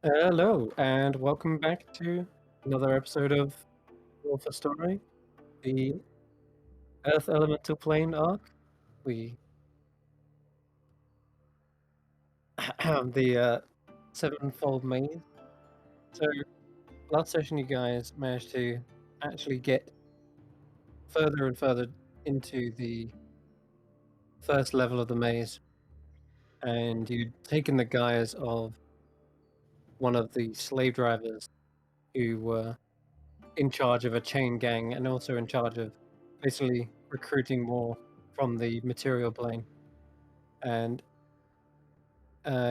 Hello, and welcome back to another episode of Wolf Story, the Earth Elemental Plane arc. We the Sevenfold Maze. So last session, you guys managed to actually get further and further into the first level of the maze, and you'd taken the guise of one of the slave drivers who were in charge of a chain gang and also in charge of basically recruiting more from the material plane. And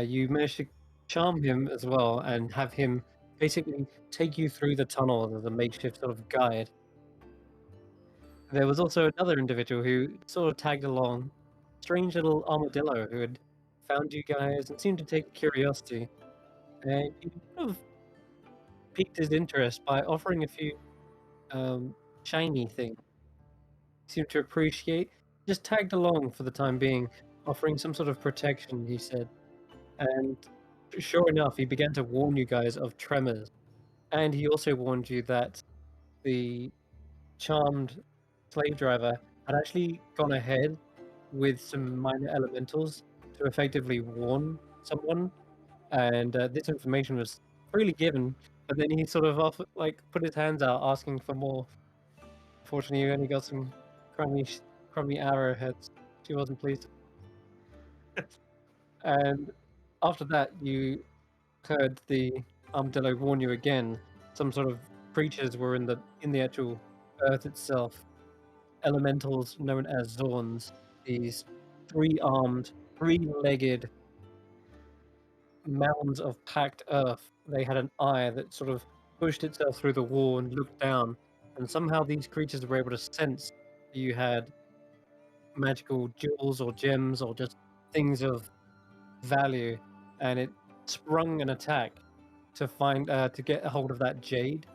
you managed to charm him as well and have him basically take you through the tunnel as a makeshift sort of guide. There was also another individual who sort of tagged along, strange little armadillo who had found you guys and seemed to take curiosity. And you sort of piqued his interest by offering a few shiny things. He seemed to appreciate, just tagged along for the time being, offering some sort of protection, he said. And sure enough, he began to warn you guys of tremors. And he also warned you that the charmed slave driver had actually gone ahead with some minor elementals to effectively warn someone. And this information was freely given, but then he sort of put his hands out asking for more. Fortunately, you only got some crummy arrowheads. She wasn't pleased. And after that, you heard the armadillo warn you again. Some sort of creatures were in the actual earth itself. Elementals known as Zorns. These three-armed, three-legged mounds of packed earth. They had an eye that sort of pushed itself through the wall and looked down. And somehow these creatures were able to sense that you had magical jewels or gems or just things of value, and it sprung an attack to get a hold of that jade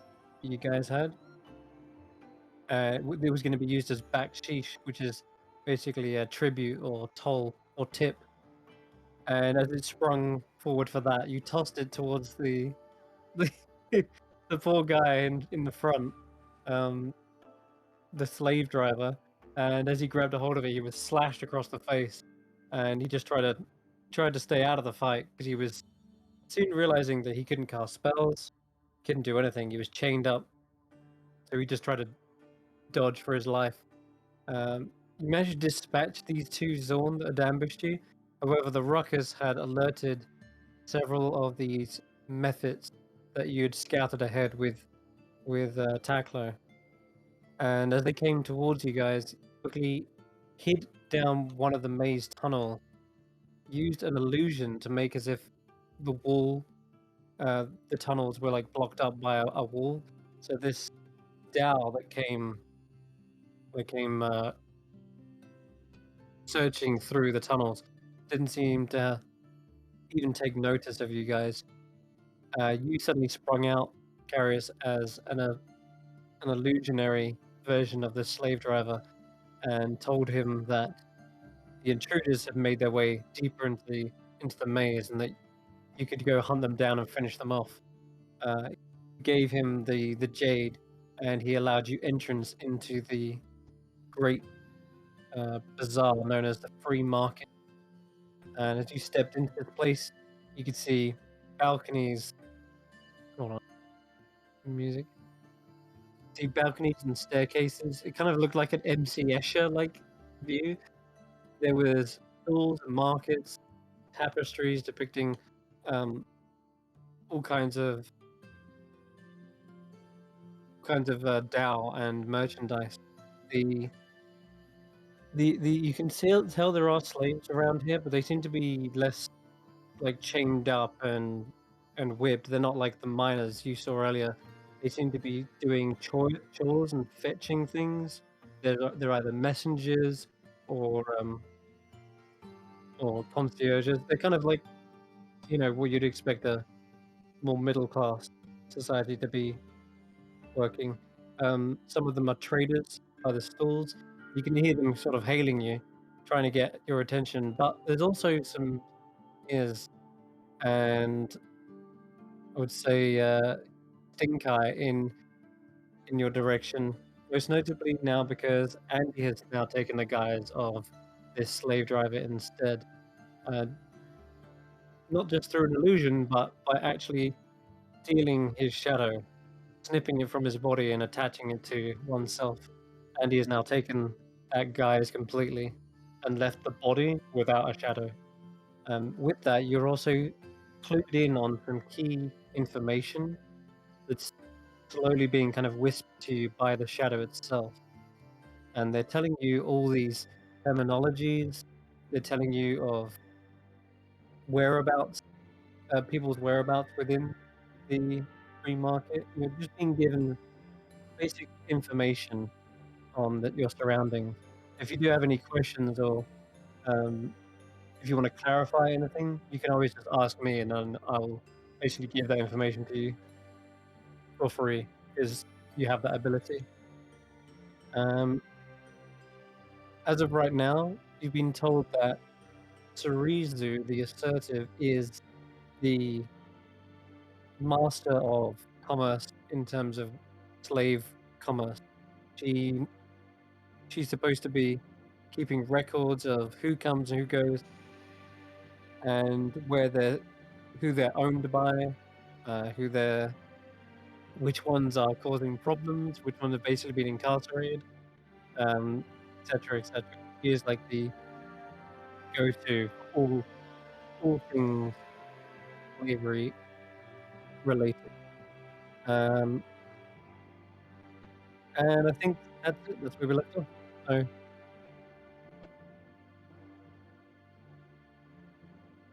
you guys had. It was going to be used as baksheesh, which is basically a tribute or toll or tip. And as it sprung forward for that, you tossed it towards the, the poor guy in the front, um, the slave driver. And as he grabbed a hold of it, he was slashed across the face, and he just tried to stay out of the fight because he was soon realizing that he couldn't cast spells, couldn't do anything. He was chained up, so he just tried to dodge for his life. You managed to dispatch these two Zorn that had ambushed you. However, the ruckus had alerted several of these methods that you had scouted ahead with Tackler. And as they came towards you guys, quickly hid down one of the maze tunnel, used an illusion to make as if the wall, the tunnels were like blocked up by a wall. So this Dow that came searching through the tunnels didn't seem to even take notice of you guys. You suddenly sprung out, Carius, as an illusionary version of the slave driver, and told him that the intruders had made their way deeper into the maze, and that you could go hunt them down and finish them off. Gave him the jade, and he allowed you entrance into the great bazaar known as the Free Market. And as you stepped into this place, you could see balconies. Hold on, music. See balconies and staircases. It kind of looked like an MC Escher like view. There was stalls and markets, tapestries depicting um, all kinds of Dao and merchandise. The the you can tell there are slaves around here, but they seem to be less like chained up and whipped. They're not like the miners you saw earlier. They seem to be doing chores and fetching things. They're either messengers or um, or concierges. They're kind of like what you'd expect a more middle class society to be working. Some of them are traders by the stalls. You can hear them sort of hailing you, trying to get your attention. But there's also some ears and would say, stink eye in your direction. Most notably now because Andy has now taken the guise of this slave driver instead. Uh, not just through an illusion, but by actually stealing his shadow, snipping it from his body and attaching it to oneself. Andy has now taken that guise completely and left the body without a shadow. With that, you're also clued in on some key information that's slowly being kind of whispered to you by the shadow itself. And they're telling you all these terminologies. They're telling you of whereabouts, people's whereabouts within the free market. You're just being given basic information on your surroundings. If you do have any questions or um, if you want to clarify anything, you can always just ask me, and then I'll basically give that information to you for free because you have that ability. Um, as of right now, you've been told that Cerezu, the assertive, is the master of commerce in terms of slave commerce. She she's supposed to be keeping records of who comes and who goes and who they're owned by, who they're which ones are causing problems, which ones have basically been incarcerated, et cetera, et cetera. He is like the go-to for all things slavery related. Um, and I think that's it. That's where we left off. So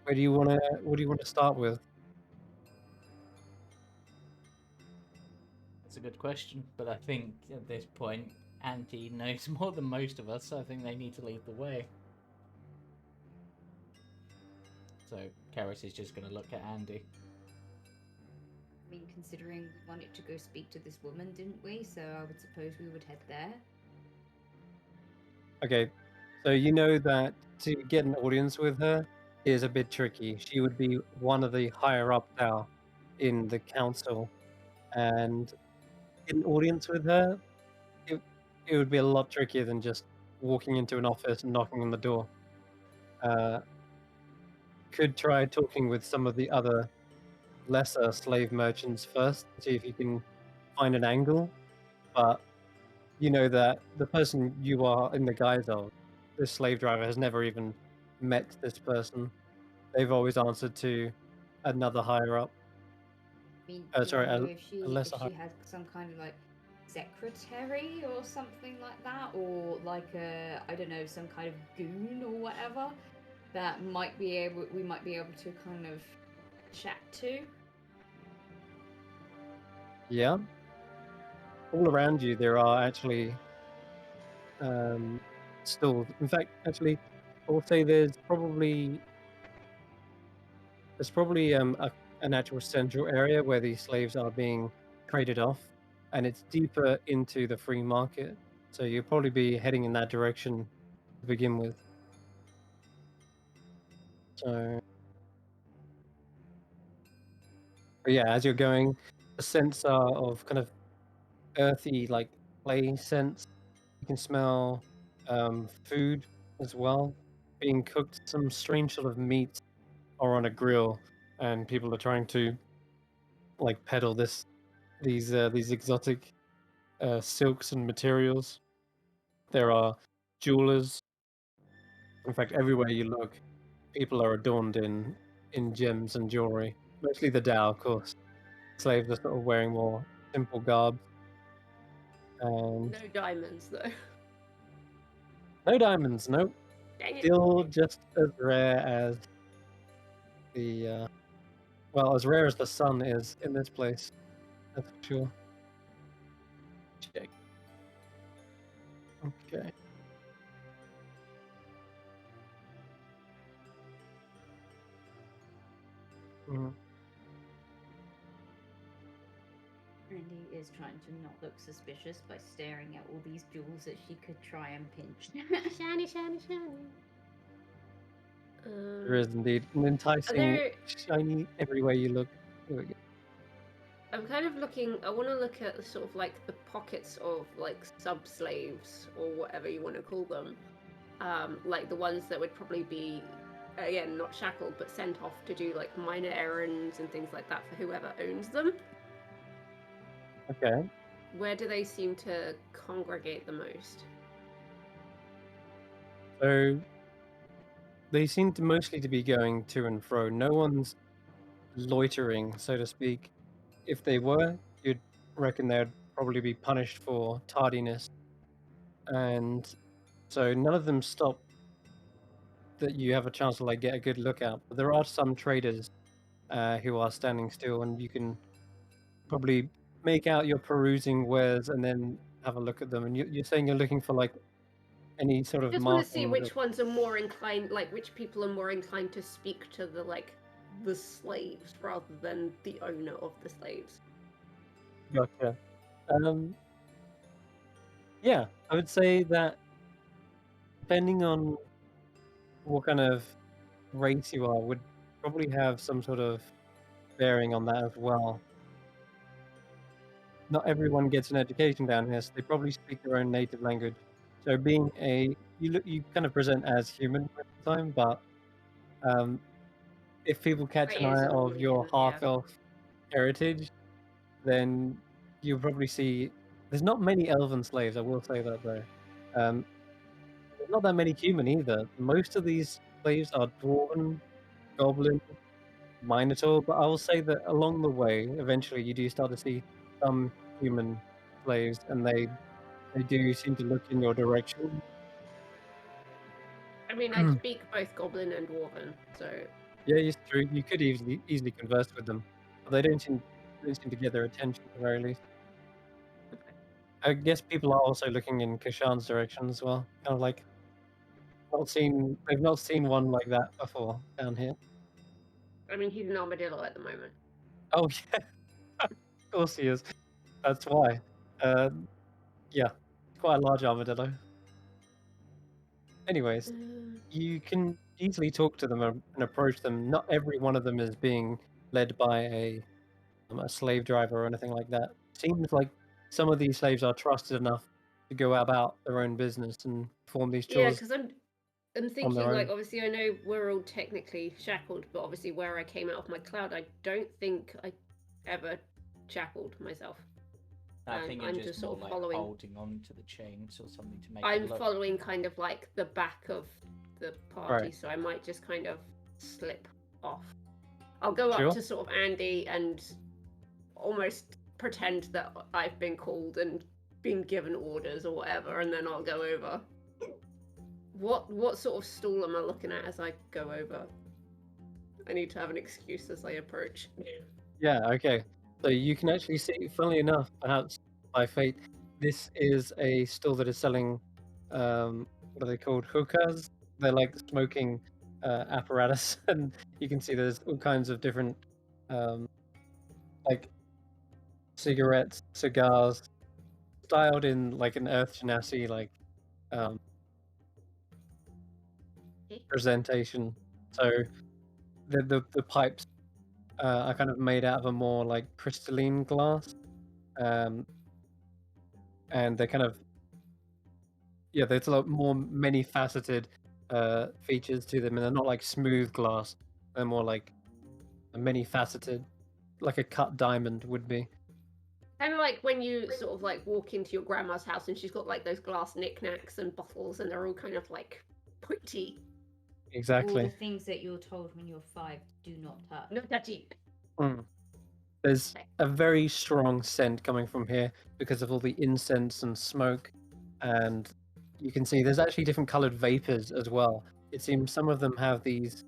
what do you wanna start with? That's a good question, but I think at this point, Andy knows more than most of us, so I think they need to lead the way. So Karis is just going to look at Andy. I mean, considering we wanted to go speak to this woman, didn't we? So I would suppose we would head there. Okay, so you know that to get an audience with her is a bit tricky. She would be one of the higher up now in the council, and get an audience with her, it it would be a lot trickier than just walking into an office and knocking on the door. Uh, could try talking with some of the other lesser slave merchants first, see if you can find an angle, but you know that the person you are in the guise of, this slave driver, has never even met this person. They've always answered to another higher up. I mean, do Sorry, we know a if lesser higher. she has some kind of like secretary or something like that, or like a I don't know some kind of goon or whatever that we might be able to kind of chat to. Yeah. All around you, there are actually stalls. In fact, actually, I will say there's probably an actual central area where these slaves are being traded off, and it's deeper into the free market. So you'll probably be heading in that direction to begin with. So, but yeah, as you're going, the scents are of kind of earthy, like clay scents. You can smell food as well being cooked. Some strange sort of meat are on a grill, and people are trying to like peddle these exotic silks and materials. There are jewelers. In fact, everywhere you look, people are adorned in gems and jewelry. Mostly the Tao, of course. Slaves are sort of wearing more simple garb, and No diamonds, though. no diamonds. Nope. Dang it. Still just as rare as the well, as rare as the sun is in this place. That's for sure. Check. Okay. Mhm. Randy is trying to not look suspicious by staring at all these jewels that she could try and pinch. Shiny, shiny, shiny. There is indeed an enticing there shiny everywhere you look. There we go. I'm kind of looking. I want to look at sort of like the pockets of like sub slaves or whatever you want to call them, like the ones that would probably be, again, not shackled but sent off to do like minor errands and things like that for whoever owns them. Okay. Where do they seem to congregate the most? So they seem to mostly to be going to and fro. No one's loitering, so to speak. If they were, you'd reckon they'd probably be punished for tardiness. And so none of them stop that you have a chance to like get a good look at. But there are some traders who are standing still, and you can probably make out your perusing wares and then have a look at them. And you're saying you're looking for like any sort of Just want to see markings. which ones are more inclined, like which people are more inclined to speak to the slaves rather than the owner of the slaves. Gotcha. Yeah, I would say that depending on what kind of race you are, would probably have some sort of bearing on that as well. Not everyone gets an education down here, so they probably speak their own native language. So being you kind of present as human most of the time, but um, if people catch Right, an it is eye a of normal your human, half yeah. elf heritage, then you'll probably see there's not many elven slaves. I will say that though. There's not that many human either. Most of these slaves are dwarven, goblin, minotaur. But I will say that along the way, eventually, you do start to see some human slaves, and they do seem to look in your direction. I mean, I speak both Goblin and Dwarven, so Yeah, it's true. You could easily converse with them, but they don't seem to get their attention at the very least. I guess people are also looking in Kashan's direction as well. Kind of like they've not seen one like that before down here. I mean, he's an armadillo at the moment. Oh yeah, of course he is. That's why. Uh, yeah, quite a large armadillo. Anyways, you can easily talk to them and approach them. Not every one of them is being led by a slave driver or anything like that. Seems like some of these slaves are trusted enough to go about their own business and perform these Yeah, chores because I'm on their thinking, like, own. obviously I know we're all technically shackled, but obviously where I came out of my cloud, I don't think I ever shackled myself. I think you're I'm just just more sort of like following. holding on to the chains or something to make it I'm look. following kind of like the back of the party, Right. so I might just kind of slip off. I'll go up Sure. to sort of Andy and almost pretend that I've been called and been given orders or whatever, and then I'll go over. What sort of stall am I looking at as I go over? I need to have an excuse as I approach. Yeah, okay. So you can actually see, funnily enough, perhaps by fate, this is a store that is selling, what are they called? Hookahs. They're like smoking apparatus, and you can see there's all kinds of different, um, like cigarettes, cigars, styled in like an Earth Genasi like um, presentation. So the pipes are kind of made out of a more like crystalline glass. Um, and they're kind of there's a lot more many faceted features to them, and they're not like smooth glass. They're more like a many faceted, like a cut diamond would be. Kind of like when you sort of like walk into your grandma's house and she's got like those glass knickknacks and bottles, and they're all kind of like pretty. All the Exactly. things that you're told when you're 5 do not touch. No touchy. Mm. There's a very strong scent coming from here because of all the incense and smoke, and you can see there's actually different colored vapors as well. It seems some of them have these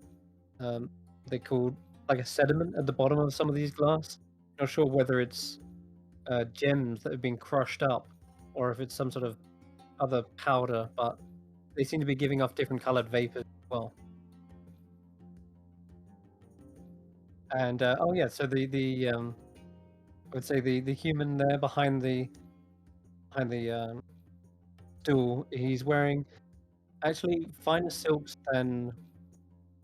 they called like a sediment at the bottom of some of these glass. Not sure whether it's gems that have been crushed up or if it's some sort of other powder, but they seem to be giving off different colored vapors as well. And oh yeah, so I would say the human there behind the stool, he's wearing actually finer silks than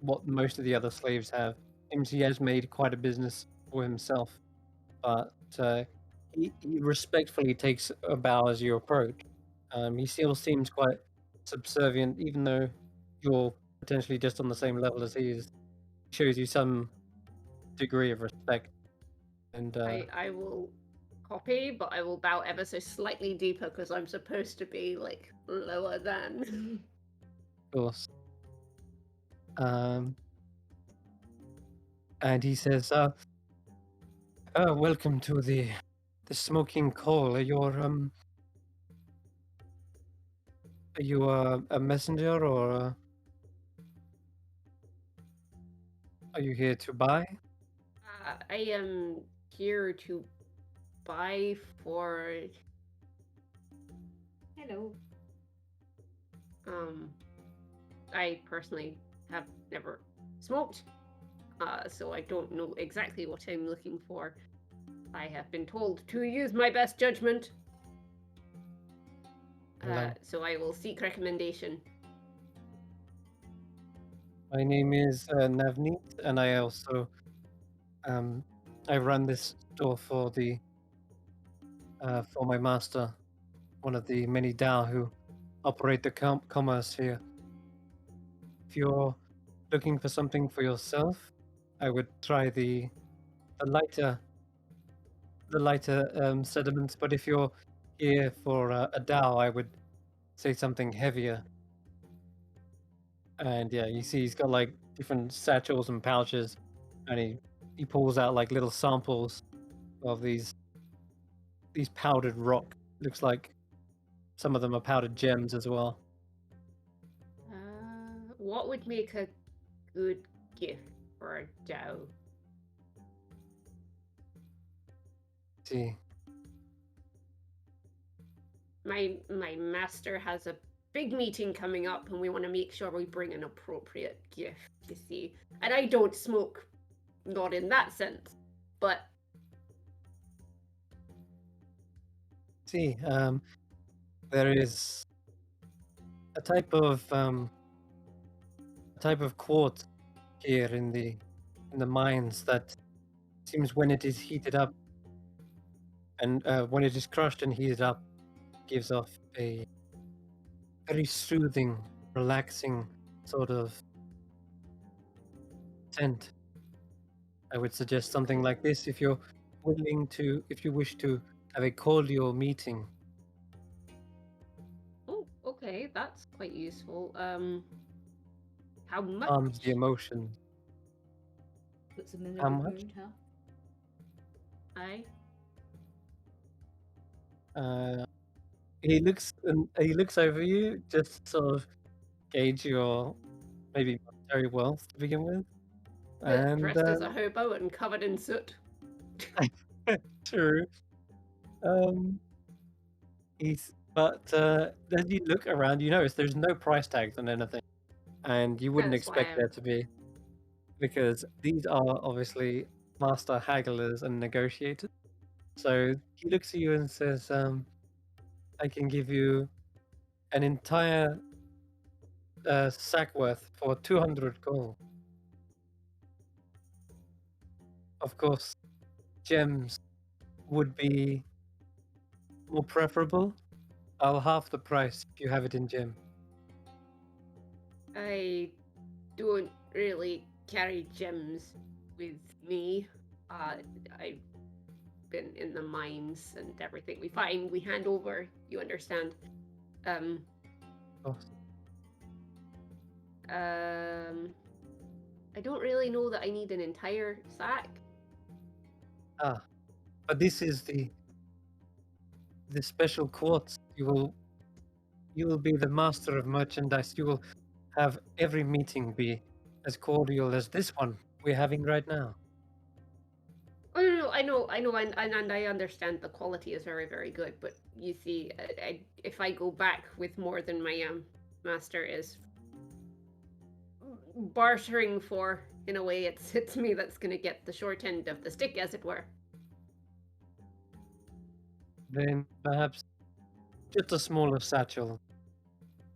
what most of the other slaves have. Seems he has made quite a business for himself but he respectfully takes a bow as you approach. He still seems quite subservient, even though you're potentially just on the same level as he is. Shows you some degree of respect, and I will copy, but I will bow ever so slightly deeper because I'm supposed to be like lower than. of course. Um, and he says, "Welcome to the smoking coal. Are you a messenger, or are you here to buy?" I am here to buy for. Hello. I personally have never smoked, so I don't know exactly what I'm looking for. I have been told to use my best judgment, Hello. so I will seek recommendation. My name is Navneet, and I also I run this store for the for my master, one of the many Dao who operate the commerce here. If you're looking for something for yourself, I would try the lighter sediments. But if you're here for a Dao, I would say something heavier. And yeah, you see, he's got like different satchels and pouches, and he pulls out like little samples of these powdered rock. Looks like some of them are powdered gems as well. What would make a good gift for a Dao? See, My master has a big meeting coming up, and we want to make sure we bring an appropriate gift. You see, and I don't smoke, not in that sense, but see, there is a type of quartz here in the mines that seems when it is heated up and when it is crushed and heated up, gives off a very soothing, relaxing sort of scent. I would suggest something like this if you're if you wish to have a cordial meeting. oh, okay, that's quite useful. How much? Calms the emotions. Puts them in a How good much? mood, huh? I Uh, he looks over you, just sort of gauge your maybe monetary wealth to begin with, and dressed as a hobo and covered in soot. true. Um, but as you look around, you notice there's no price tags on anything, and you wouldn't That's why expect I'm. there to be, because these are obviously master hagglers and negotiators. So he looks at you and says, "I can give you an entire sack worth for 200 gold. Of course, gems would be more preferable. I'll half the price if you have it in gem." I don't really carry gems with me. I've been in the mines and everything. We find, we hand over. You understand? Um. Oh, I don't really know that I need an entire sack. but this is the special quartz. You will be the master of merchandise. You will have every meeting be as cordial as this one we're having right now. Oh no, I know, and I understand the quality is very, very good. But you see, if I go back with more than my master is bartering for, in a way, it's me that's gonna get the short end of the stick, as it were. Then perhaps just a smaller satchel.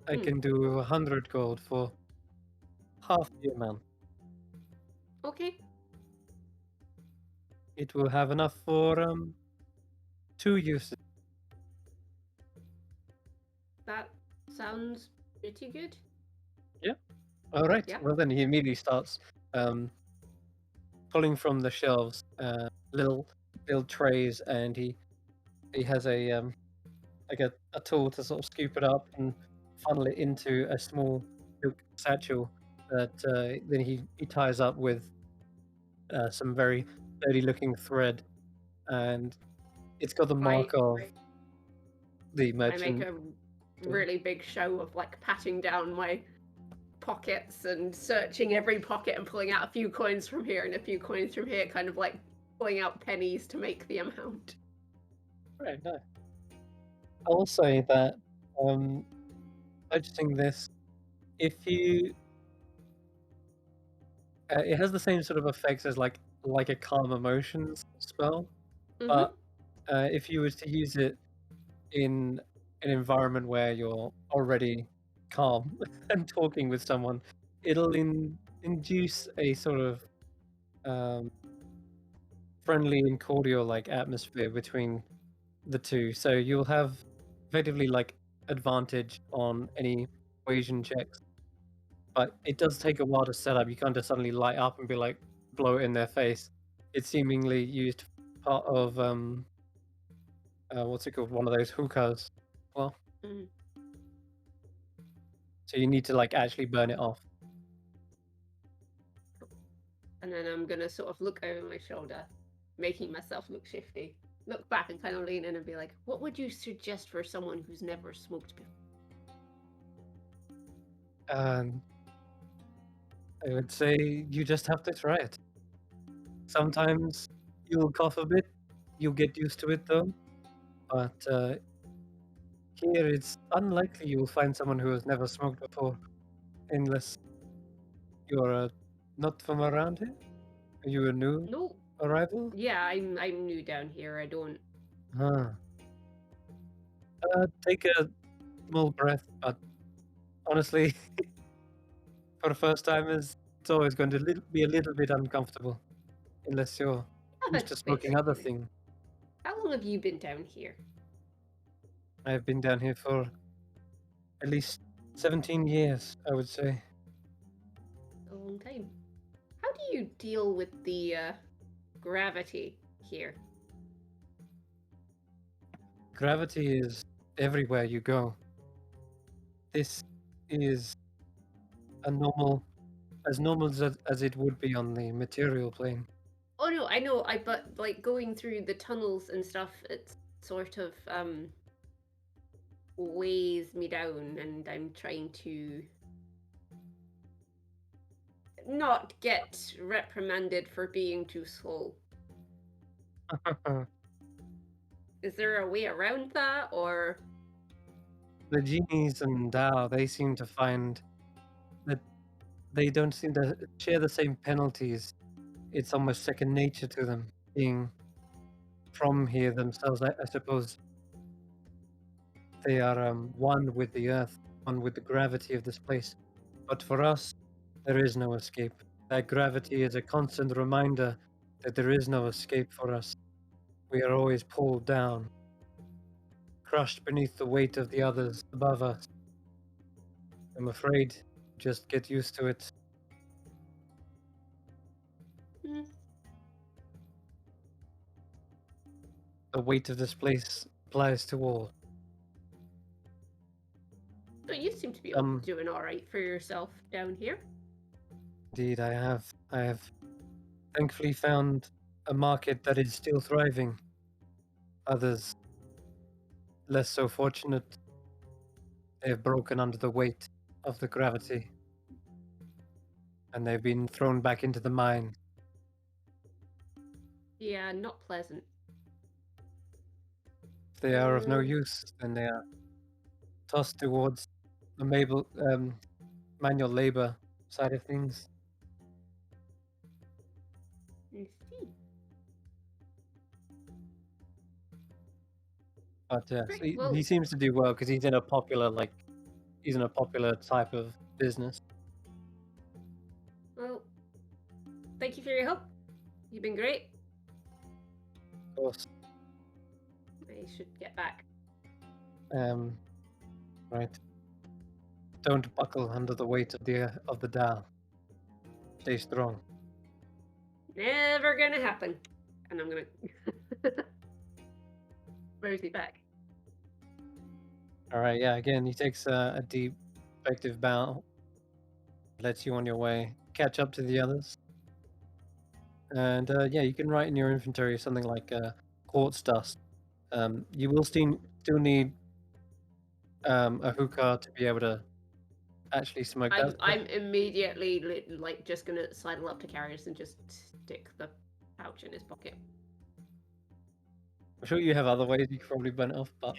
I Hmm. can do 100 gold for half the amount. Okay. It will have enough for 2 uses. That sounds pretty good. All right. Yeah. Well, then he immediately starts pulling from the shelves little trays, and he has a like a tool to sort of scoop it up and funnel it into a small silk satchel that then he ties up with some very dirty looking thread, and it's got the mark of the I make merchant. a really big show of like patting down my pockets and searching every pocket and pulling out a few coins from here and a few coins from here, kind of like pulling out pennies to make the amount. Right, no. I will say that purchasing this, if you it has the same sort of effects as like a calm emotions spell, but if you was to use it in an environment where you're already calm and talking with someone, it'll induce a sort of um, friendly and cordial like atmosphere between the two. So you'll have effectively like advantage on any equation checks, but it does take a while to set up. You can't just suddenly light up and be like blow it in their face. It's seemingly used part of what's it called? One of those hookahs. Well, Mm. so you need to like actually burn it off. And then I'm gonna sort of look over my shoulder, making myself look shifty. Look back and kind of lean in and be like, "What would you suggest for someone who's never smoked before?" And I would say you just have to try it. Sometimes you'll cough a bit, you'll get used to it though. But here it's unlikely you'll find someone who has never smoked before, unless you're not from around here. Are you a new No. arrival? Yeah, I'm new down here. I don't. Huh. Take a small breath, but honestly, for first timers, it's always going to be a little bit uncomfortable, unless you're Oh, used to that's smoking other basically. things. How long have you been down here? I've been down here for at least 17 years, I would say. A long time. How do you deal with the gravity here? Gravity is everywhere you go. This is a normal as it would be on the material plane. Oh no, I know. But like going through the tunnels and stuff, it's sort of weighs me down, and I'm trying to not get reprimanded for being too slow. Is there a way around that, or The genies and Tao, they seem to find that they don't seem to share the same penalties. It's almost second nature to them, being from here themselves. I suppose they are one with the earth, one with the gravity of this place. But for us, there is no escape. That gravity is a constant reminder that there is no escape for us. We are always pulled down, crushed beneath the weight of the others above us. I'm afraid, just get used to it. Hmm. The weight of this place applies to all. But you seem to be doing all right for yourself down here. Indeed, I have. I have thankfully found a market that is still thriving. Others, less so fortunate, they have broken under the weight of the gravity, and they've been thrown back into the mine. Yeah, not pleasant. If they are of no Um, use, then they are tossed towards the manual labor side of things. I see. But so Great. he Well, seems to do well because he's in a popular type of business. well, thank you for your help. You've been great. course. They should get back. Right. Don't buckle under the weight of the Tao. Stay strong. Never gonna happen. And I'm gonna Rosie back. All right. Yeah. Again, he takes a deep, effective bow. Lets you on your way. Catch up to the others. And yeah, you can write in your inventory something like quartz dust. You will still need a hookah to be able to actually smoke that. I'm immediately like just gonna sidle up to Carrius and just stick the pouch in his pocket. I'm sure you have other ways you could probably burn it off, but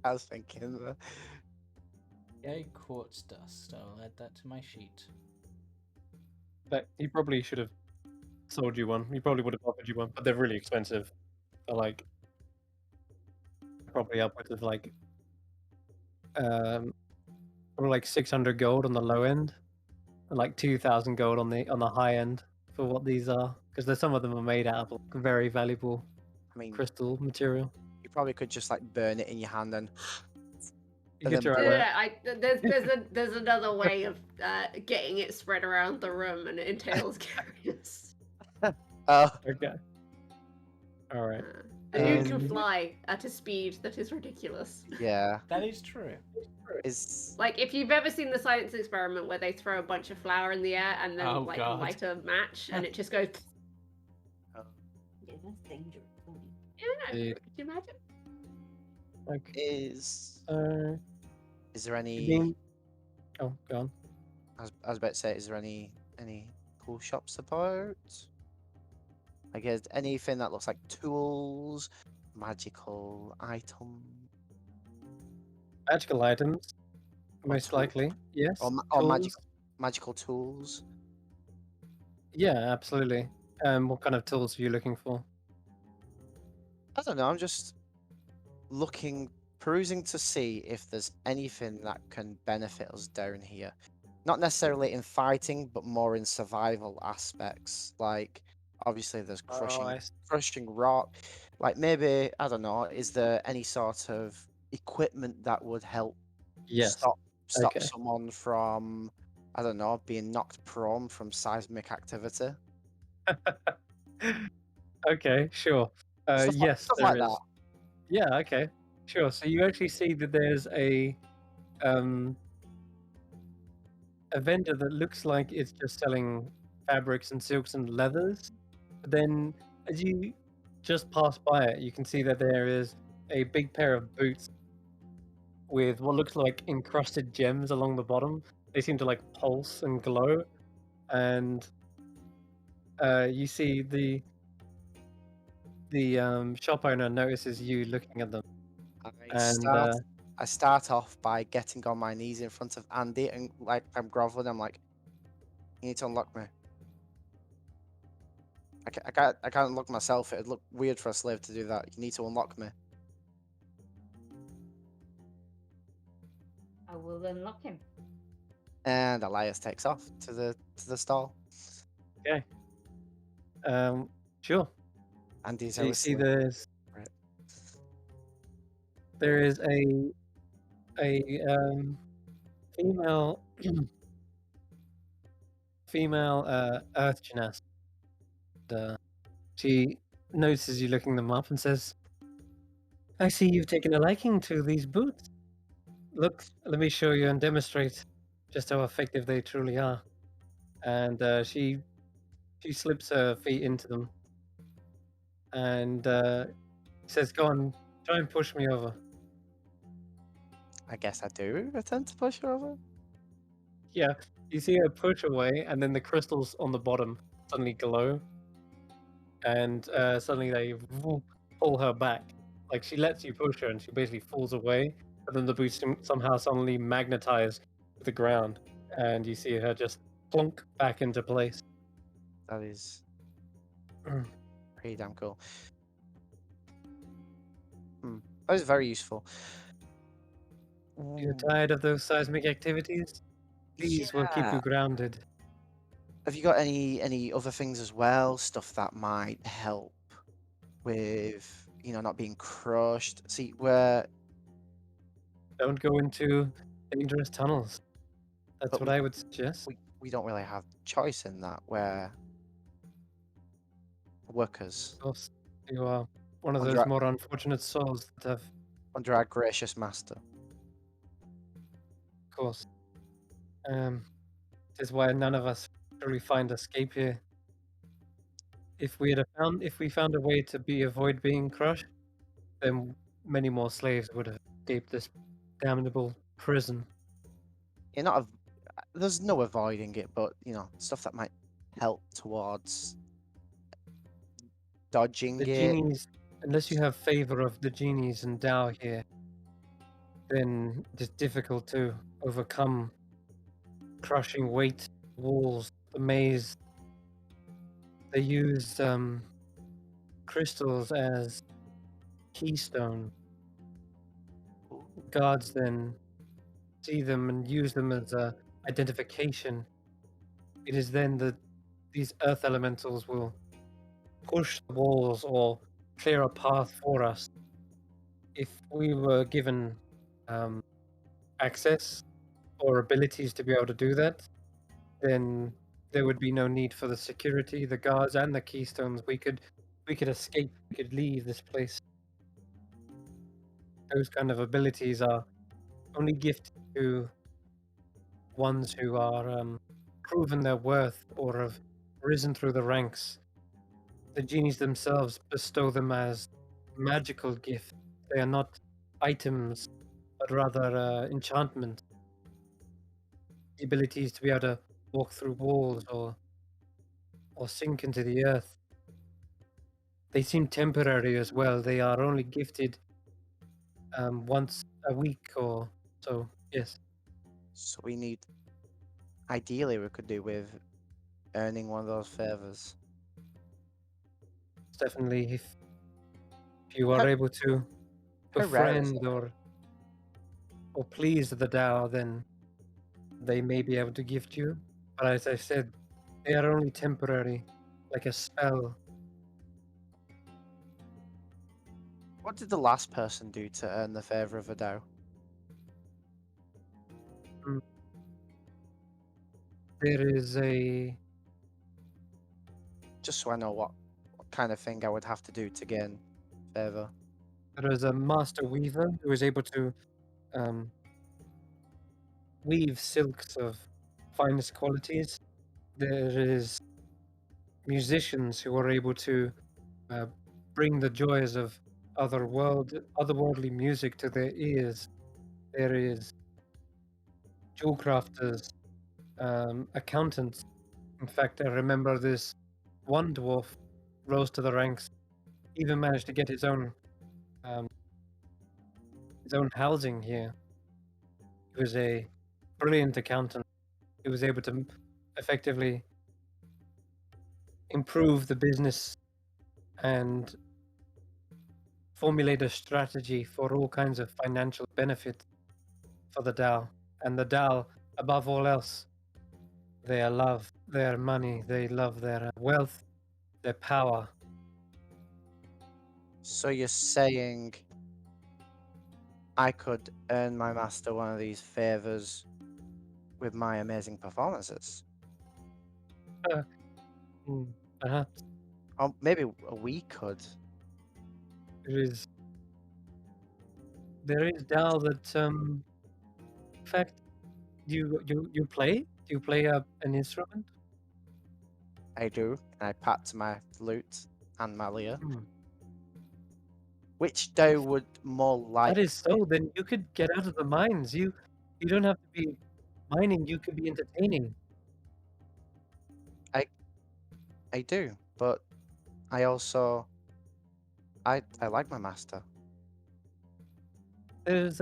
I was thinking. Okay, quartz dust. I'll add that to my sheet. but he probably should have sold you one. He probably would have offered you one, but they're really expensive. They're like probably upwards of like probably like 600 gold on the low end, and like 2,000 gold on the high end for what these are, because there's some of them are made out of like, very valuable I mean, crystal material. you probably could just like burn it in your hand and. You And get then your burn- own. There's another way of getting it spread around the room, and it entails Carrius. Oh, Okay. All right. The dude can Um, fly at a speed that is ridiculous. yeah. That is true. Is Like, if you've ever seen the science experiment where they throw a bunch of flour in the air and then Oh, like God. light a match and it just goes. Yeah, that's dangerous. Yeah, Indeed. could you imagine? Like, is there you any? mean- oh, go on. I was about to say, is there any cool shops about? I guess anything that looks like tools, magical item, Magical items, most tool- likely. Yes. or Tools. magical tools. Yeah, absolutely. What kind of tools are you looking for? I don't know. I'm just perusing to see if there's anything that can benefit us down here. Not necessarily in fighting, but more in survival aspects. Like, obviously, there's crushing rock. Like, maybe, I don't know, is there any sort of equipment that would help Yes. stop Okay. someone from, I don't know, being knocked prone from seismic activity? Okay, sure. Yes, Stuff there like is. that. Yeah, okay, sure. So you actually see that there's a vendor that looks like it's just selling fabrics and silks and leathers. But then, as you just pass by it, you can see that there is a big pair of boots with what looks like encrusted gems along the bottom. They seem to like pulse and glow, and you see the shop owner notices you looking at them, and I start off by getting on my knees in front of Andy and like I'm groveling. I'm like, "You need to unlock me. I can't unlock myself. It'd look weird for a slave to do that. You need to unlock me." I will unlock him. And Elias takes off to the stall. sure. Andy's So you see whistling. Right. there is a female earth genast. She notices you looking them up and says, "I see you've taken a liking to these boots. Look, let me show you and demonstrate just how effective they truly are." And she slips her feet into them and says, "Go on, try and push me over." I guess I do attempt to push her over. Yeah, you see her push away, and then the crystals on the bottom suddenly glow, and suddenly they pull her back. Like she lets you push her, and she basically falls away. But then the boots somehow suddenly magnetize to the ground, and you see her just plunk back into place. That is pretty damn cool. That was very useful. You're tired of those seismic activities? These will keep Yeah. you grounded. Have you got any other things as well? Stuff that might help with not being crushed. See, where Don't go into dangerous tunnels. That's But what I would suggest. we don't really have choice in that. We're workers Of course, you are one of under those our, more unfortunate souls that have, under our gracious master. of course. This is why none of us truly find escape here. If we found a way to avoid being crushed, then many more slaves would have escaped this damnable prison. You're not. There's no avoiding it, but stuff that might help towards dodging The it. genies, unless you have favor of the genies and Tao here, then it is difficult to overcome crushing weight, walls, the maze. They use crystals as keystone. Guards then see them and use them as a identification. It is then that these earth elementals will push the walls or clear a path for us. If we were given access or abilities to be able to do that, then there would be no need for the security, the guards, and the keystones. We could escape. We could leave this place. Those kind of abilities are only gifted to ones who are proven their worth or have risen through the ranks. The genies themselves bestow them as magical gifts. They are not items, but rather enchantment. The abilities to be able to walk through walls or sink into the earth. They seem temporary as well. They are only gifted once a week or so. Yes. So ideally, we could do with earning one of those favors. Definitely, if you are How, able to how rare is befriend it? or please the Tao, then they may be able to gift you. But as I said, they are only temporary, like a spell. What did the last person do to earn the favor of a Dao? There is a Just so I know what kind of thing I would have to do to gain favor. master weaver who is able to weave silks of finest qualities. There is musicians who are able to uh, bring the joys of otherworldly music to their ears. There is jewel crafters, accountants. In fact, I remember this one dwarf rose to the ranks, even managed to get um, his own housing here. He was a brilliant accountant. He was able to effectively improve the business and formulate a strategy for all kinds of financial benefit for the Dao. And the Dao, above all else, their love, their money, they love their wealth, their power. So you're saying I could earn my master one of these favors with my amazing performances? Perhaps Or maybe we could. there is Dao that in fact you play? Do you play an instrument? I do. And I pat to my flute and my lyre. Which Dao would more like? That is so. Then you could get out of the mines. You don't have to be mining. You could be entertaining. I do, but I also I like my master. There's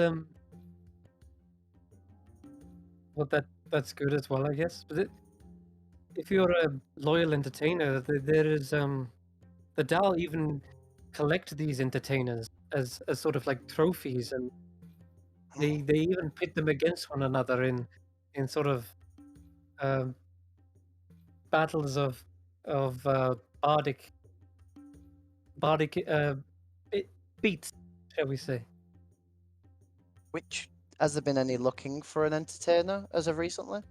well that's good as well, I guess. But if you're a loyal entertainer, there is the Dal even collect these entertainers as sort of like trophies, and they even pit them against one another in sort of um, battles of bardic beats, shall we say? Which has there been any looking for an entertainer as of recently?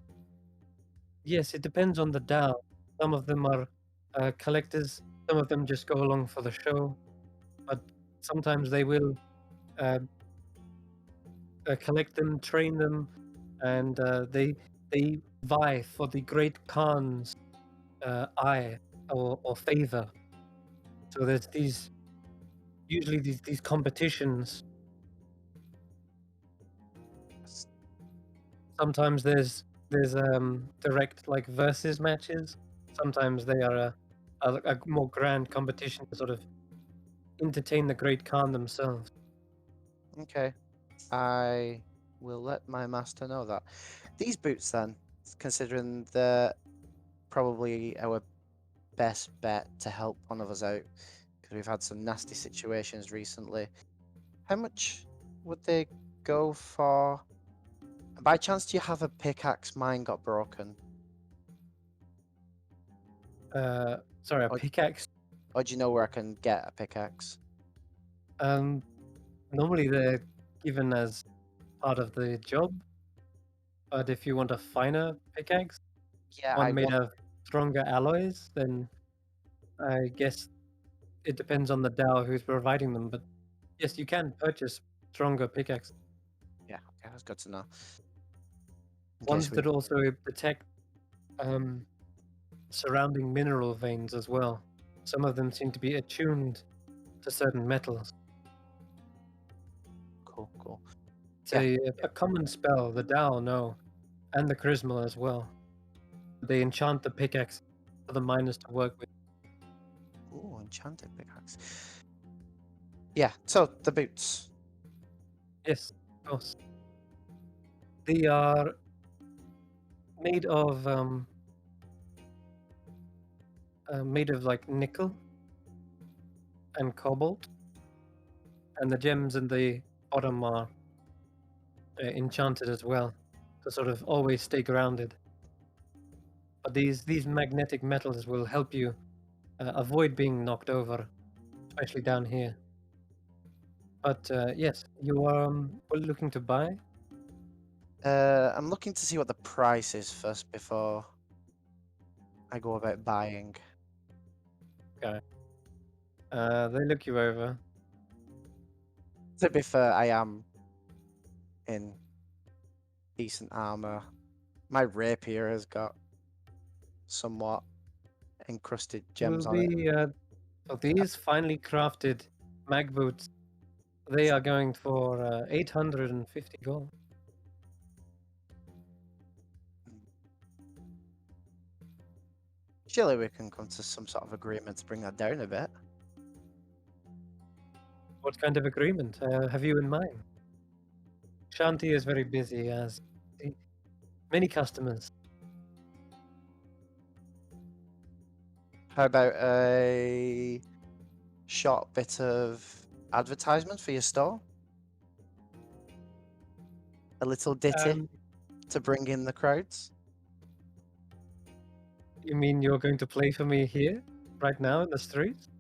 Yes, it depends on the DAO. Some of them are collectors. Some of them just go along for the show, but sometimes they will uh, collect them, train them, and they vie for the Great Khan's eye or favor. So there's usually these competitions. Sometimes there's direct like versus matches. Sometimes they are a more grand competition to sort of entertain the Great Khan themselves. Okay. I will let my master know that. These boots, then, considering they're probably our best bet to help one of us out, because we've had some nasty situations recently. How much would they go for? By chance, do you have a pickaxe? Mine got broken. Sorry, a Or- pickaxe. Or do you know where I can get a pickaxe? Normally they're given as part of the job, but if you want a finer pickaxe, Yeah, I one made want. of stronger alloys, then I guess it depends on the DAO who's providing them. But yes, you can purchase stronger pickaxe. Yeah, okay, that's good to know. In Ones case we. that also detect um, surrounding mineral veins as well. Some of them seem to be attuned to certain metals. Cool, cool. It's Yeah. a common spell, the DAO know, and the Charisma as well. They enchant the pickaxe for the miners to work with. Ooh, enchanted pickaxe. Yeah, so the boots. Yes, of course. They are made of like nickel and cobalt, and the gems in the bottom are enchanted as well to sort of always stay grounded. But these magnetic metals will help you avoid being knocked over, especially down here. But yes, you are looking to buy. I'm looking to see what the price is first before I go about buying. Okay. They look you over. To be fair, I am in decent armor. My rapier has got somewhat encrusted gems Will on it. be so these finely crafted mag boots. They are going for 850 gold. Surely we can come to some sort of agreement to bring that down a bit. What kind of agreement have you in mind? Shanti is very busy, as many customers. How about a short bit of advertisement for your store? A little ditty Um, to bring in the crowds? you mean you're going to play for me here, right now in the streets?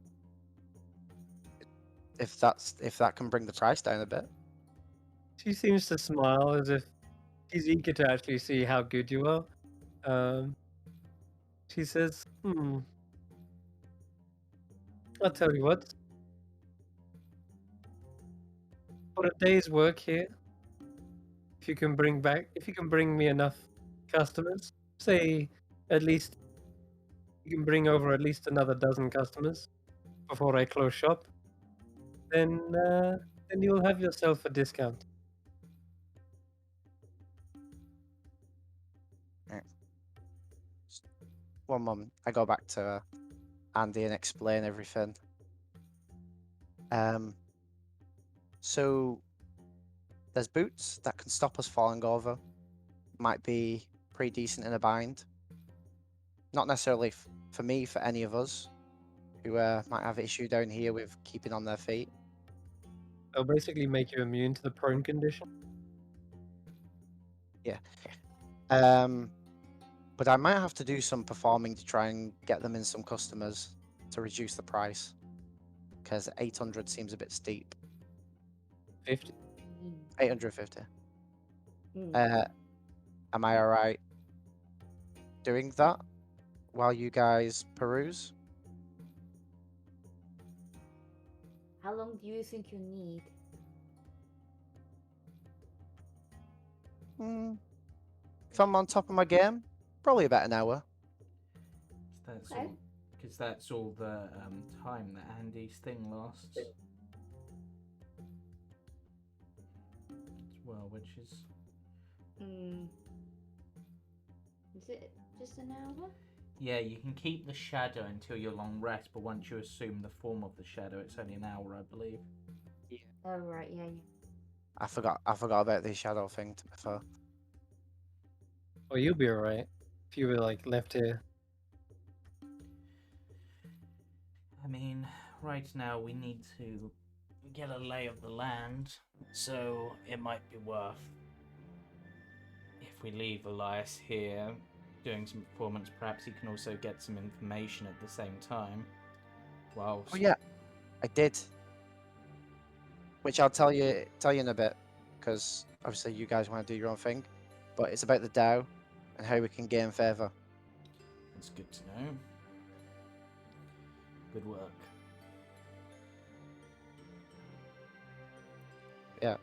If that can bring the price down a bit. She seems to smile as if she's eager to actually see how good you are. She says, I'll tell you what. For a day's work here, if you can bring me enough customers, say at least you can bring over at least another dozen customers before I close shop, then you'll have yourself a discount. Right. One moment, I go back to Andy and explain everything. So there's boots that can stop us falling over. Might be pretty decent in a bind. Not necessarily for me, for any of us who might have issue down here with keeping on their feet. They'll basically make you immune to the prone condition. Yeah. But I might have to do some performing to try and get them in some customers to reduce the price. because 800 seems a bit steep. 50. 850. Mm. Am I alright doing that while you guys peruse? How long do you think you need? If I'm on top of my game, probably about an hour. That's Okay. all, because that's all the time that Andy's thing lasts. As well, which is Is it just an hour? yeah, you can keep the shadow until your long rest, but once you assume the form of the shadow, it's only an hour, I believe. Oh right, yeah. I forgot about the shadow thing, to be fair. Well, you'll be alright if you were like left here. I mean, right now we need to get a lay of the land, so it might be worth if we leave Elias here doing some performance. Perhaps he can also get some information at the same time. Whilst... Oh yeah, I did. Which I'll tell you in a bit, because obviously you guys want to do your own thing. But it's about the DAO and how we can gain favour. That's good to know. Good work. Yeah.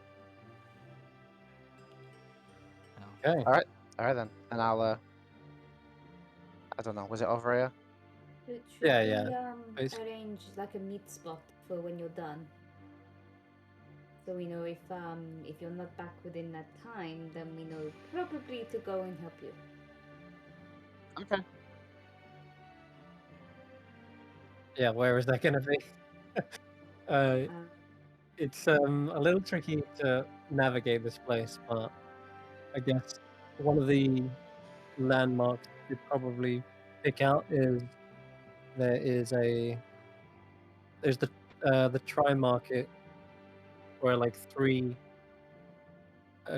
Okay. All right then. And I'll I don't know. Was it over here? Should Yeah, we basically. arrange like a meet spot for when you're done? So we know if you're not back within that time, then we know probably to go and help you. Okay. Yeah, where is that gonna be? It's a little tricky to navigate this place, but I guess one of the landmarks you could probably pick out is there's the Tri Market where like three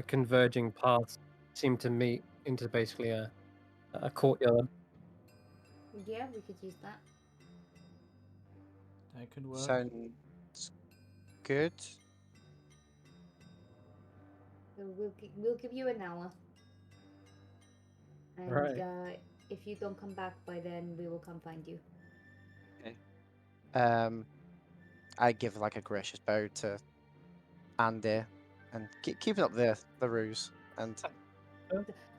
converging paths seem to meet into basically a courtyard. Yeah, we could use that. That could work. Sounds good. So we'll give you an hour. And Right. if you don't come back by then, we will come find you. I give like a gracious bow to Andy and keeping up the ruse and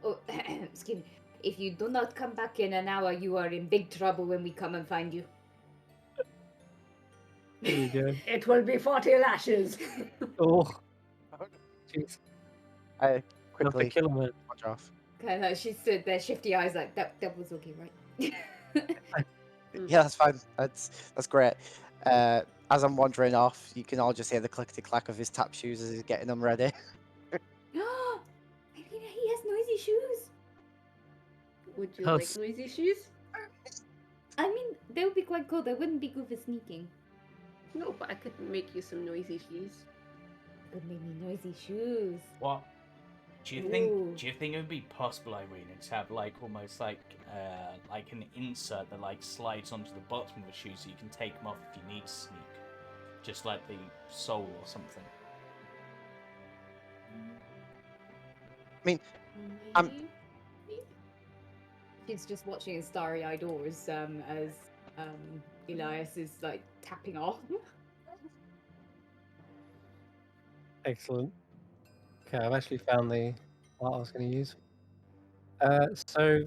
Oh, excuse me. If you do not come back in an hour, you are in big trouble when we come and find you. There you go. It will be 40 lashes. Oh, jeez. I Enough to quickly kill him. dodge off. Kind of, she stood there, shifty eyes, like that was okay, right? Yeah, that's fine. That's great. As I'm wandering off, you can all just hear the clickety clack of his tap shoes as he's getting them ready. Maybe he has noisy shoes. Would you Cause- like noisy shoes? I mean, they would be quite cool. They wouldn't be good for sneaking. No, but I could make you some noisy shoes. Could make me noisy shoes. What? Do you Ooh. think it would be possible, Irene, to have like almost like an insert that like slides onto the bottom of the shoe so you can take them off if you need to sneak, just like the sole or something? I mean, I'm- She's just watching in starry-eyed doors as Elias is like tapping off. Excellent. Okay, I've actually found the what I was going to use. So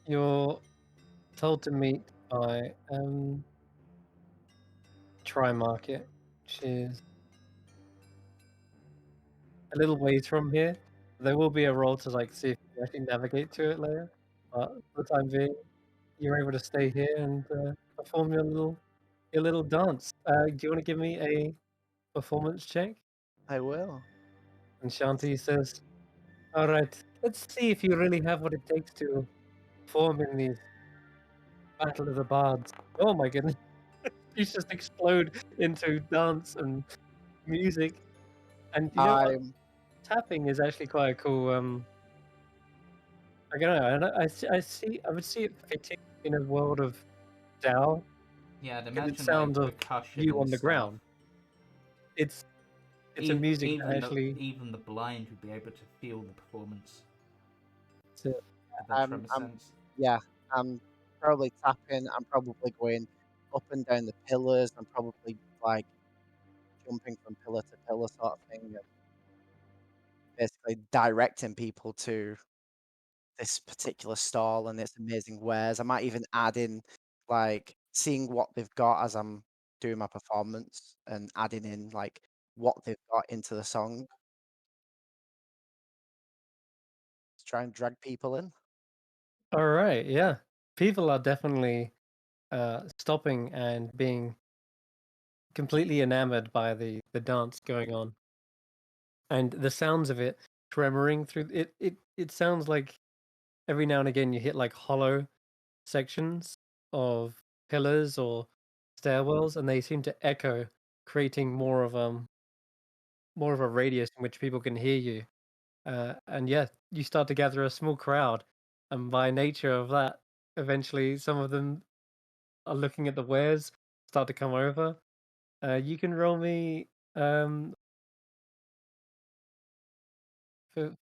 you're told to meet by Tri Market, which is a little ways from here. There will be a roll to like see if you actually navigate to it later, but for the time being, you're able to stay here and perform your little dance. Do you want to give me a performance check? I will. And Shanti says, "All right, let's see if you really have what it takes to perform in these Battle of the Bards." Oh my goodness. You just explode into dance and music. And you know what? I'm Tapping is actually quite a cool. I don't know. I would see it fitting in a world of DAO Yeah, I'd get imagine the sound like of percussion you and on the stuff. ground. It's a music that actually. Even the blind would be able to feel the performance. To, If that I'm, makes I'm, sense. yeah, I'm probably tapping. I'm probably going up and down the pillars. I'm probably like jumping from pillar to pillar sort of thing, and basically directing people to this particular stall and its amazing wares. I might even add in like seeing what they've got as I'm doing my performance and adding in like what they've got into the song to try and drag people in. all right, yeah. People are definitely stopping and being completely enamored by the dance going on, and the sounds of it tremoring through it. It sounds like every now and again you hit like hollow sections of pillars or stairwells, and they seem to echo, creating more of a radius in which people can hear you. And yeah, you start to gather a small crowd, and by nature of that, eventually some of them are looking at the wares, start to come over. You can roll me um for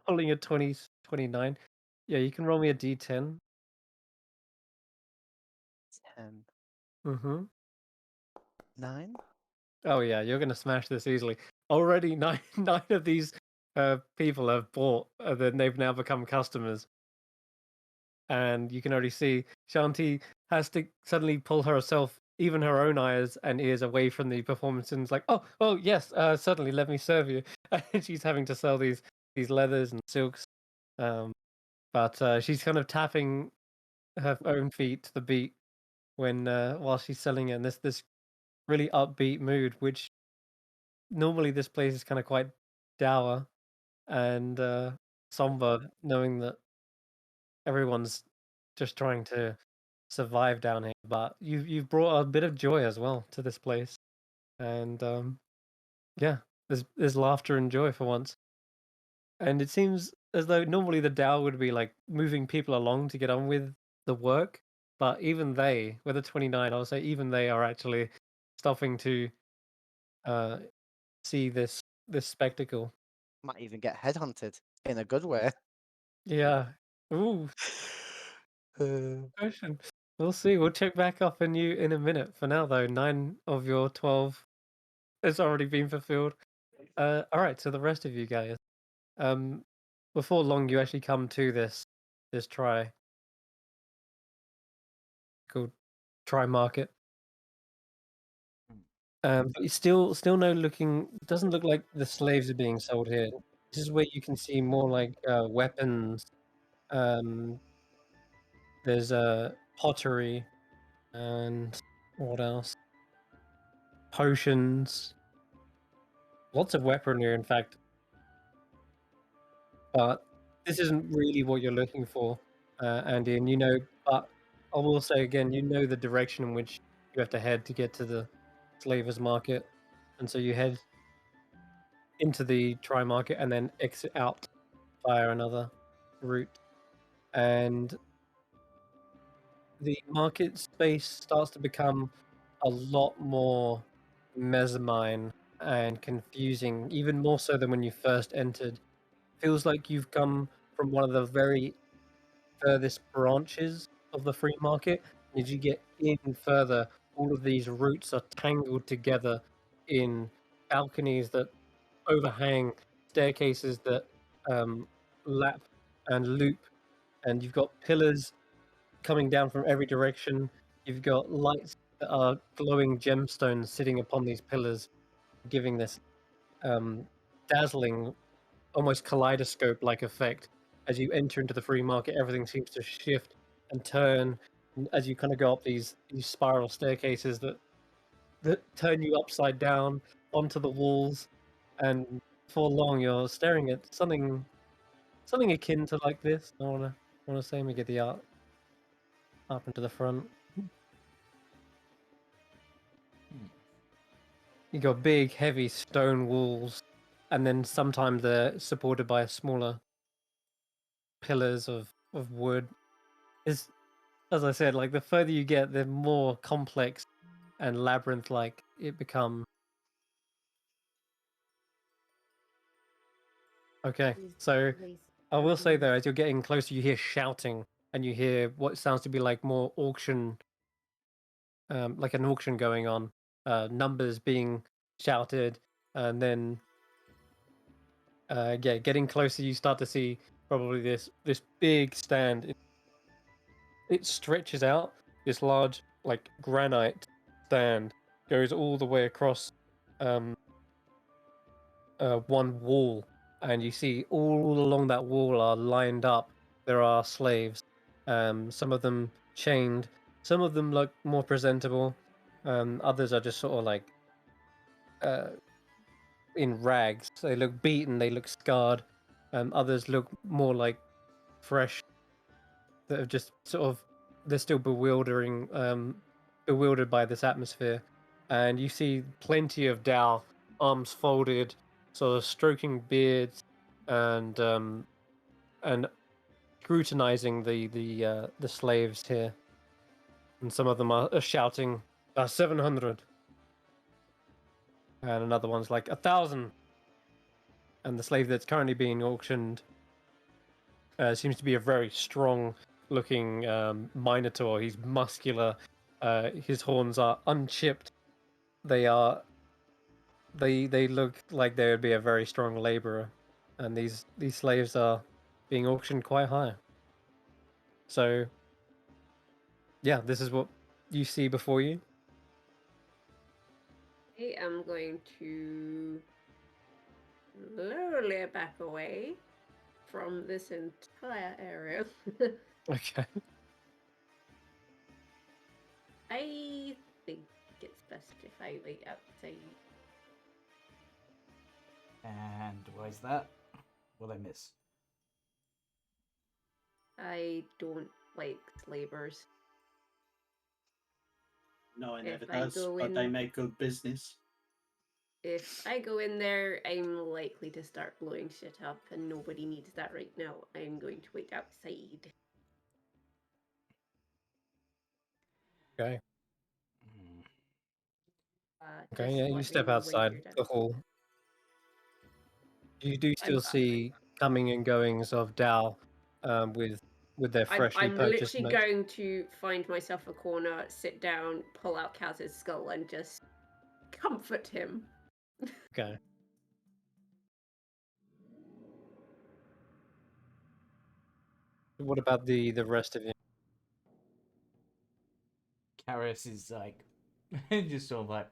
rolling a 29. Yeah, you can roll me a d10. 10, Mm-hmm. 9. Oh yeah, you're gonna smash this easily. Already nine of these people have bought, then they've now become customers, and you can already see Shanti has to suddenly pull herself, even her own eyes and ears, away from the performance, and is like, oh yes, certainly, let me serve you. And she's having to sell these leathers and silks, um, but she's kind of tapping her own feet to the beat when while she's selling it in this really upbeat mood, which normally this place is kind of quite dour and somber, knowing that everyone's just trying to survive down here. But you've brought a bit of joy as well to this place, and yeah, there's laughter and joy for once. And it seems as though normally the Dow would be like moving people along to get on with the work, but even they, with a 29, I'll say even they are actually stopping to uh, see this spectacle. Might even get headhunted in a good way. Yeah. Ooh, question. We'll see. We'll check back up on you in a minute. For now, though, 9 of your 12 has already been fulfilled. All right. So the rest of you guys, um, before long, you actually come to this try called Try Market. But you still no looking. Doesn't look like the slaves are being sold here. This is where you can see more like weapons. Um, there's pottery and what else? Potions. Lots of weaponry, in fact. But this isn't really what you're looking for, Andy. And but I will say again, you know the direction in which you have to head to get to the slavers market, and so you head into the Tri Market and then exit out via another route. And the market space starts to become a lot more mezzanine and confusing, even more so than when you first entered. Feels like you've come from one of the very furthest branches of the free market. As you get in further, all of these routes are tangled together in balconies that overhang, staircases that lap and loop, and you've got pillars coming down from every direction. You've got lights that are glowing gemstones sitting upon these pillars, giving this um, dazzling, almost kaleidoscope-like effect. As you enter into the free market, everything seems to shift and turn as you kind of go up these spiral staircases that turn you upside down onto the walls, and for long you're staring at something akin to like this. I wanna say, let me get the art up into the front. You got big, heavy stone walls, and then sometimes they're supported by smaller pillars of wood. Is as I said, like the further you get, the more complex and labyrinth-like it becomes. Okay, so I will say though, as you're getting closer, you hear shouting, and you hear what sounds to be like more auction, like an auction going on. Numbers being shouted, and then yeah, getting closer, you start to see probably this big stand. It stretches out. This large, like granite stand goes all the way across one wall, and you see all along that wall are lined up. There are slaves. Some of them chained. Some of them look more presentable. Others are just sort of like in rags. They look beaten. They look scarred. Others look more like fresh. That have just sort of they're still bewildered by this atmosphere, and you see plenty of Dao, arms folded, sort of stroking beards, and scrutinizing the slaves here, and some of them are shouting 700, and another one's like 1,000, and the slave that's currently being auctioned seems to be a very strong looking minotaur. He's muscular. His horns are unchipped. They look like they would be a very strong laborer, and these slaves are being auctioned quite high. So yeah, this is what you see before you. I am going to slowly back away from this entire area. Okay. I think it's best if I wait outside. And why is that? What I miss? I don't like slavers. No one ever If I does, go but they in- make good business. If I go in there, I'm likely to start blowing shit up, and nobody needs that right now. I'm going to wait outside. Okay. Okay. Just Yeah, you let step me know when outside you're done. the hall. You do still I'm- see coming and goings of Dao, with their freshly I'm purchased literally merch. going to find myself a corner, sit down, pull out Kaz's skull, and just comfort him. Okay. What about the rest of you? Karis is like, just sort of like,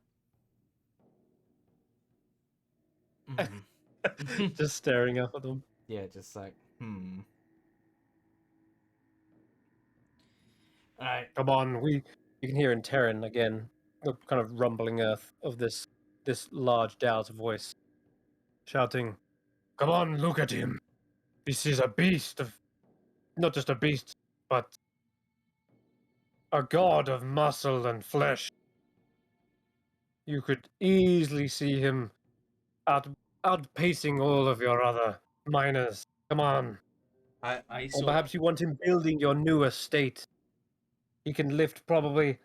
Just staring up at them. yeah, just like, Alright. Come on, you can hear in Terran again, the kind of rumbling earth of this large Dao's voice, shouting, "Come on, look at him! This is a beast of, not just a beast, but a god of muscle and flesh. You could easily see him outpacing all of your other miners. Come on. I Or saw. perhaps you want him building your new estate. He can lift probably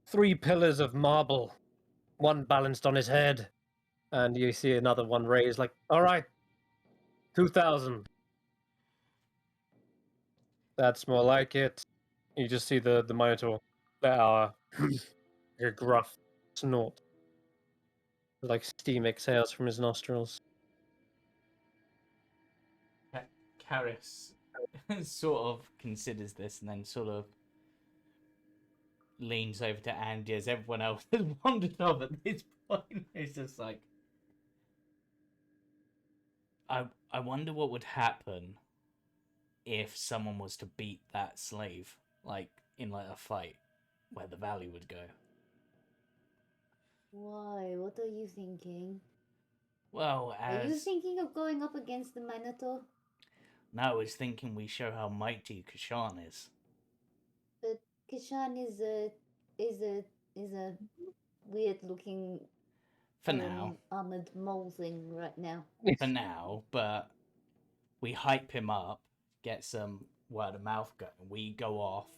3 pillars of marble, one balanced on his head. And you see another one raised, like, all right, 2,000. That's more like it. You just see the Minotaur let out a gruff snort. Like steam exhales from his nostrils. Karis sort of considers this and then sort of leans over to Andy as everyone else has wandered off at this point. It's just like, I wonder what would happen if someone was to beat that slave, like in like a fight, where the value would go. Why? What are you thinking? Well, Are you thinking of going up against the Minotaur? No, I was thinking we show how mighty Kashan is. But Kishan is a weird looking For now. armored mole thing right now. For now, but we hype him up, get some word of mouth going. We go off,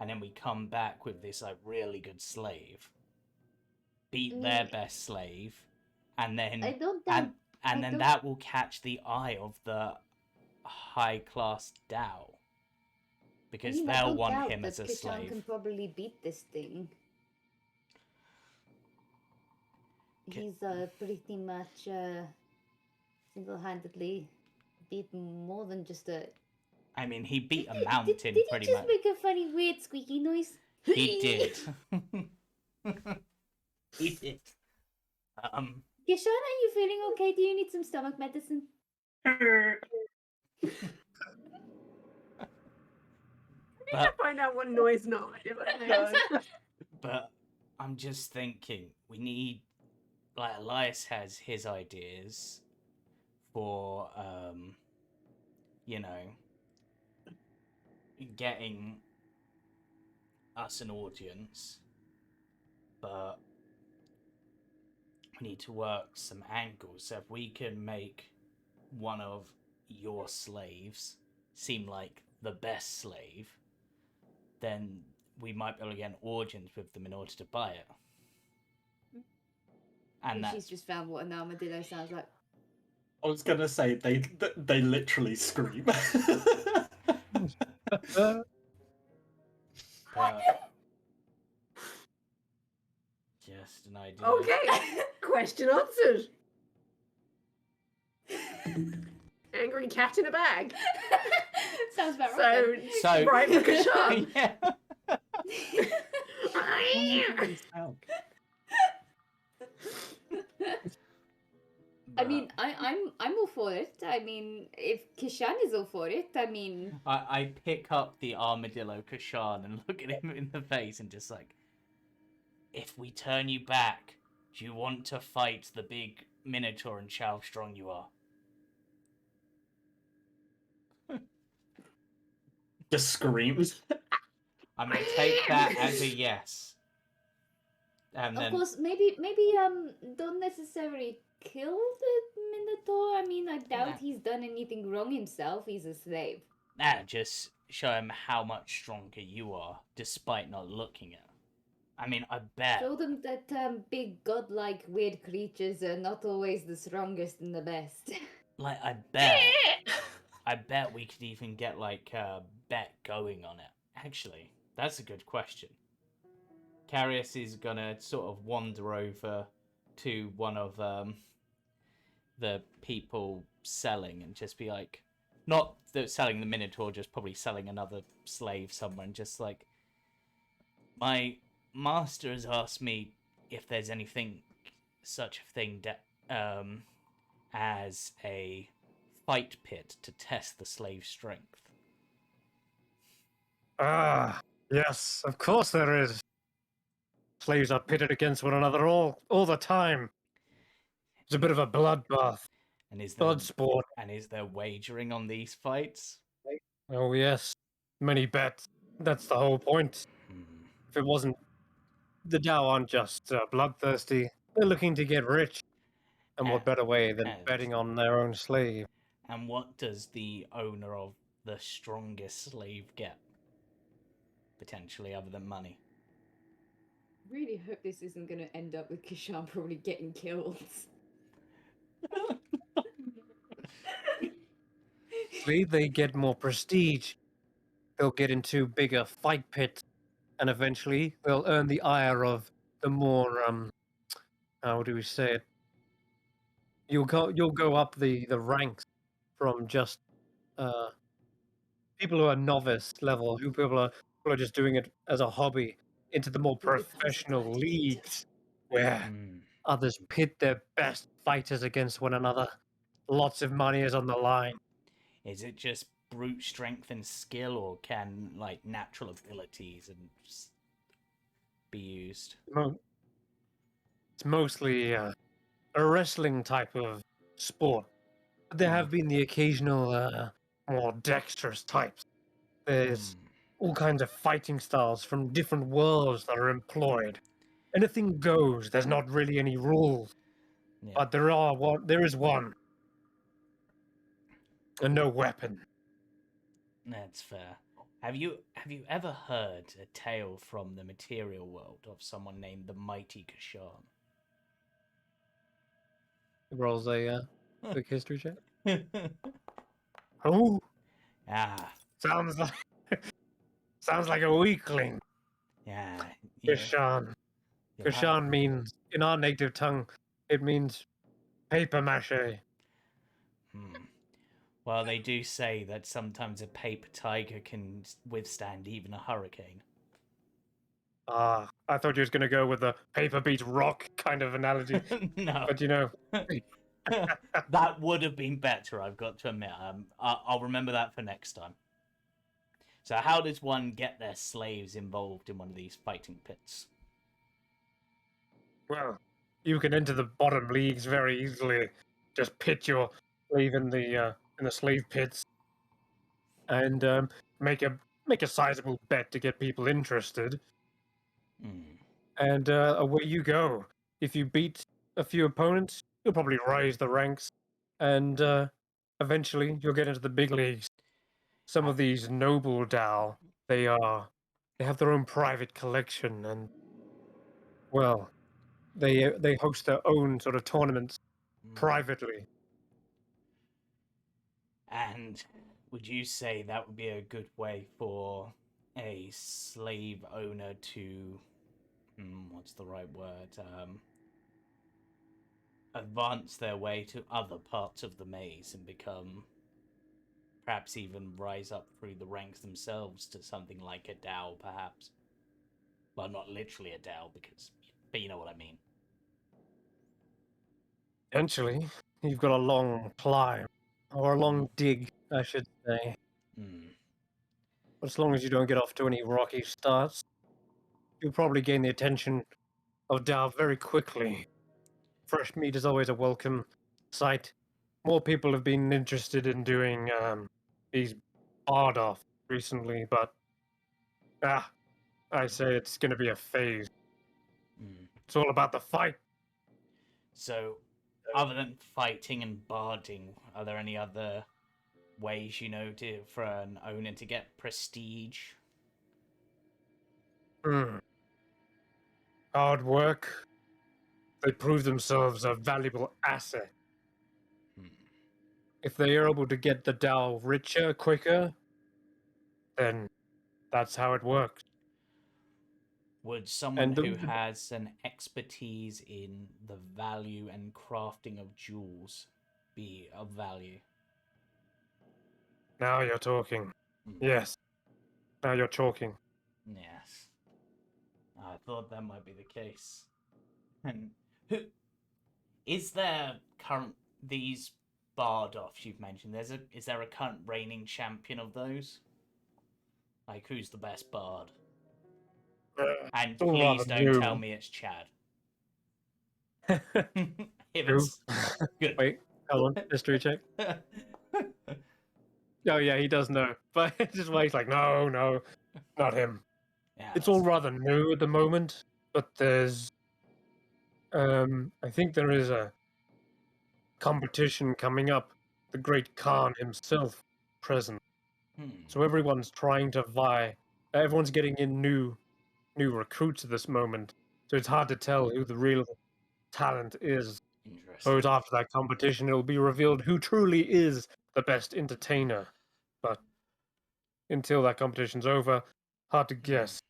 and then we come back with this like really good slave, beat their best slave, and then I don't doubt. and then that will catch the eye of the high class Dao, because they'll want him as a slave. Kishan can probably beat this thing. He's pretty much single-handedly beat more than just a. I mean, he beat a mountain Did he pretty just much. make a funny, weird, squeaky noise? He did. He did. Kishan, are you feeling okay? Do you need some stomach medicine? I find out what noise not. But I'm just thinking, we need, like, Elias has his ideas for, you know, getting us an audience, but we need to work some angles. So if we can make one of your slaves seem like the best slave, then we might be able to get an audience with them in order to buy it. And She's just found what an armadillo sounds like. I was gonna say they literally scream. Just an idea. Okay, question answered. Angry cat in a bag. Sounds about right. So right for Kashan. Yeah. I mean, I'm all for it. I mean, if Kishan is all for it, I mean, I pick up the armadillo Kashan and look at him in the face and just like, if we turn you back, do you want to fight the big minotaur and show how strong you are? Just screams. I'm gonna take that as a yes. And of then, course, maybe don't necessarily kill the Minotaur. I mean, I doubt he's done anything wrong himself. He's a slave. just show him how much stronger you are, despite not looking at him. I mean, I bet. Show them that big godlike weird creatures are not always the strongest and the best. Like, I bet we could even get like a bet going on it. Actually, that's a good question. Carius is gonna sort of wander over to one of the people selling and just be like, not selling the Minotaur, just probably selling another slave somewhere, and just like, my master has asked me if there's anything, such a thing as a fight pit to test the slave's strength. Ah, yes, of course there is. Slaves are pitted against one another all the time. It's a bit of a bloodbath. And is there Blood sport. And is there wagering on these fights? Oh yes, many bets. That's the whole point. If it wasn't, the Dao aren't just bloodthirsty. They're looking to get rich. And what better way than betting on their own slave? And what does the owner of the strongest slave get? Potentially, other than money. Really hope this isn't going to end up with Kishan probably getting killed. They get more prestige. They'll get into bigger fight pits, and eventually they'll earn the ire of the more how do we say it? You'll go up the ranks from just people who are novice level, who people are just doing it as a hobby, into the more professional leagues where others pit their best fighters against one another. Lots of money is on the line. Is it just brute strength and skill, or can like natural abilities and be used? It's mostly a wrestling type of sport. There have been the occasional more dexterous types. There's all kinds of fighting styles from different worlds that are employed. Anything goes. There's not really any rules, but there is one, and no weapon. That's fair. Have you ever heard a tale from the material world of someone named the Mighty Kashan? Rolls a quick history check. Oh, Ah, sounds like sounds like a weakling. yeah. Kashan. Kashan means, in our native tongue, it means paper mache. Well, they do say that sometimes a paper tiger can withstand even a hurricane. Ah, I thought you was gonna go with the paper beats rock kind of analogy. No. But you know, that would have been better, I've got to admit. I'll remember that for next time. So how does one get their slaves involved in one of these fighting pits? well, you can enter the bottom leagues very easily. Just pit your slave in the slave pits, and make a sizable bet to get people interested, and away you go. If you beat a few opponents, you'll probably rise the ranks, and eventually you'll get into the big leagues. Some of these noble Dao, they have their own private collection, and well, they host their own sort of tournaments privately. And would you say that would be a good way for a slave owner to, what's the right word, advance their way to other parts of the maze and become, perhaps even rise up through the ranks themselves to something like a Dao, perhaps? Well, not literally a Dao, but you know what I mean. Eventually, you've got a long climb, or a long dig, I should say. But as long as you don't get off to any rocky starts, you'll probably gain the attention of Dao very quickly. Fresh meat is always a welcome sight. More people have been interested in doing these barred off recently, but I say it's going to be a phase. It's all about the fight. So, other than fighting and barding, are there any other ways for an owner to get prestige? Hard work. They prove themselves a valuable asset. If they are able to get the Dao richer quicker, then that's how it works. Would someone who has an expertise in the value and crafting of jewels be of value? Now you're talking. Yes. Now you're talking. Yes. I thought that might be the case. And who is there these bard offs you've mentioned? Is there a current reigning champion of those? Like, who's the best bard? And please don't tell me it's Chad. Good. Wait, hold on. History check. Oh yeah, he does know, but just why he's like, no, not him. Yeah, it's all rather new at the moment, but there's, I think there is a competition coming up. The Great Khan himself present, so everyone's trying to vie. Everyone's getting in new recruits at this moment, so it's hard to tell who the real talent is. But after that competition, it'll be revealed who truly is the best entertainer. But until that competition's over, hard to guess.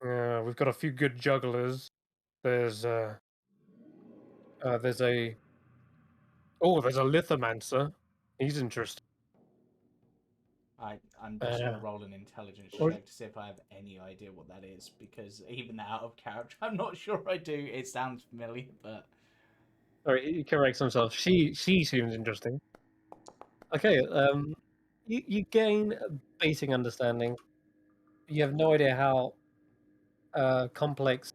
We've got a few good jugglers. There's a lithomancer. He's interesting. I'm just going to roll an intelligence check to see if I have any idea what that is, because even out of character, I'm not sure I do. It sounds familiar, but... Sorry, he corrects himself. She seems interesting. Okay, you gain a basic understanding. You have no idea how complex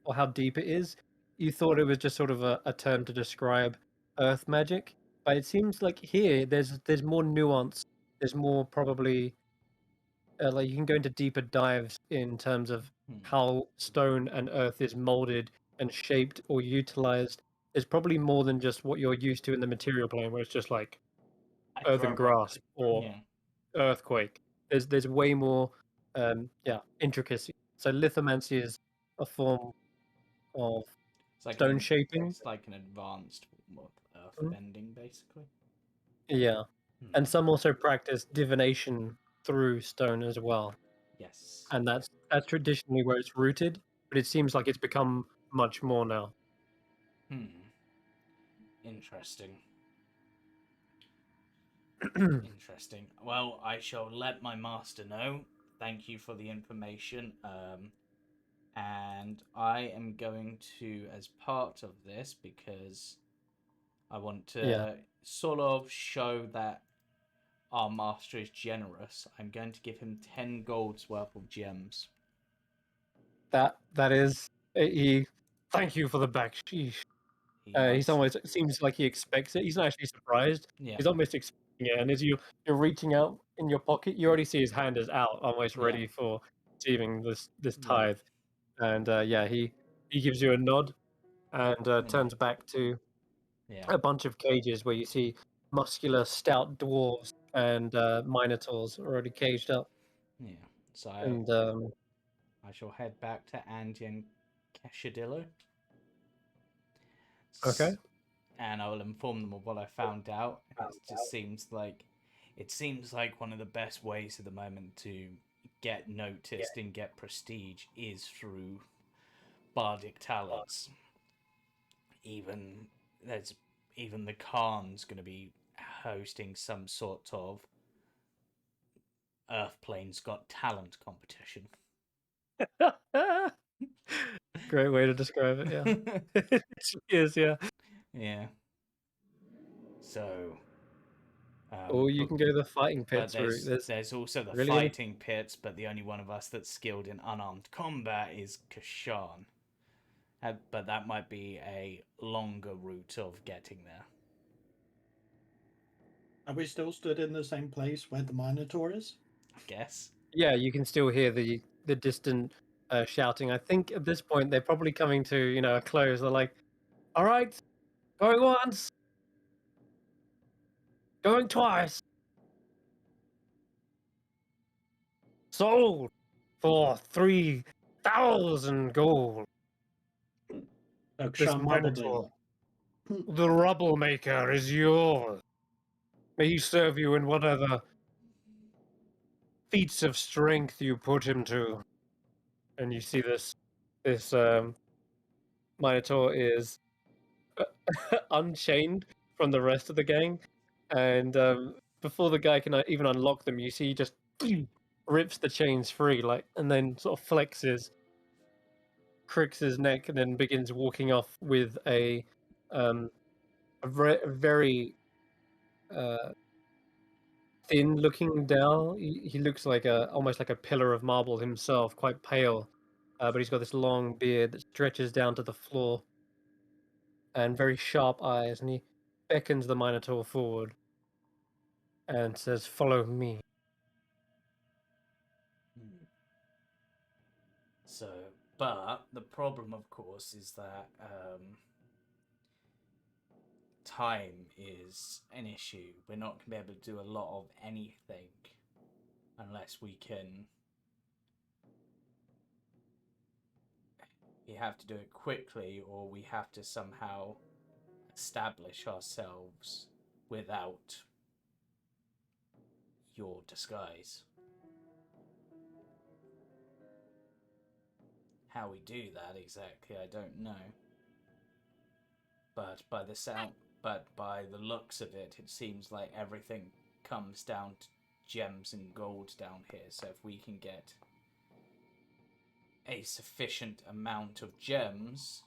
or how deep it is. You thought it was just sort of a term to describe earth magic, but it seems like here there's more nuance. There's more probably like you can go into deeper dives in terms of how stone and earth is molded and shaped or utilized. There's probably more than just what you're used to in the material plane, where it's just like earth and grass or earthquake. There's way more intricacy. So lithomancy is a form of It's like stone shaping. It's like an advanced form of earth Mhm. bending, basically. Yeah, and some also practice divination through stone as well, Yes. and that's traditionally where it's rooted. But it seems like it's become much more now. Interesting. Interesting. Well, I shall let my master know. Thank you for the information. And I am going to, as part of this, because I want to sort of show that our master is generous, I'm going to give him 10 gold's worth of gems. That is he. Thank you for the backsheesh. He's almost, it seems like he expects it. He's not actually surprised. Yeah. He's almost expecting it. And as you're reaching out in your pocket, you already see his hand is out, almost Yeah. ready for receiving this Yeah. tithe. And he gives you a nod and turns back to a bunch of cages where you see muscular, stout dwarves and minotaurs already caged up. Yeah. So And I shall head back to Andy and Cashadillo. okay. And I will inform them of what I found out. It just seems like one of the best ways at the moment to get noticed and get prestige is through bardic talents. Even the Khan's going to be hosting some sort of Earthplane's Got Talent competition. Great way to describe it, yeah. It is, yeah. Yeah. So. Or you can go the fighting pits but route. There's also the really fighting pits, but the only one of us that's skilled in unarmed combat is Kashan. But that might be a longer route of getting there. Are we still stood in the same place where the Minotaur is? I guess. Yeah, you can still hear the distant shouting. I think at this point they're probably coming to a close. They're like, "All right, going once, going twice, sold for 3,000 gold." This Minotaur, the rubble maker, is yours. May he serve you in whatever feats of strength you put him to. And you see this Minotaur is unchained from the rest of the gang, and before the guy can even unlock them, you see he just rips the chains free, and then sort of flexes, cricks his neck, and then begins walking off with a very thin-looking Dal. He looks like almost like a pillar of marble himself, quite pale, but he's got this long beard that stretches down to the floor, and very sharp eyes, and he beckons the Minotaur forward and says, "Follow me." So, but the problem, of course, is that time is an issue. We're not going to be able to do a lot of anything unless we can. We have to do it quickly, or we have to somehow establish ourselves without your disguise. How we do that exactly, I don't know. But by the looks of it, it seems like everything comes down to gems and gold down here. So if we can get a sufficient amount of gems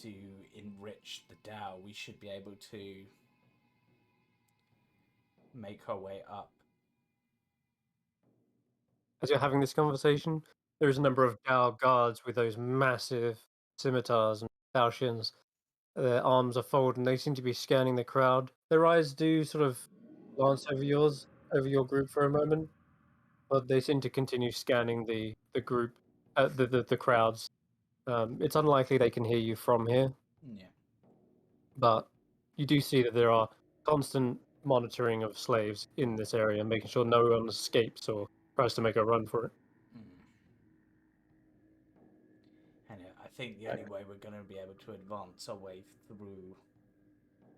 to enrich the Tao, we should be able to make our way up. As you're having this conversation, there's a number of Dao guards with those massive scimitars and falchions. Their arms are folded, and they seem to be scanning the crowd. Their eyes do sort of glance over your group for a moment, but they seem to continue scanning the group, the crowds. It's unlikely they can hear you from here. Yeah. But you do see that there are constant monitoring of slaves in this area, making sure no one escapes or tries to make a run for it. And I think the only way we're going to be able to advance our way through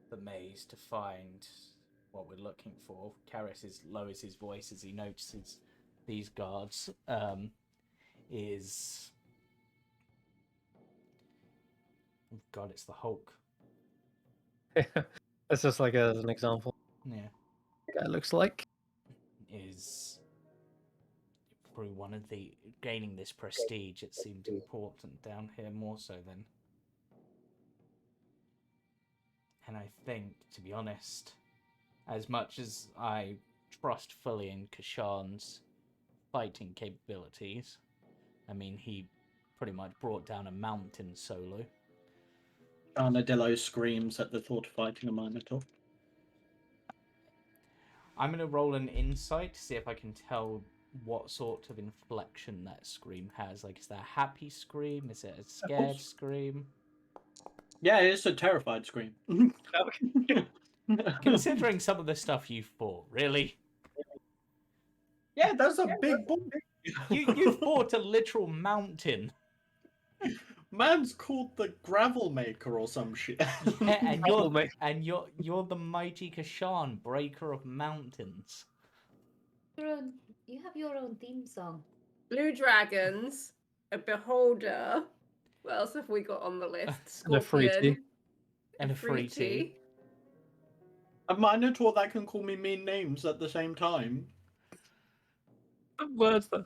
the maze to find what we're looking for, Karis lowers his voice as he notices these guards, is... Oh God, it's the Hulk. That's just like as an example. Yeah. Guy looks like. Is through one of the gaining this prestige, it seemed important down here more so than. And I think, to be honest, as much as I trust fully in Kashan's fighting capabilities, I mean, he pretty much brought down a mountain solo. Armadillo screams at the thought of fighting a Minotaur. I'm going to roll an insight to see if I can tell what sort of inflection that scream has. Like, is that a happy scream? Is it a scared scream? Yeah, it's a terrified scream. Considering some of the stuff you fought, really? Yeah, that's a big boy. You fought a literal mountain. Man's called the Gravel Maker or some shit. Yeah, and you're the mighty Kashan, breaker of mountains. You have your own theme song. Blue dragons, a beholder. What else have we got on the list? And a free tea. And a free tea. A Minotaur that can call me mean names at the same time. What words that?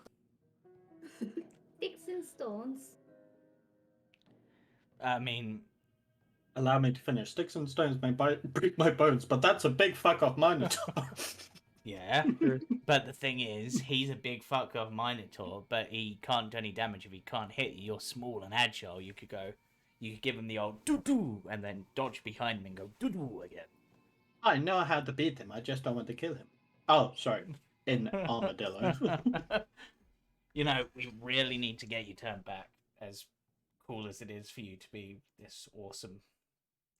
Sticks and stones. I mean, allow me to finish. Sticks and stones may break my bones, but that's a big fuck off Minotaur. yeah. But the thing is, he's a big fuck off Minotaur, but he can't do any damage if he can't hit you. You're small and agile. You could give him the old doo-doo, and then dodge behind him and go doo-doo again. I know how to beat him, I just don't want to kill him. Oh, sorry. In Armadillo. You know, we really need to get you turned back, as cool as it is for you to be this awesome.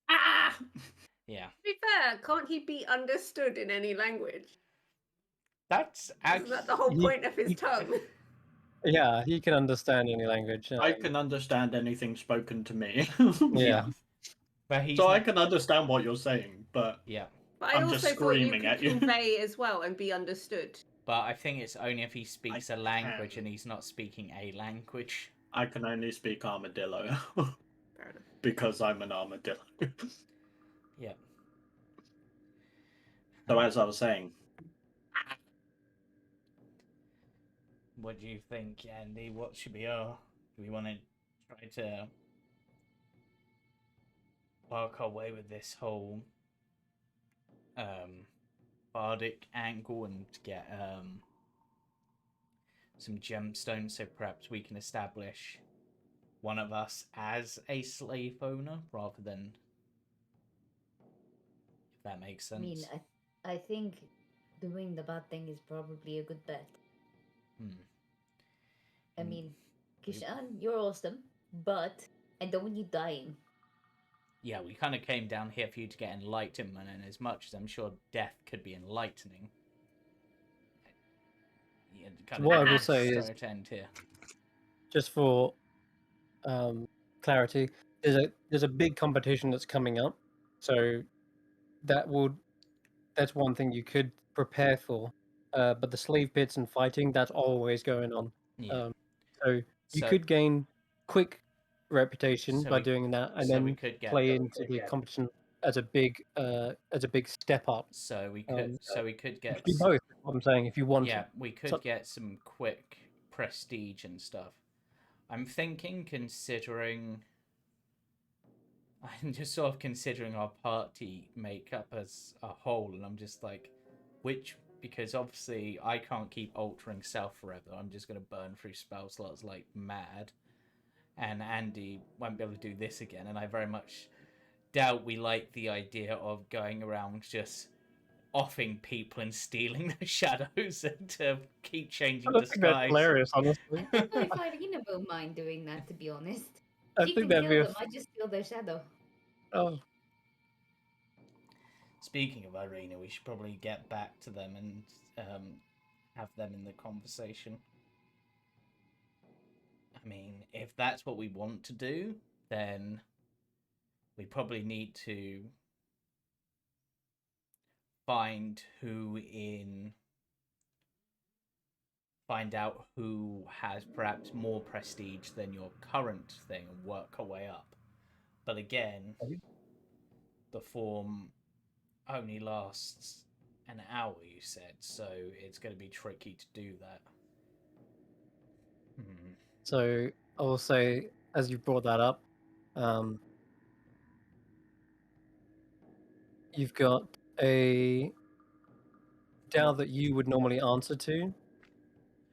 Ah! Yeah. To be fair, can't he be understood in any language? That's Isn't that the whole point of his tongue? Yeah, he can understand any language. I can understand anything spoken to me. Yeah. But he's so I can understand what you're saying, but yeah. But I I'm also just thought you screaming could at you. convey as well and be understood. But I think it's only if he speaks I a language can. and he's not speaking a language. I can only speak Armadillo. Fair enough. Because I'm an armadillo. Yeah. So as I was saying, What do you think, Andy? What should be our... Do we want to try to work our way with this whole bardic angle and get some gemstones, so perhaps we can establish one of us as a slave owner rather than... If that makes sense. I mean, I think doing the bad thing is probably a good bet. I mean, Kishan, you're awesome, but I don't want you dying. Yeah, we kind of came down here for you to get enlightenment, and as much as I'm sure death could be enlightening, what I will say is, end here. just for clarity, there's a big competition that's coming up, so that's one thing you could prepare for. But the slave pits and fighting, that's always going on. Yeah. So you could gain quick reputation by doing that, and then we could get play into the competition as a big step up. So we could get do both. What I'm saying, if you want, yeah, we could get some quick prestige and stuff. I'm thinking, considering, I'm just sort of considering our party makeup as a whole, and I'm just like, because obviously I can't keep altering self forever. I'm just going to burn through spell slots like mad. And Andy won't be able to do this again. And I very much doubt we like the idea of going around just offing people and stealing their shadows and to keep changing disguise. Think that's hilarious, honestly. I don't know if Irina will mind doing that, to be honest. I She think can that'd kill be them, I just steal their shadow. Oh. Speaking of Irina, we should probably get back to them and have them in the conversation. I mean, if that's what we want to do, then we probably need to find out who has perhaps more prestige than your current thing and work our way up. But again, the form only lasts an hour, you said, so it's going to be tricky to do that. So I will say, as you brought that up, you've got a DAO that you would normally answer to,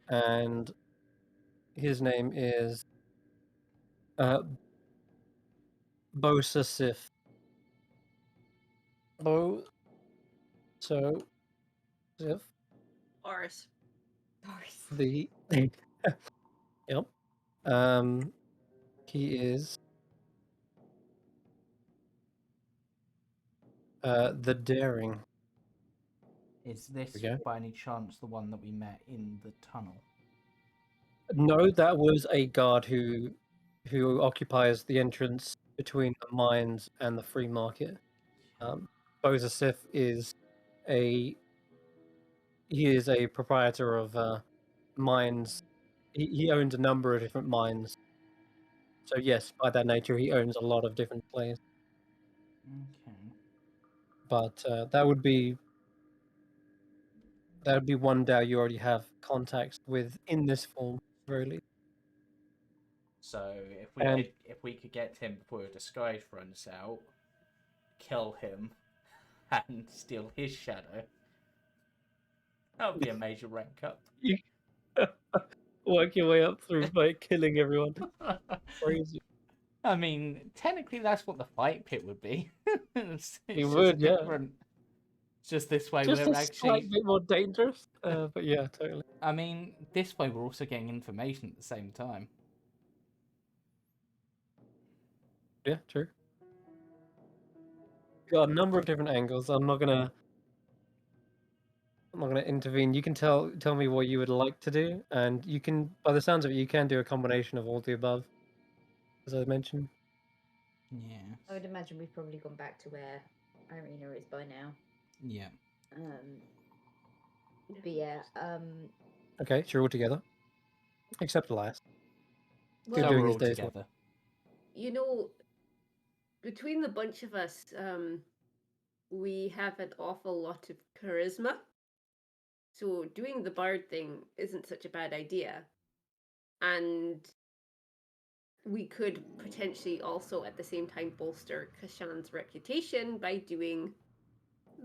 and his name is Bosasif. Sif. Boris. The yep. He is the daring. Is this by any chance the one that we met in the tunnel? No, that was a guard who occupies the entrance between the mines and the free market. Bosasif is a proprietor of mines. He owns a number of different mines. So yes, by that nature, he owns a lot of different places. Okay. But that would be one DAO you already have contacts with in this form, really. So if we could get him before a disguise runs out, kill him, and steal his shadow, that would be a major rank up. Work your way up through by killing everyone. Crazy. I mean, technically, that's what the fight pit would be. It's would, yeah. It's just this way just we're a actually slight bit more dangerous, but yeah, totally. I mean, this way we're also getting information at the same time. Yeah, true. Got a number of different angles. I'm not gonna intervene. You can tell me what you would like to do, and you can, by the sounds of it, you can do a combination of all the above, as I mentioned. Yeah. I would imagine we've probably gone back to where Irina is by now. Yeah. But yeah. Okay, so you're all together, except Elias. Well, Still doing we're his all day's together. work. You know, between the bunch of us, we have an awful lot of charisma. So doing the bard thing isn't such a bad idea. And we could potentially also at the same time bolster Kashan's reputation by doing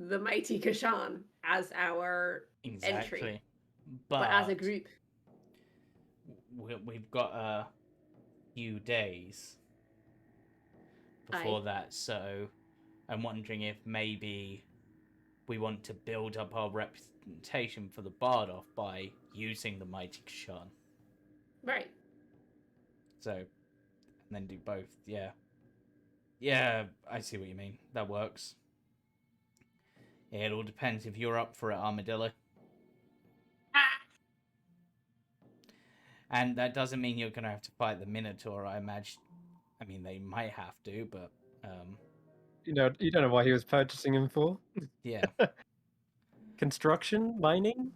the Mighty Kashan as our entry. But as a group. We've got a few days before that, so I'm wondering if maybe we want to build up our reputation for the bard off by using the Mighty Kashan. Right. So, and then do both, yeah. Yeah, I see what you mean. That works. Yeah, it all depends if you're up for it, Armadillo. And that doesn't mean you're going to have to fight the Minotaur, I imagine. I mean, they might have to, but... You don't know what he was purchasing him for? Yeah. Construction? Mining?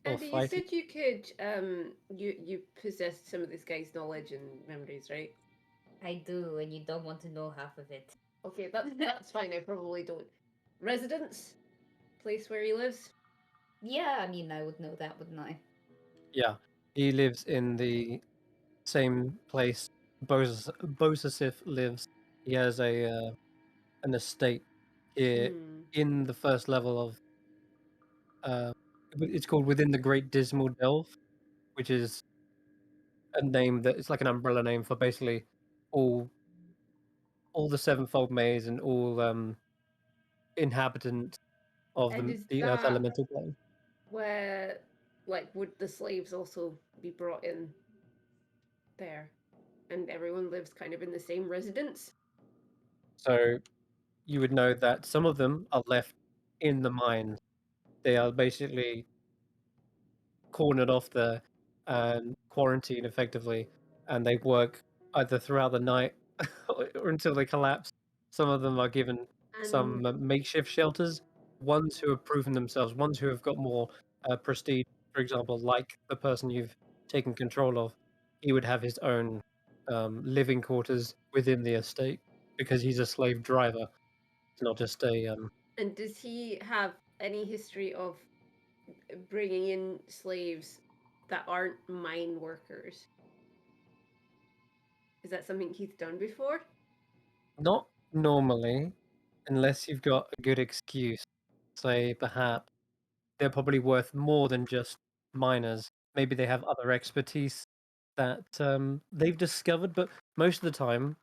Andy, you said you could, you possessed some of this guy's knowledge and memories, right? I do, and you don't want to know half of it. Okay, that's fine, I probably don't. Residence? Place where he lives? Yeah, I mean, I would know that, wouldn't I? Yeah, he lives in the same place Bosasif lives. He has an estate here in the first level of it's called Within the Great Dismal Delve, which is a name that it's like an umbrella name for basically all the sevenfold maze and all inhabitants of the Earth Elemental Plane. Where, like, would the slaves also be brought in there? And everyone lives kind of in the same residence? So you would know that some of them are left in the mines. They are basically cornered off there and quarantined effectively, and they work either throughout the night or until they collapse. Some of them are given some makeshift shelters. Ones who have proven themselves, ones who have got more prestige, for example, like the person you've taken control of, he would have his own living quarters within the estate because he's a slave driver. It's not just a. And does he have any history of bringing in slaves that aren't mine workers? Is that something he's done before? Not normally, unless you've got a good excuse. Say, perhaps they're probably worth more than just miners. Maybe they have other expertise that they've discovered, but most of the time,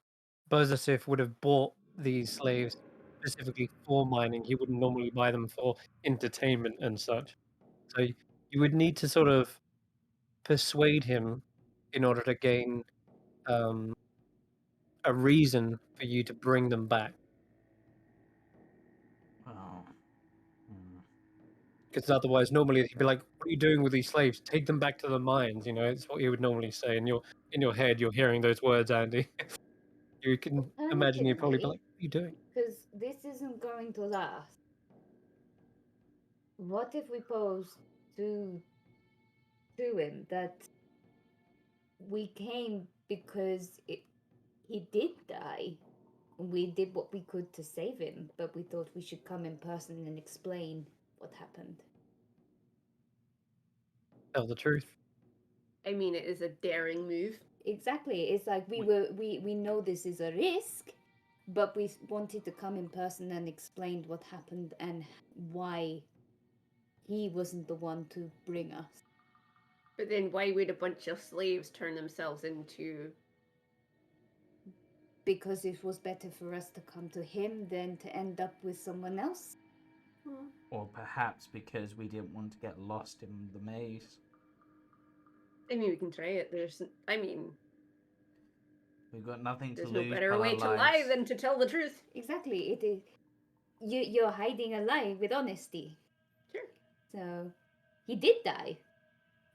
Bozasif would have bought these slaves specifically for mining. He wouldn't normally buy them for entertainment and such. So you would need to sort of persuade him in order to gain a reason for you to bring them back. Oh. Because otherwise, normally he'd be like, "What are you doing with these slaves? Take them back to the mines." You know, it's what he would normally say. And in your head, you're hearing those words, Andy. You can imagine he'd probably be like, "What are you doing?" Because this isn't going to last. What if we pose to him that we came because he did die? We did what we could to save him, but we thought we should come in person and explain what happened. Tell the truth. I mean, it is a daring move. Exactly. It's like we know this is a risk, but we wanted to come in person and explain what happened and why he wasn't the one to bring us. But then why would a bunch of slaves turn themselves into... Because it was better for us to come to him than to end up with someone else. Or perhaps because we didn't want to get lost in the maze. I mean, we can try it. We've got nothing to there's lose. no better way to lie than to tell the truth. Exactly. It is. You're hiding a lie with honesty. Sure. So, he did die.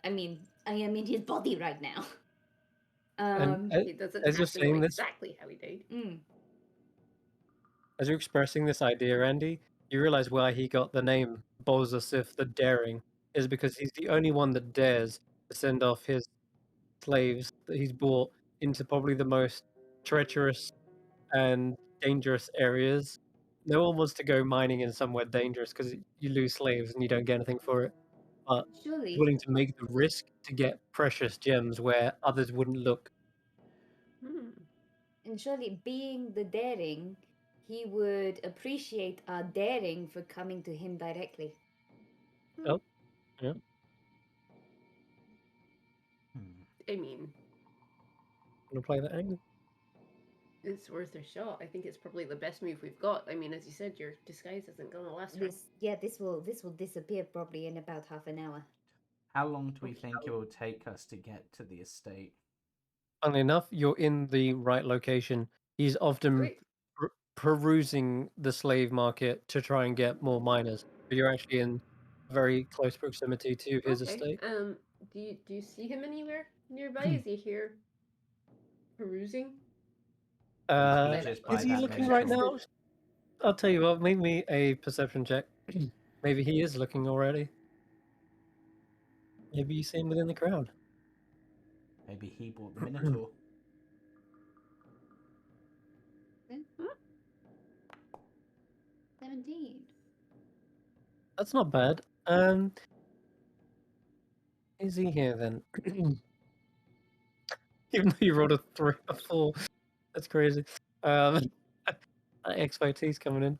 I mean, I am in his body right now. He doesn't as have you're to saying know this, exactly how he died. as you're expressing this idea, Andy, you realize why he got the name Bozasif the Daring is because he's the only one that dares to send off his slaves that he's brought into probably the most treacherous and dangerous areas. No one wants to go mining in somewhere dangerous because you lose slaves and you don't get anything for it. But he's willing to make the risk to get precious gems where others wouldn't look. And surely, being the daring, he would appreciate our daring for coming to him directly. Oh, yeah. I mean, Want to play that angle? it's worth a shot. I think it's probably the best move we've got. I mean, as you said, your disguise isn't going to last. This will disappear probably in about half an hour. How long do we think it will take us to get to the estate? Funnily enough, you're in the right location. He's often perusing the slave market to try and get more miners. But you're actually in very close proximity to his estate. Do you see him anywhere nearby? Is he here perusing? Is he looking right now? I'll tell you what, make me a perception check. Maybe he is looking already. Maybe you see him within the crowd. Maybe he bought the Minotaur. 17. That's not bad. Is he here then? Even though you rolled a 4. That's crazy. XYT's coming in.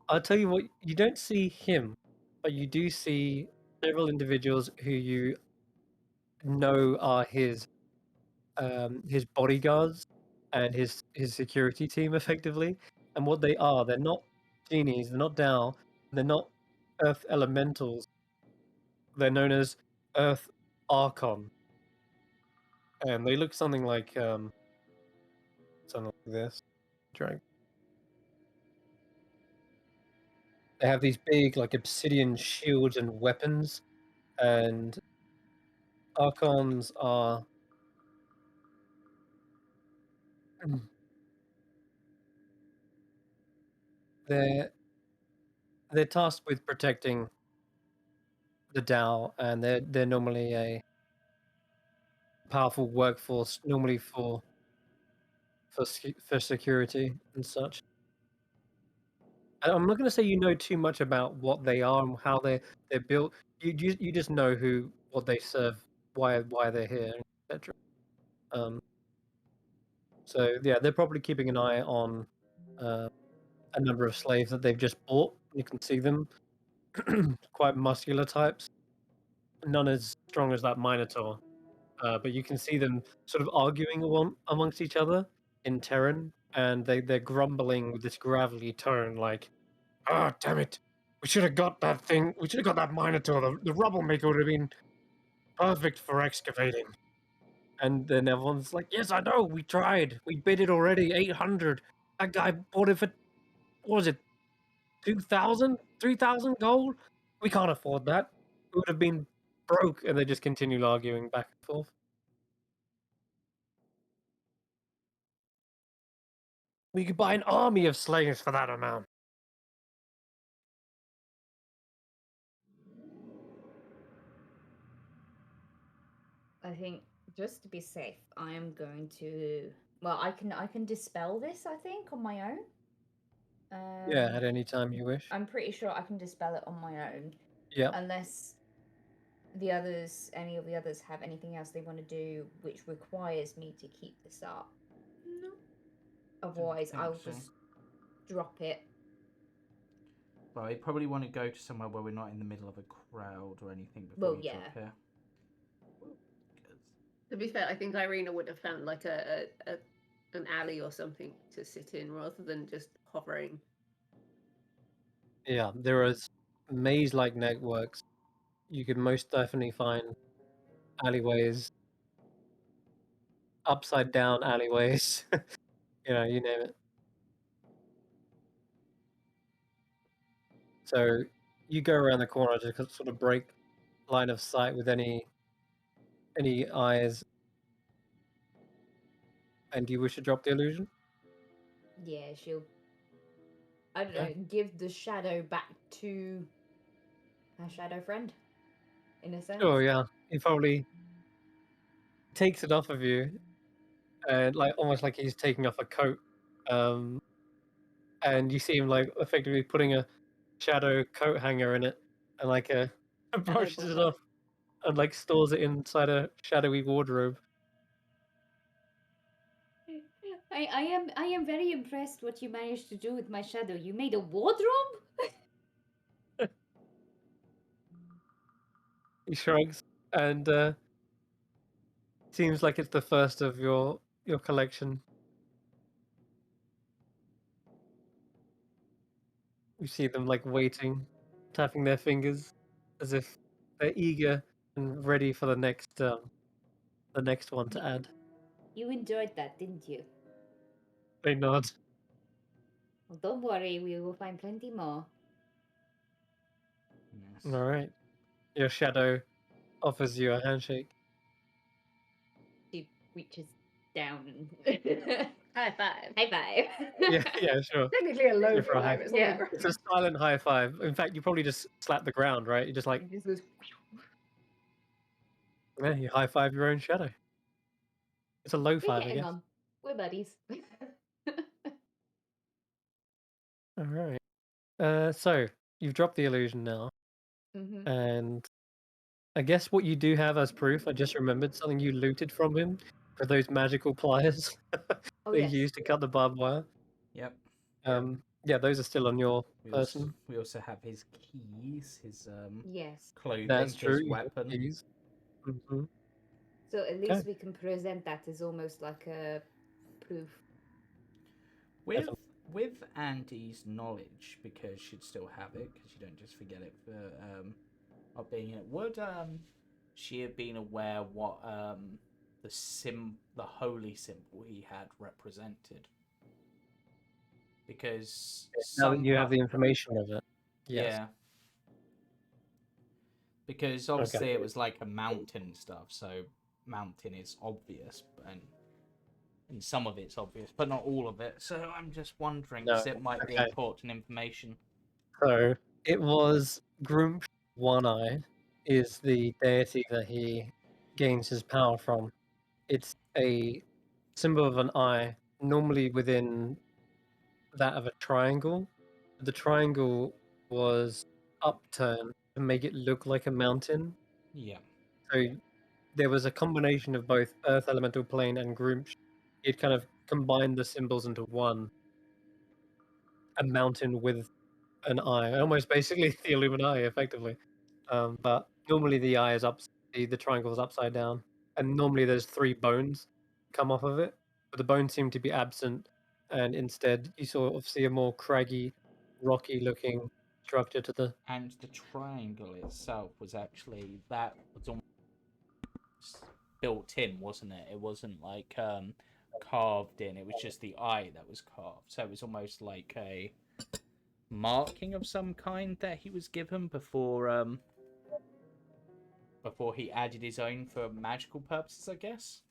I'll tell you what, you don't see him, but you do see several individuals who you know are his bodyguards and his security team effectively. And what they are, they're not genies, they're not Dao, they're not Earth elementals. They're known as Earth Archon. And they look something like this. Drag. They have these big, like, obsidian shields and weapons, and Archons are they're tasked with protecting the DAO, and they're normally a powerful workforce, normally for security and such. I'm not going to say you know too much about what they are and how they're built. You just know what they serve, why they're here, etc. So yeah, they're probably keeping an eye on a number of slaves that they've just bought. You can see them, quite muscular types, none as strong as that Minotaur, but you can see them sort of arguing amongst each other in Terran, and they're grumbling with this gravelly tone, like, "Ah, damn it! We should have got that thing. We should have got that Minotaur. The rubble maker would have been perfect for excavating." And then everyone's like, "Yes, I know. We tried. We bid it already. 800. That guy bought it for, what was it, 2,000, 3,000 gold? We can't afford that. We would have been broke." And they just continue arguing back and forth. We could buy an army of slaves for that amount. I think just to be safe, I am going to. Well, I can dispel this. I think on my own. Yeah, at any time you wish. I'm pretty sure I can dispel it on my own. Yeah. Unless any of the others have anything else they want to do which requires me to keep this up. No. Otherwise, think I'll so. just drop it. Well, I probably want to go to somewhere where we're not in the middle of a crowd or anything before Well, we yeah. drop here. To be fair, I think Irina would have found like an alley or something to sit in rather than just hovering. Yeah, there is maze-like networks. You could most definitely find alleyways, upside down alleyways. You know, you name it. So you go around the corner to sort of break line of sight with any eyes. And do you wish to drop the illusion? Yeah, she'll. I don't Yeah. know. Give the shadow back to her shadow friend, in a sense. Oh yeah, he probably takes it off of you, and like almost like he's taking off a coat. And you see him like effectively putting a shadow coat hanger in it, and like brushes it off, and like stores it inside a shadowy wardrobe. I am very impressed what you managed to do with my shadow. You made a wardrobe? He shrugs, and seems like it's the first of your collection. You see them like waiting, tapping their fingers, as if they're eager and ready for the next one to add. You enjoyed that, didn't you? They nod. Well, don't worry, we will find plenty more. Yes. All right. Your shadow offers you a handshake. She reaches down and High five. high five. Yeah, sure. Technically a low Give her a high five. It's not Yeah. like It's a silent high five. In fact, you probably just slap the ground, right? You just like, it just goes. yeah, you high five your own shadow. It's a low We're five, I getting guess. on. We're buddies. All right. So you've dropped the illusion now, Mm-hmm. and I guess what you do have as proof, I just remembered something you looted from him for those magical pliers Oh, that yes. you used to cut the barbed wire. Yep. Yeah, those are still on your person. We also have his keys, his Yes. clothing, That's true. his You have weapon. keys. Mm-hmm. So at Okay. least we can present that as almost like a proof. With Andy's knowledge, because she'd still have it, because you don't just forget it for not being in it. Would she have been aware what the holy symbol he had represented? Because Now that some you have the information of it, yes. yeah, Because obviously it was like a mountain and stuff, so mountain is obvious, and some of it's obvious, but not all of it. So I'm just wondering, because it might be important information. So it was Groom's One Eye is the deity that he gains his power from. It's a symbol of an eye, normally within that of a triangle. The triangle was upturned to make it look like a mountain. Yeah. So there was a combination of both Earth Elemental Plane and Groomsh. It kind of combined the symbols into one. A mountain with an eye, almost basically the Illuminati, effectively. But normally the eye is up, the triangle is upside down, and normally there's 3 bones come off of it, but the bones seem to be absent, and instead you sort of see a more craggy, rocky-looking structure to the. And the triangle itself was actually that was almost built in, wasn't it? It wasn't like carved in. It was just the eye that was carved. So it was almost like a marking of some kind that he was given before he added his own for magical purposes, I guess.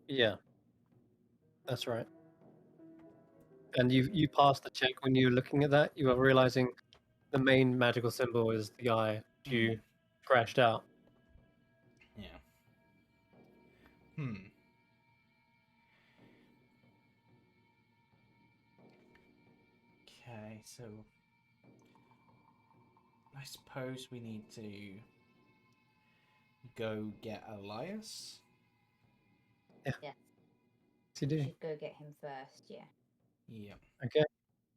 Yeah, that's right. And you passed the check when you were looking at that. You were realizing the main magical symbol is the eye. You scratched out. Yeah. Okay, so I suppose we need to go get Elias. Yeah. Yeah. You do. Should go get him first. Yeah. Yeah. Okay.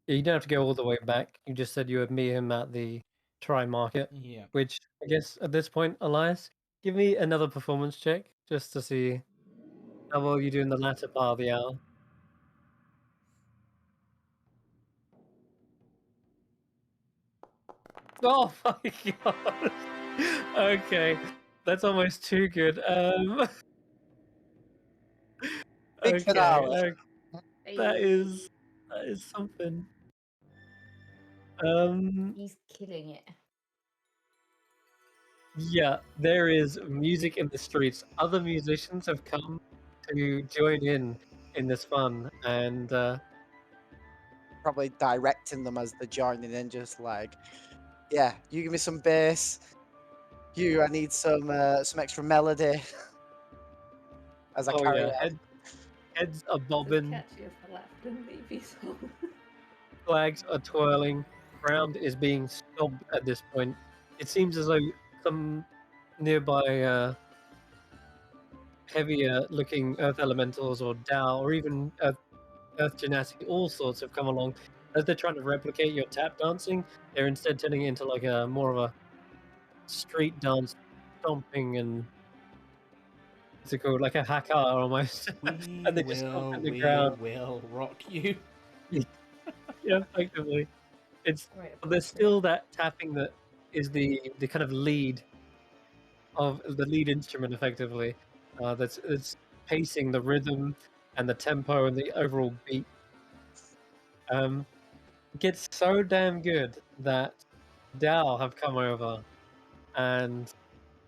Yeah, you don't have to go all the way back. You just said you would meet him at the Tri Market. Yeah. Which I guess at this point, Elias, give me another performance check just to see how well you do in the latter part of the hour. Oh my god! Okay, that's almost too good. Big finale. Okay, that is something. He's killing it. Yeah, there is music in the streets. Other musicians have come to join in this fun, and Probably directing them as they're joining in, just like, yeah, you give me some bass. I need some extra melody. As I carry on. Heads are bobbing, Catch you for left and leave his home. flags are twirling, ground is being stomped at this point. It seems as though some nearby heavier looking earth elementals or Dao or even earth genasi, all sorts have come along. As they're trying to replicate your tap dancing, they're instead turning it into like a more of a street dance, stomping and what's it called, like a haka almost. And they just stomp in the ground. will rock you. Yeah, effectively. It's there's still that tapping that is the kind of lead of the lead instrument, effectively. That's it's pacing the rhythm and the tempo and the overall beat. It gets so damn good that Dao have come over, and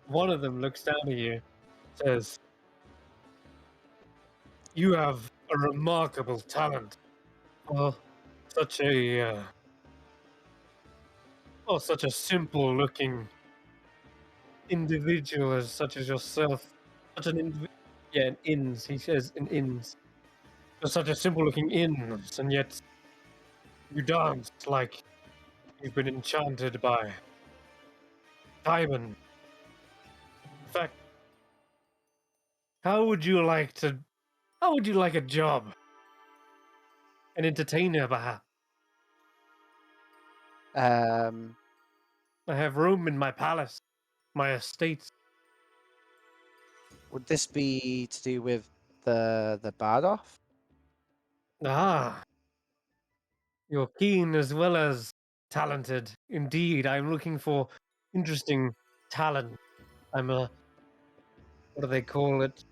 one of them looks down at you, says, "You have a remarkable talent for such a such a simple-looking individual as such as yourself. Such an an ins." He says in ins. "You're such a simple-looking ins, and yet you dance like you've been enchanted by Diamond. In fact, how would you like a job? An entertainer, perhaps? I have room in my palace, my estates." Would this be to do with the bard off? Ah, you're keen as well as talented. Indeed, I'm looking for interesting talent. I'm a, what do they call it?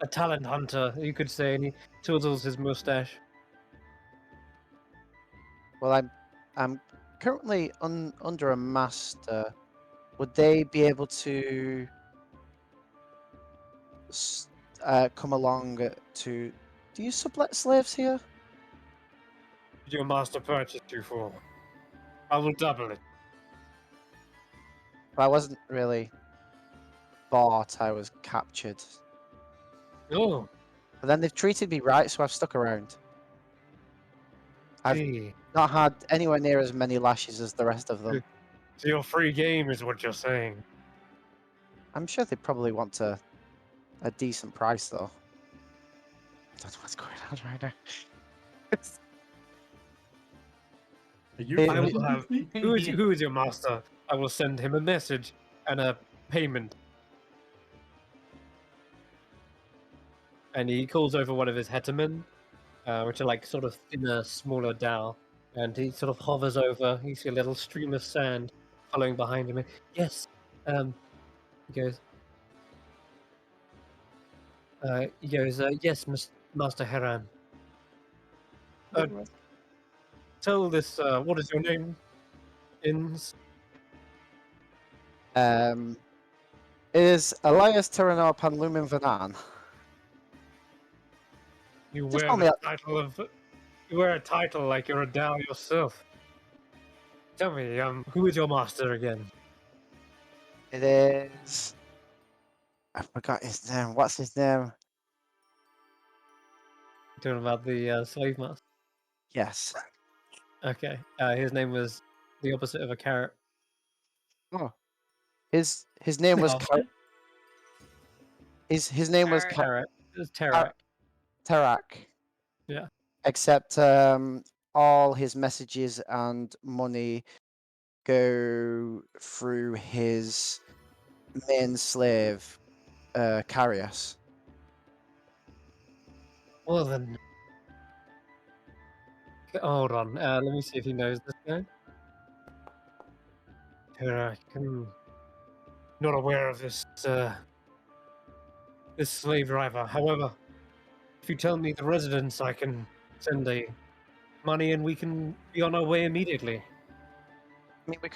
A talent hunter, you could say, and he twiddles his mustache. Well, I'm currently under a master would they be able to come along to... Do you sublet slaves here? Did your master purchase you for? I will double it. Well, I wasn't really bought, I was captured. Oh, But then they've treated me right, so I've stuck around. I've gee. not had anywhere near as many lashes as the rest of them. So your free game is what you're saying. I'm sure they probably want a decent price, though. I don't know what's going on right now. Are you Hey, I friends will with have. me? Who is your master? I will send him a message and a payment. And he calls over one of his hetman, which are like sort of thinner, smaller dhow. And he sort of hovers over. You see a little stream of sand following behind him. Yes. He goes. Yes, Master Haran. Tell this. What is your name? Is Elias Tyranor Panlumin Vanan? You Just wear call me the up. title of. You wear a title like you're a dhow yourself. Tell me, who is your master again? It is... I forgot his name. What's his name? Talking about the slave master. Yes. Okay. His name was the opposite of a carrot. Oh. His name was... Oh. His name was Carrot. It was Tarak. Tarak. Yeah. Except all his messages and money go through his main slave, Carius. Well then. Hold on. Let me see if he knows this guy. Tarak. Not aware of this this slave driver. However, if you tell me the residence, I can send the money and we can be on our way immediately. I mean, we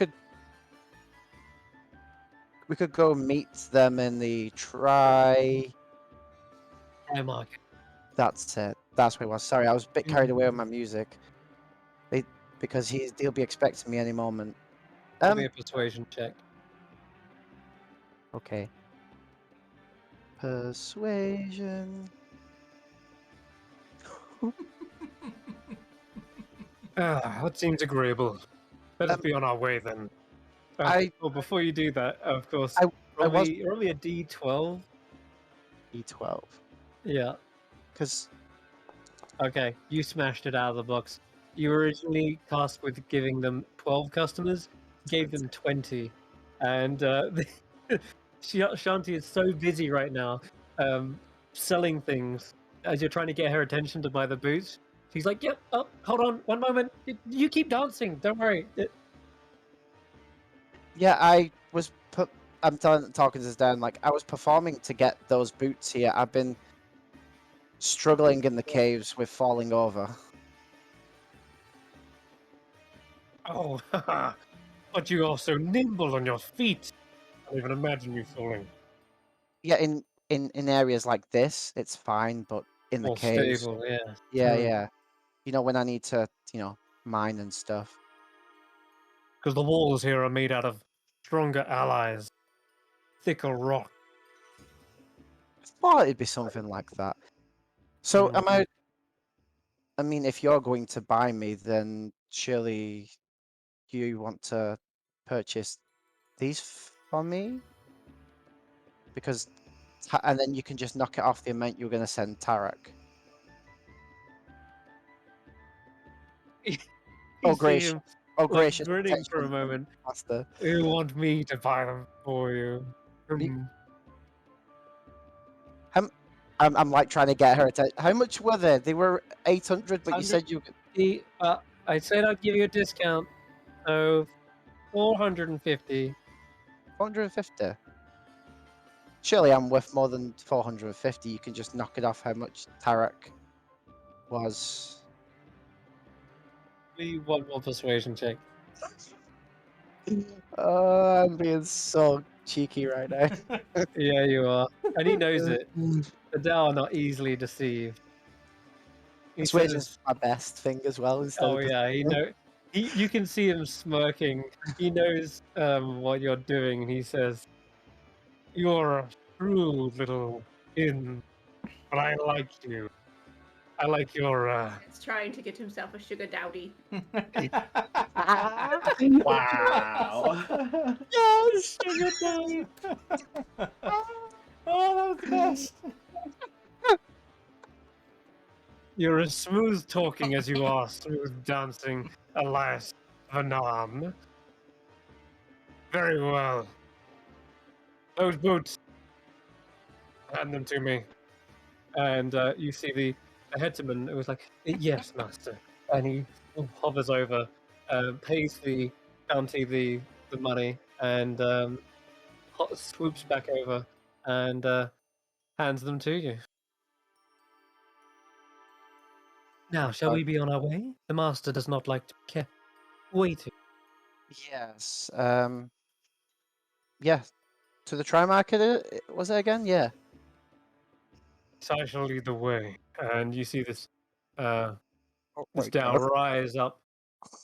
could go meet them in the Market. That's it. That's what it was. Sorry, I was a bit carried away with my Mhm. music. Because he'll be expecting me any moment. Give me a persuasion check. Okay. Persuasion. That seems agreeable. Let us be on our way then. Well, before you do that, of course, roll me a D12. D12. Yeah. Because... Okay, you smashed it out of the box. You were originally tasked with giving them 12 customers, gave them 20. And Shanti is so busy right now selling things as you're trying to get her attention to buy the boots. She's like, yep, oh, hold on, one moment. You keep dancing, don't worry. Yeah, I'm talking this down. Like, I was performing to get those boots here. I've been struggling in the caves with falling over. Oh, but you are so nimble on your feet. I can't even imagine you falling. Yeah, in areas like this, it's fine, but in the More caves... stable, yeah. Yeah. You know, when I need to, mine and stuff. Because the walls here are made out of stronger allies, thicker rock. I thought it'd be something like that. So, I mean, if you're going to buy me, then surely you want to purchase these for me? Because... And then you can just knock it off the amount you're going to send Tarek. Oh, gracious. Oh, gracious. Grinning for a moment. Master. You want me to buy them for you? I'm like trying to get her attention. How much were they? They were 800, but you said you... I said I'd give you a discount, so 450. 450? Surely I'm worth more than 450. You can just knock it off how much Tarek was. We want more persuasion check. Oh, I'm being so cheeky right now. Yeah, you are. And he knows it. The Dao are not easily deceived. He Persuasion's says, my best thing as well instead "Oh of yeah, you can see him smirking. He knows what you're doing, and he says, "You're a shrewd little in, but I like you. I like your It's trying to get himself a sugar dowdy. Wow. Yes! Sugar daddy. Oh, that was the best. you're as smooth talking as you are smooth dancing, Elias Vanam. Very well. Those boots, hand them to me." And you see the headsman who was like, "Yes, master." And he hovers over, pays the bounty the money, and swoops back over and hands them to you. Now, shall we be on our way? The master does not like to be kept waiting. Yes. Yeah. To the Trimarket, was it again? Yeah. So I shall lead the way. And you see this uh, Oh this my Dow god. rise up,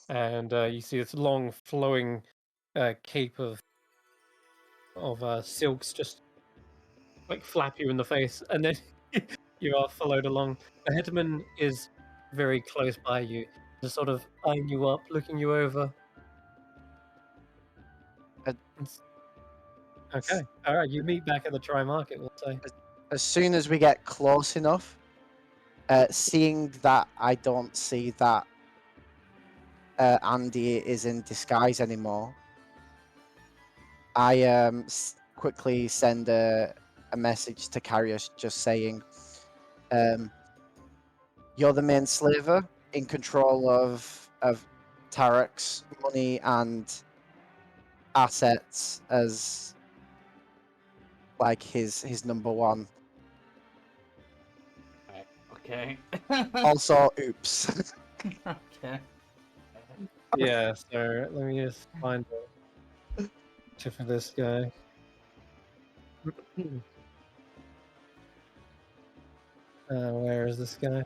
and you see this long flowing cape of silks just like flap you in the face, and then you are followed along. The headman is very close by you, just sort of eyeing you up, looking you over. Uh, Okay, all right. You meet back at the Tri Market, we'll say. As soon as we get close enough, seeing that I don't see that Andy is in disguise anymore, I quickly send a message to Carrius just saying, "You're the main slaver in control of Tarek's money and assets as like his number one." Okay. Also, oops. Okay. Yeah. So let me just find a picture for this guy. Where is this guy?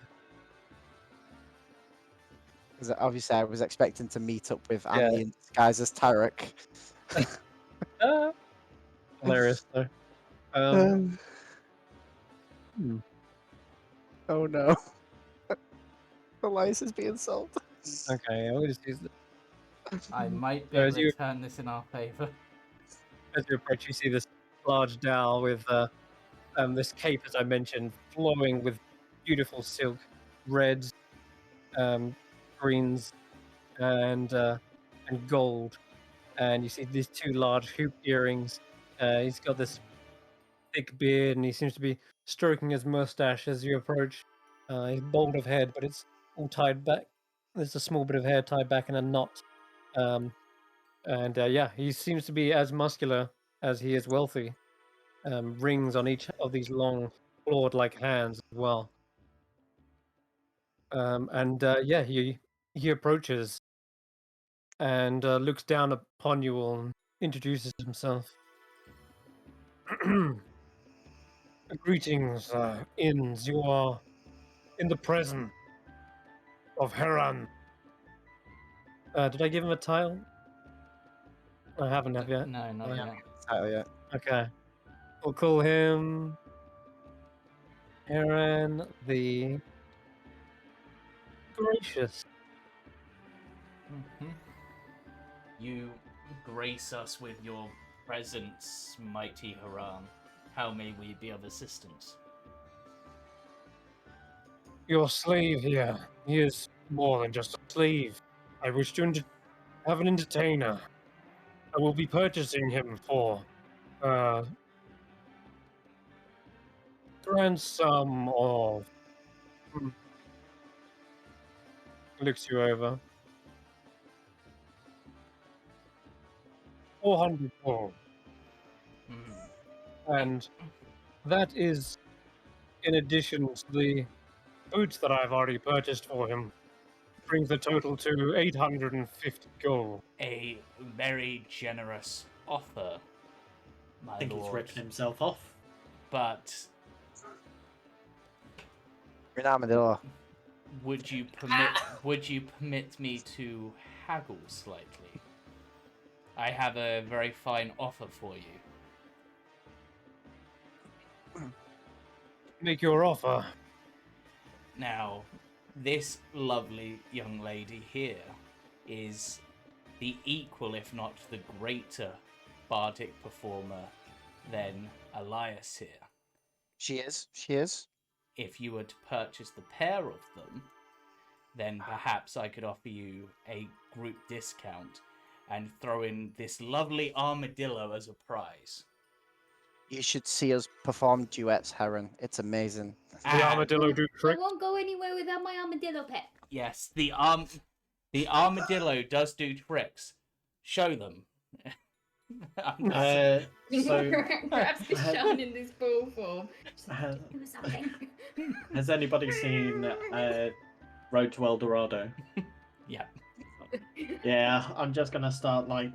'Cause obviously, I was expecting to meet up with Yeah. Andy in disguise as Tarek. Ah, hilarious though. Um, Hmm. oh no. Elias is being sold. Okay, I'll just use this. I might be So able to turn this in our favor. as you approach, you see this large dhow with this cape, as I mentioned, flowing with beautiful silk, reds, um, greens, and gold. And you see these two large hoop earrings. He's got this thick beard, and he seems to be stroking his mustache as you approach. He's bald of head, but it's all tied back. There's a small bit of hair tied back in a knot. And yeah, he seems to be as muscular as he is wealthy. Rings on each of these long, clawed-like hands as well. And yeah, he approaches and looks down upon you all and introduces himself. Greetings, Inns. You are in the presence of Heran. Did I give him a title? I haven't have yet. No, not Yeah. yet. Oh yeah. Okay. We'll call him Heran the Gracious. Mhm. You grace us with your presence, mighty Haran. How may we be of assistance? Your slave here. He is more than just a slave. I wish to have an entertainer. I will be purchasing him for uh grand sum of hmm, looks you over. 400 gold. Hmm. And that is in addition to the boots that I've already purchased for him. brings the total to 850 gold. A very generous offer, my I think he's lord. written himself off. But You're an armadillo. would you permit me to haggle slightly? I have a very fine offer for you. Make your offer. Now, this lovely young lady here is the equal, if not the greater, bardic performer than Elias here. She is. If you were to purchase the pair of them, then perhaps I could offer you a group discount and throw in this lovely armadillo as a prize. You should see us perform duets, Heron. It's amazing. The armadillo do I tricks. won't go anywhere without my armadillo pet. Yes, the armadillo does do tricks. Show them. So, Grabs the shine in this ball form. Do something. has anybody seen Road to El Dorado? Yeah. Yeah, I'm just gonna start like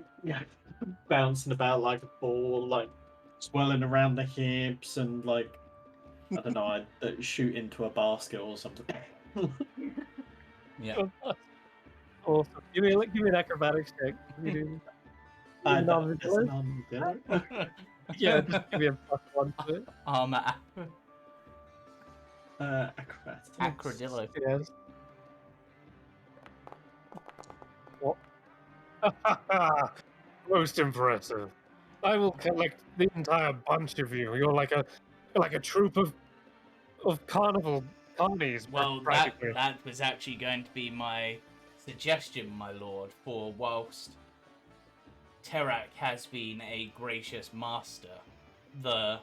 bouncing about like a ball, like swirling around the hips, and like I don't know, I shoot into a basket or something. Yeah. Awesome. Give me an acrobatics check. You do- That's armadillo? an armadillo. Yeah, just give me a +1 to it. Armor Acrobatics. Acrodillo. Yes. What? Most impressive. I will collect the entire bunch of you. You're like a troop of carnival carnies, Well, practically. that was actually going to be my suggestion, my lord, for whilst Terak has been a gracious master, the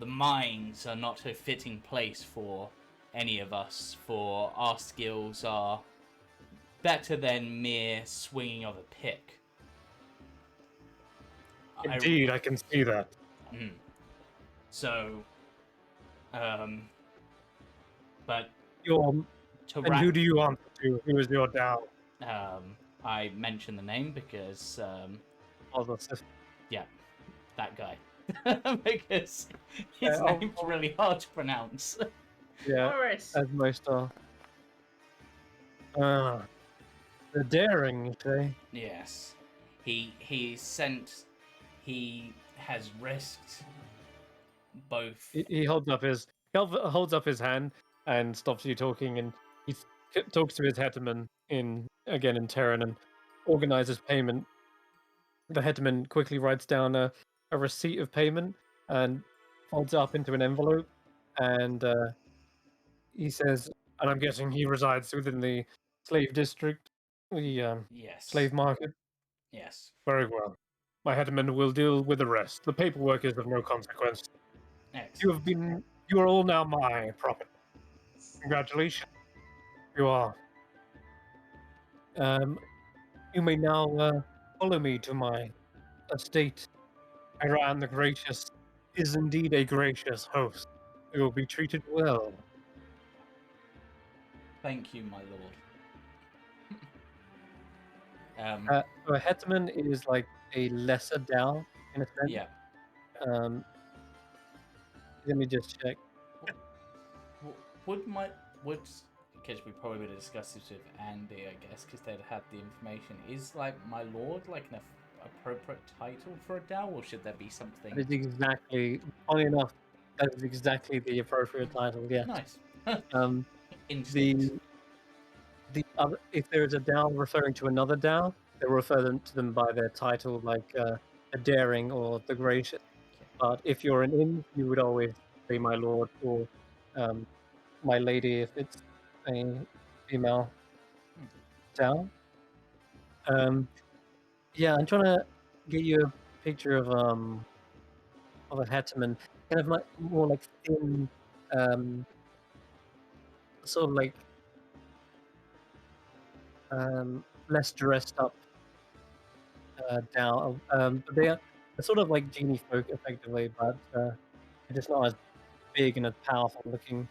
mines are not a fitting place for any of us, for our skills are better than mere swinging of a pick. Indeed, I can see that. So, but And who do you answer to? Who is your Dow? I mentioned the name because yeah, that guy. Because his name's really hard to pronounce. Yeah, Boris. as most are. The daring, you say? Yes, he has risked both. He holds up his hand and stops you talking, and he talks to his hetman in Terran and organizes payment. The hetman quickly writes down a receipt of payment and folds it up into an envelope, and he says, and I'm guessing he resides within the slave district, the Yes. slave market. Yes. Very well. My hetman will deal with the rest. The paperwork is of no consequence. Excellent. You are all now my property. Congratulations. You are. You may now follow me to my estate. Iran the Gracious is indeed a gracious host. You will be treated well. Thank you, my lord. So a hetman is like a lesser Dao in a sense. Yeah. Let me just check. Would because we probably would have discussed this with Andy, I guess, because they'd had the information. Is like my lord like an appropriate title for a Dao, or should there be something? That is exactly. Funny enough, that is exactly the appropriate title. Yeah. Nice. The other, if there is a Dao referring to another Dao, they refer to them by their title, like a daring or the gracious. But if you're an inn, you would always say my lord or my lady if it's a female Dao. Yeah, I'm trying to get you a picture of a hetman, kind of like more like thin, sort of like less dressed up Dao. But they're sort of like genie folk effectively, but they're just not as big and as powerful looking.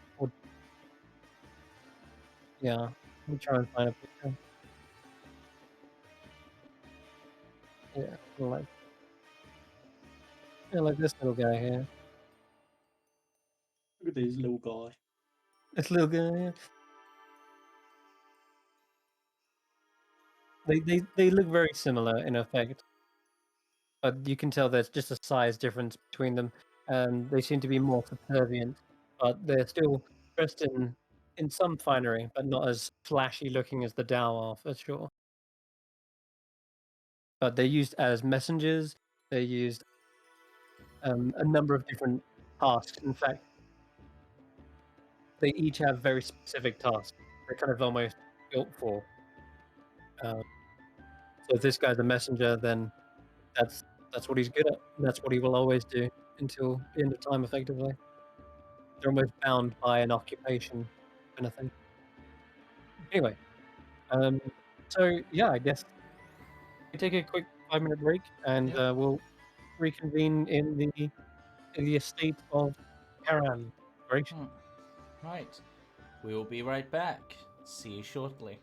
Yeah. Let me try and find a picture. Yeah, like this little guy here. Look at this little guy. This little guy. Yeah. They look very similar in effect, but you can tell there's just a size difference between them, and they seem to be more subservient, but they're still dressed in some finery, but not as flashy looking as the Dao are for sure. But they're used as messengers. They're used a number of different tasks. In fact, they each have very specific tasks. They're kind of almost built for. So if this guy's a messenger, then that's what he's good at. And that's what he will always do until the end of time, effectively. They're almost bound by an occupation, kind of thing. Anyway, so yeah, I guess we take a quick 5-minute break, and we'll reconvene in the estate of Karan. Great. Right. We will be right back. See you shortly.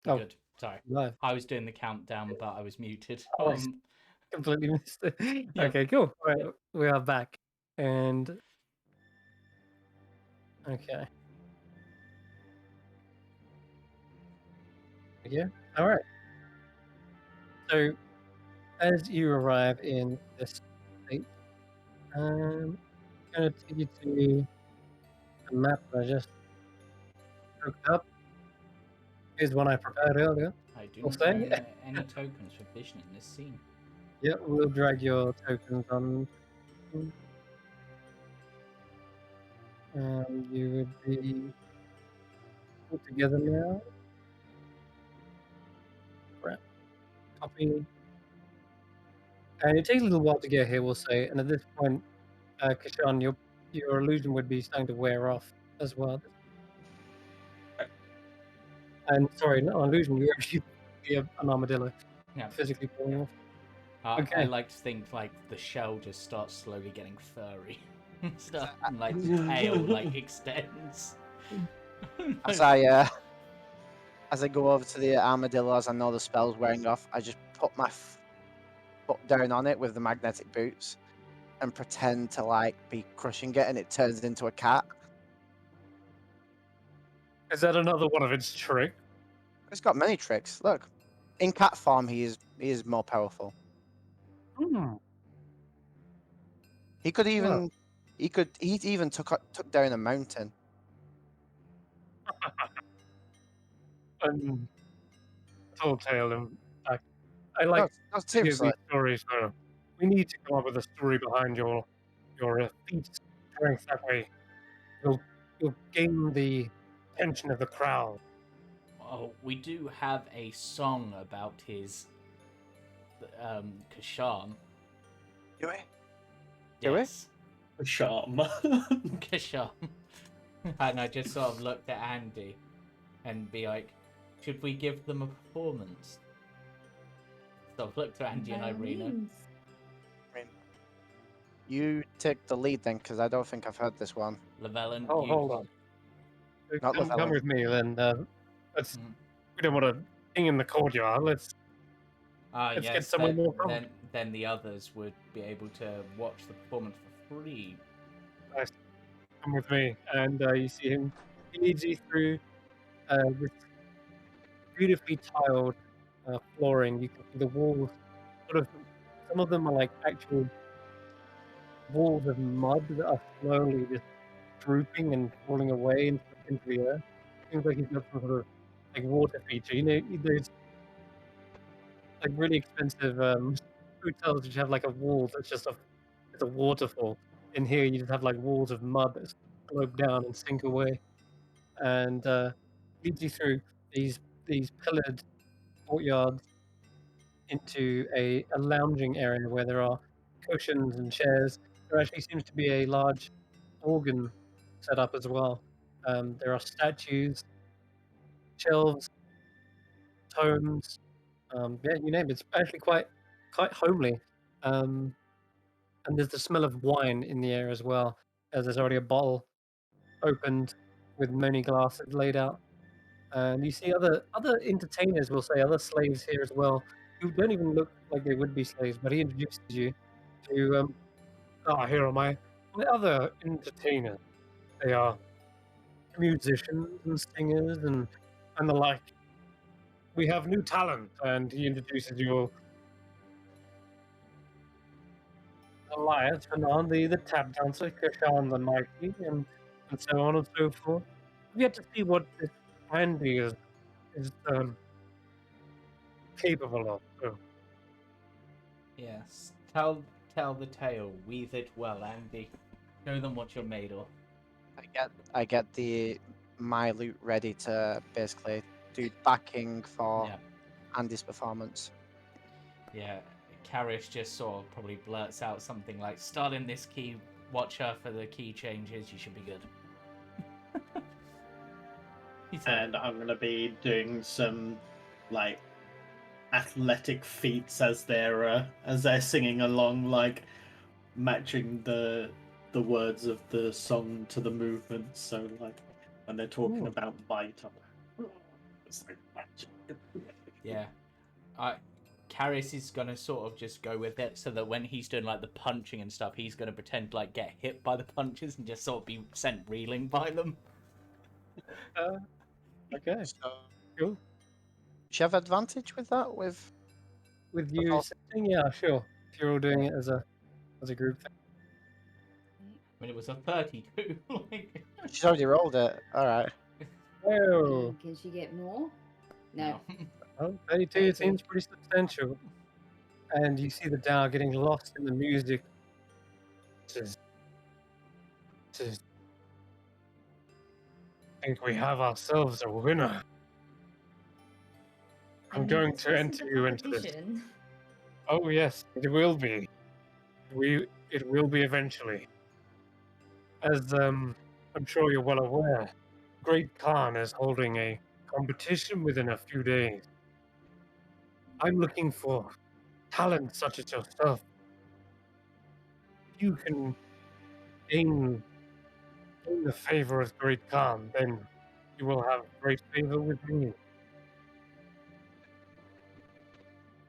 Oh, Good. Sorry. live. I was doing the countdown, but I was muted. Oh, I completely missed it. Yeah. Okay, cool. All right, we are back. And okay. Yeah. All right. So as you arrive in this state, I'm gonna take you to the map that I just hooked up. Here's one I prepared earlier. I do We'll not say. own any tokens for vision in this scene. Yeah, we'll drag your tokens on. You would be put together now. Right. Copy. And it takes a little while to get here, we'll say. And at this point, Kashan, your illusion would be starting to wear off as well. And sorry, not an illusion. You actually be an armadillo. Yeah. Physically falling off. I Okay. like to think like the shell just starts slowly getting furry and stuff, and like the tail like extends. As I go over to the armadillo, as I know the spell's wearing off, I just put my foot down on it with the magnetic boots and pretend to like be crushing it, and it turns into a cat. Is that another one of its tricks? It's got many tricks. Look, in cat form, he is more powerful. He could even he even took down a mountain. Tall tale, in fact. I like No, to hear seriously. these stories, though. We need to come up with a story behind your feat strength. That way, you'll gain the attention of the crowd. Oh, we do have a song about his Kashan. Do we? Do we? Yes. Charm. Kashan. And I just sort of looked at Andy and be like, should we give them a performance? So I looked at Andy and Irina. I mean, you take the lead then, because I don't think I've heard this one. Llewellyn, Oh, hold on. Not Come Llewellyn. with me, then. Let's. We don't want to sing in the courtyard. Let's get somewhere more calm. Then the others would be able to watch the performance for free. Nice. Come with me, and you see him. He leads you through this beautifully tiled flooring. You can see the walls. Sort of, some of them are like actual walls of mud that are slowly just drooping and falling away into the earth. Seems like he's got some sort of like water feature. You know, those like really expensive hotels which have like a wall that's just it's a waterfall. In here, you just have like walls of mud that slope down and sink away, and leads you through these pillared courtyards into a lounging area where there are cushions and chairs. There actually seems to be a large organ set up as well. There are statues, shelves, tomes. Yeah, you name it. It's actually quite homely. And there's the smell of wine in the air as well, as there's already a bottle opened with many glasses laid out. And you see other entertainers, we'll say, other slaves here as well, who don't even look like they would be slaves. But he introduces you to here are my other entertainers. They are musicians and singers and the like. We have new talent, and he introduces you Elias Fanon, the tap dancer, Kashan the Mighty, and so on and so forth. We have to see what this Andy is capable of. So, Yes. Tell the tale. Weave it well, Andy. Show them what you're made of. I get my loot ready to basically do backing for Andy's performance. Yeah, Karish just sort of probably blurts out something like, "Start in this key, watch her for the key changes, you should be good." And I'm going to be doing some, like, athletic feats as they're singing along, like, matching the words of the song to the movements. So, like, when they're talking about might, I'm like, It's like magic. Yeah. Carius is gonna sort of just go with it so that when he's doing like the punching and stuff, he's gonna pretend like get hit by the punches and just sort of be sent reeling by them. Okay, So, cool. do you have advantage with that? With You all- assisting? Yeah, sure. If you're all doing it as a group thing. I mean, it was a 32. Like... She's already rolled it. All right. Oh, Can she get more? No. well, 32 32. seems pretty substantial. And you see the Dow getting lost in the music. I think we have ourselves a winner. I'm going this to wasn't enter a you into this. competition. Oh yes, it will be. It will be eventually. As I'm sure you're well aware, Great Khan is holding a competition within a few days. I'm looking for talent such as yourself. If you can gain the favor of Great Khan, then you will have great favor with me.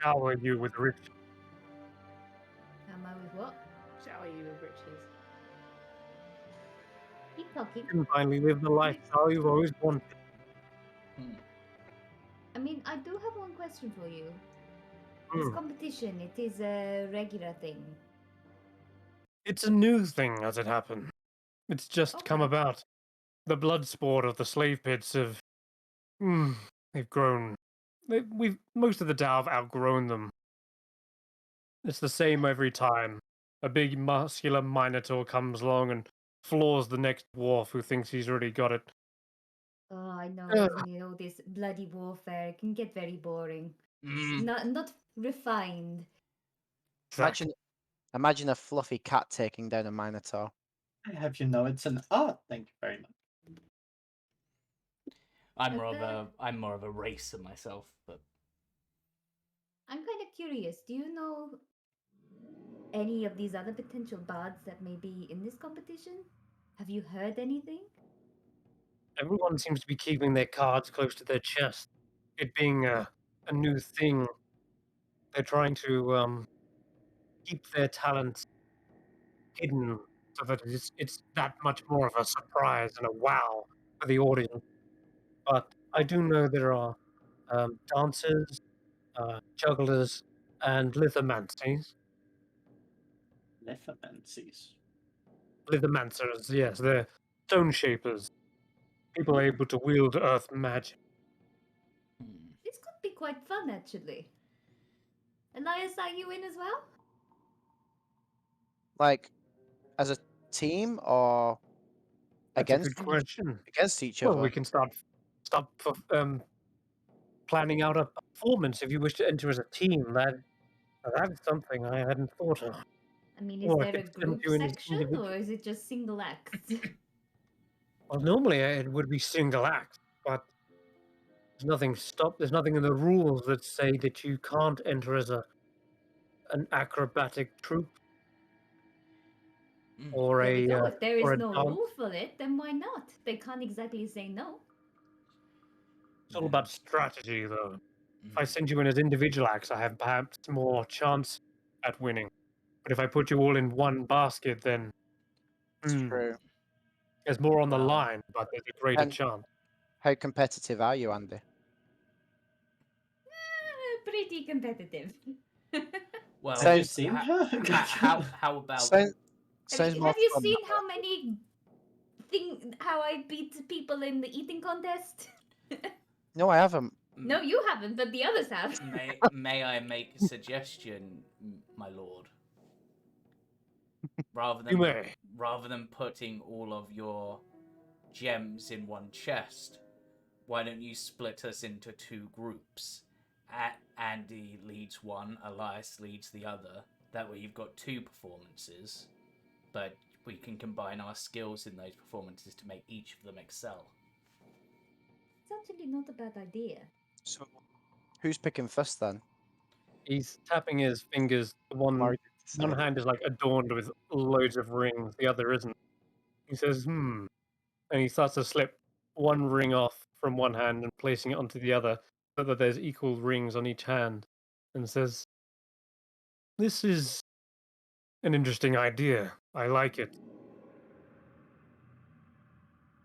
Shower you with riches. Am I with what? Shower you with riches. Keep talking. You can finally live the lifestyle you've always wanted. I mean, I do have one question for you. This Hmm. competition, it is a regular thing. It's a new thing, as it happened. It's just come Okay. about. The blood sport of the slave pits have, they've grown. Most of the Tau have outgrown them. It's the same every time. A big muscular minotaur comes along and floors the next dwarf who thinks he's already got it. Oh, I know, Ugh. isn't it? All this bloody warfare can get very boring. Mm. Not refined. Exactly. Imagine a fluffy cat taking down a minotaur. I have you know it's an art. Thank you very much. I'm more of a racer myself, but I'm kind of curious. Do you know any of these other potential bards that may be in this competition? Have you heard anything? Everyone seems to be keeping their cards close to their chest. It being a new thing, they're trying to keep their talents hidden so that it's that much more of a surprise and a wow for the audience. But I do know there are dancers, jugglers, and lithomancies. Lithomancies. Lithomancers, yes, they're stone shapers. People able to wield earth magic. This could be quite fun, actually. Elias, are you in as well? Like, as a team or That's a good I mean, question. against each Well, other? we can start planning out a performance if you wish to enter as a team. That's something I hadn't thought of. I mean, is Or I there a could send group you in as section individual. or is it just single acts? Well, normally it would be single act, but there's nothing in the rules that say that you can't enter as an acrobatic troupe or There we go. a If there or is a no dance. rule for it, then why not? They can't exactly say no. It's all about strategy, though. If I Mm. send you in as individual acts, I have perhaps more chance at winning. But if I put you all in one basket, then It's true. there's more on the Well, line, but there's a greater And chance. how competitive are you, Andy? Pretty competitive. well, Have you Sounds seen her? how about sounds sounds more have you fun. seen how many how I beat people in the eating contest? No, I haven't. No, you haven't, but the others have. may I make a suggestion, my lord? You may. Rather than putting all of your gems in one chest, why don't you split us into two groups? Andy leads one, Elias leads the other. That way you've got two performances, but we can combine our skills in those performances to make each of them excel. It's actually not a bad idea. So, who's picking first then? He's tapping his fingers. One hand is like adorned with loads of rings, the other isn't. He says, and he starts to slip one ring off from one hand and placing it onto the other so that there's equal rings on each hand, and says, "This is an interesting idea. I like it.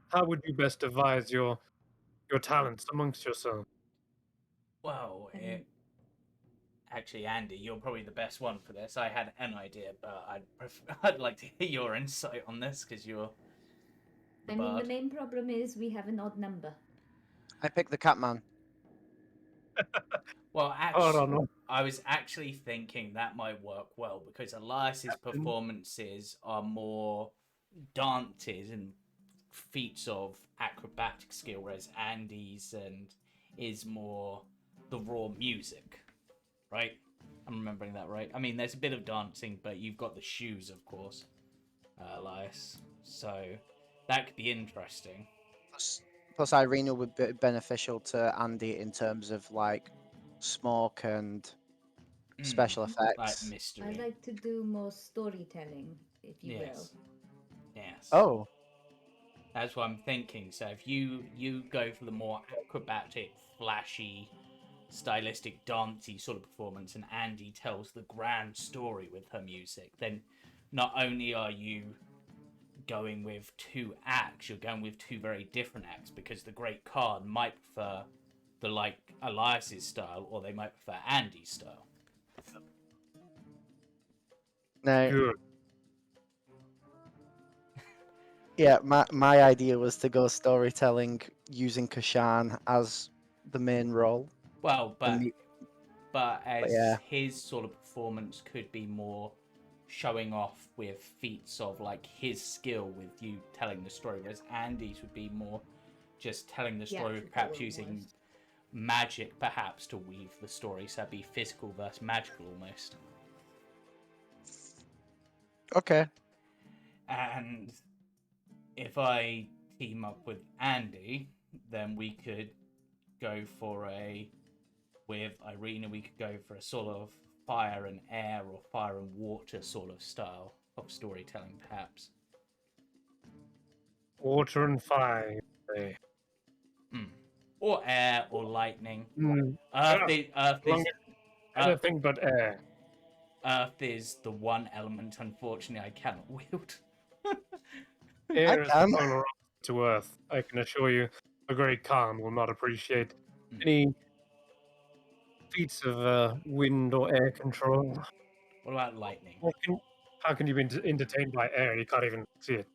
How would you best devise your talents amongst yourselves?" Well, Um, actually, Andy, you're probably the best one for this. I had an idea, but I'd like to hear your insight on this because you're the I mean, the bard. main problem is we have an odd number. I picked the Catman. Well, Hold actually, on. I was actually thinking that might work well because Elias's performances are more dances and feats of acrobatic skill, whereas Andy's and is more the raw music, right? I'm remembering that right. I mean, there's a bit of dancing, but you've got the shoes, of course, Elias. So that could be interesting. Plus, Irina would be beneficial to Andy in terms of like smoke and special Like effects. I mystery. like to do more storytelling, if you will. Yes. Yes. Oh, That's what I'm thinking. So if you go for the more acrobatic, flashy, stylistic, dancey sort of performance, and Andy tells the grand story with her music, then not only are you going with two acts, you're going with two very different acts because the Great Khan might prefer the like Elias's style, or they might prefer Andy's style. no. Good. Yeah, my idea was to go storytelling using Kashan as the main role. Well, but And as yeah. his sort of performance could be more showing off with feats of like his skill with you telling the story, whereas Andy's would be more just telling the story, Theatrical perhaps using almost. magic perhaps to weave the story, so that'd be physical versus magical almost. Okay. And if I team up with Andy, then we could go for with Irina, we could go for a sort of fire and air or fire and water sort of style of storytelling, perhaps. Water and fire. You say. Or air or lightning. Mm. Anything but air. Earth is the one element, unfortunately, I cannot wield. I Air is the can. polar opposite to Earth. I can assure you, the Great Khan will not appreciate any feats of wind or air control. What about lightning? How can you be entertained by air? You can't even see it.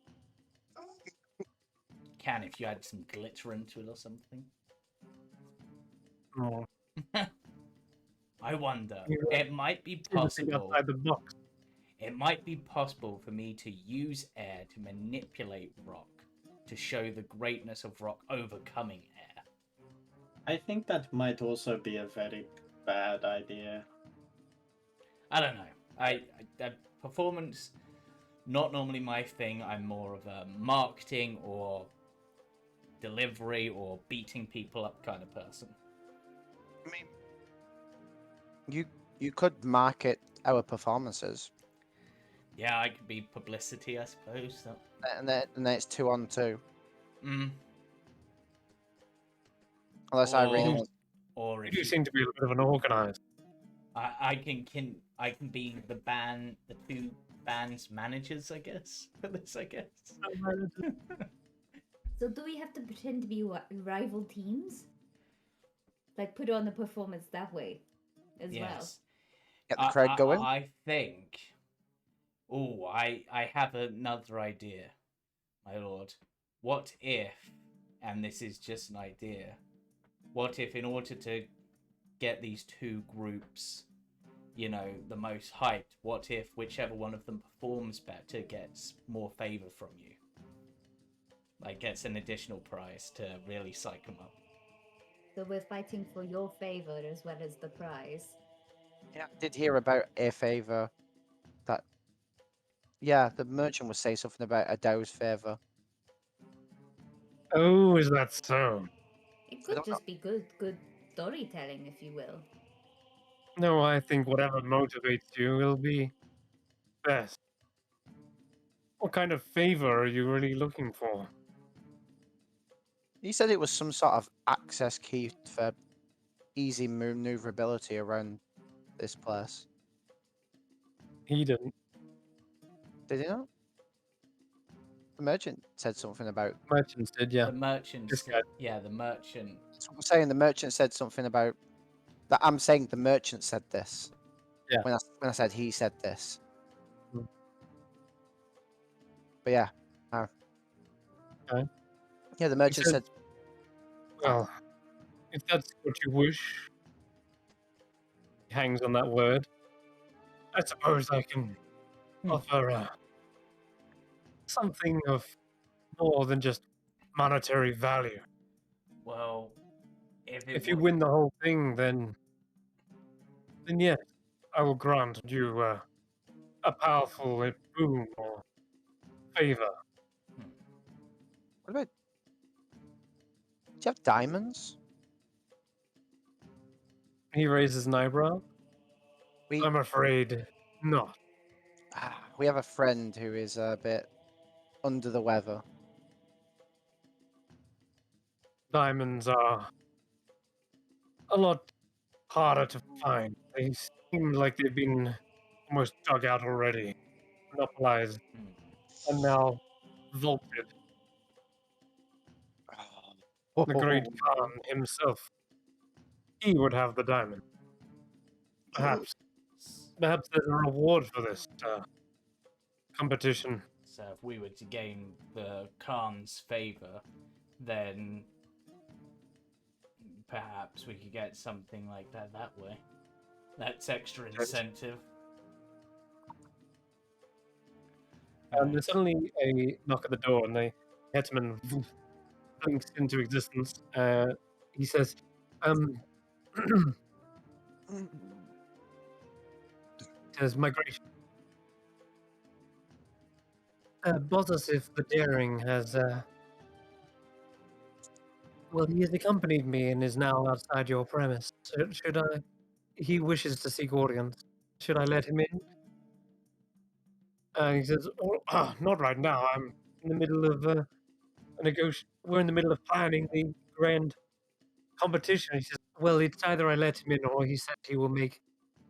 Can if you add some glitter into it or something. Oh, I wonder. you It might be seem to think possible. outside the box. It might be possible for me to use air to manipulate rock to show the greatness of rock overcoming air. I think that might also be a very bad idea. I don't know. Performance, not normally my thing. I'm more of a marketing or delivery or beating people up kind of person. I mean, you could market our performances, Yeah, I could be publicity, I suppose. So. and then it's 2-on-2. Mm. Unless Irina wants. Or You if do you, seem to be a bit of an organizer. I can be the two bands managers, I guess. For this, I guess. So do we have to pretend to be rival teams? Like put on the performance that way as well? Get the crowd going. I think. Oh, I have another idea, my lord. What if, and this is just an idea, what if in order to get these two groups, the most hyped, what if whichever one of them performs better gets more favor from you? Like gets an additional prize to really psych them up. So we're fighting for your favor as well as the prize. Yeah, I did hear about a favor that. Yeah, the merchant would say something about a Dow's favor. Oh, is that so? It could just be good storytelling, if you will. No, I think whatever motivates you will be best. What kind of favor are you really looking for? He said it was some sort of access key for easy maneuverability around this place. He didn't. Did he not? The merchant said something about. Merchants did, yeah. The merchant. This guy. Yeah, the merchant. So I'm saying the merchant said something about that. I'm saying the merchant said this. Yeah. When I said he said this. Hmm. But yeah. Okay. Yeah, the merchant said. Well, if that's what you wish, hangs on that word. I suppose I can offer something of more than just monetary value. Well, If you win the whole thing, then yes, I will grant you a powerful boon or favor. What about? Do you have diamonds? He raises an eyebrow. I'm afraid not. We have a friend who is a bit under the weather. Diamonds are a lot harder to find. They seem like they've been almost dug out already, monopolized, and now vaulted. The great Khan himself, he would have the diamond. Perhaps there's a reward for this competition. So if we were to gain the Khan's favor, then perhaps we could get something like that way. That's extra incentive. There's suddenly a knock at the door, and the headsman blinks into existence. He says, says migration. Bosasif the Daring has, well, he has accompanied me and is now outside your premise. So should I? He wishes to seek audience. Should I let him in? He says, not right now. I'm in the middle of a negotiation. We're in the middle of planning the grand competition. He says, well, it's either I let him in or he said he will make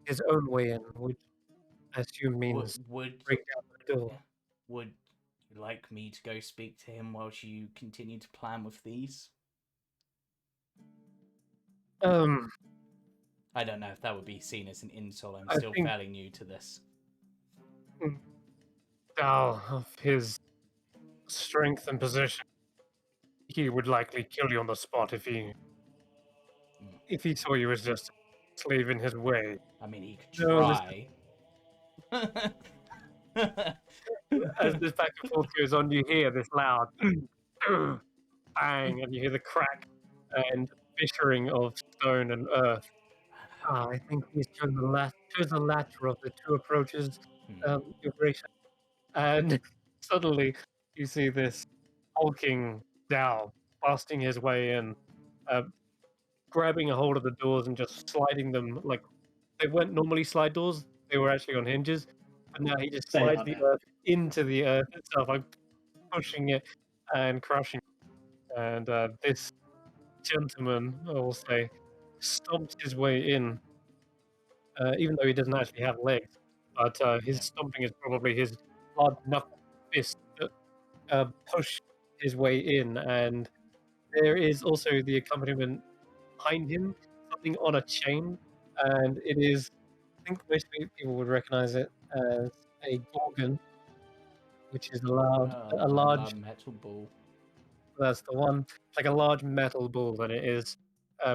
his own way in, which I assume means Would break down the door. Would you like me to go speak to him whilst you continue to plan with these? I don't know if that would be seen as an insult. I'm still fairly new to this. Dow, of his strength and position, he would likely kill you on the spot if he saw you as just a slave in his way. I mean, he could try. As this back and forth goes on, you hear this loud bang, and you hear the crack and fissuring of stone and earth. I think he's chosen the latter of the two approaches, Your Grace. And suddenly, you see this hulking Dow busting his way in, grabbing a hold of the doors and just sliding them like they weren't normally slide doors; they were actually on hinges. But now he just slides the earth into the earth itself, like pushing it and crushing it. And this gentleman, I will say, stomps his way in, even though he doesn't actually have legs. But his stomping is probably his large knuckle fist that push his way in. And there is also the accompaniment behind him, something on a chain, and it is. I think most people would recognize it as a gorgon, which is a large metal ball. That's the one. It's like a large metal ball, and it is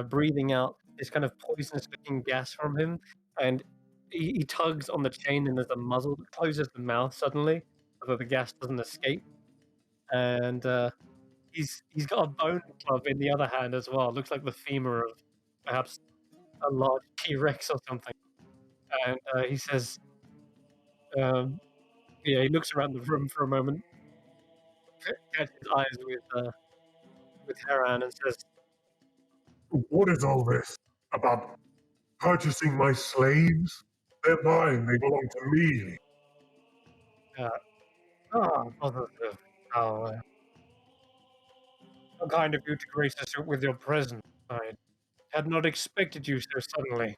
breathing out this kind of poisonous-looking gas from him. And he tugs on the chain, and there's a muzzle that closes the mouth suddenly, so that the gas doesn't escape. And he's got a bone club in the other hand as well. It looks like the femur of perhaps a large T-Rex or something. And he says, he looks around the room for a moment, catches his eyes with Haran, and says, what is all this about purchasing my slaves? They're mine. They belong to me. Positive. How kind of you to grace us with your presence. I had not expected you so suddenly.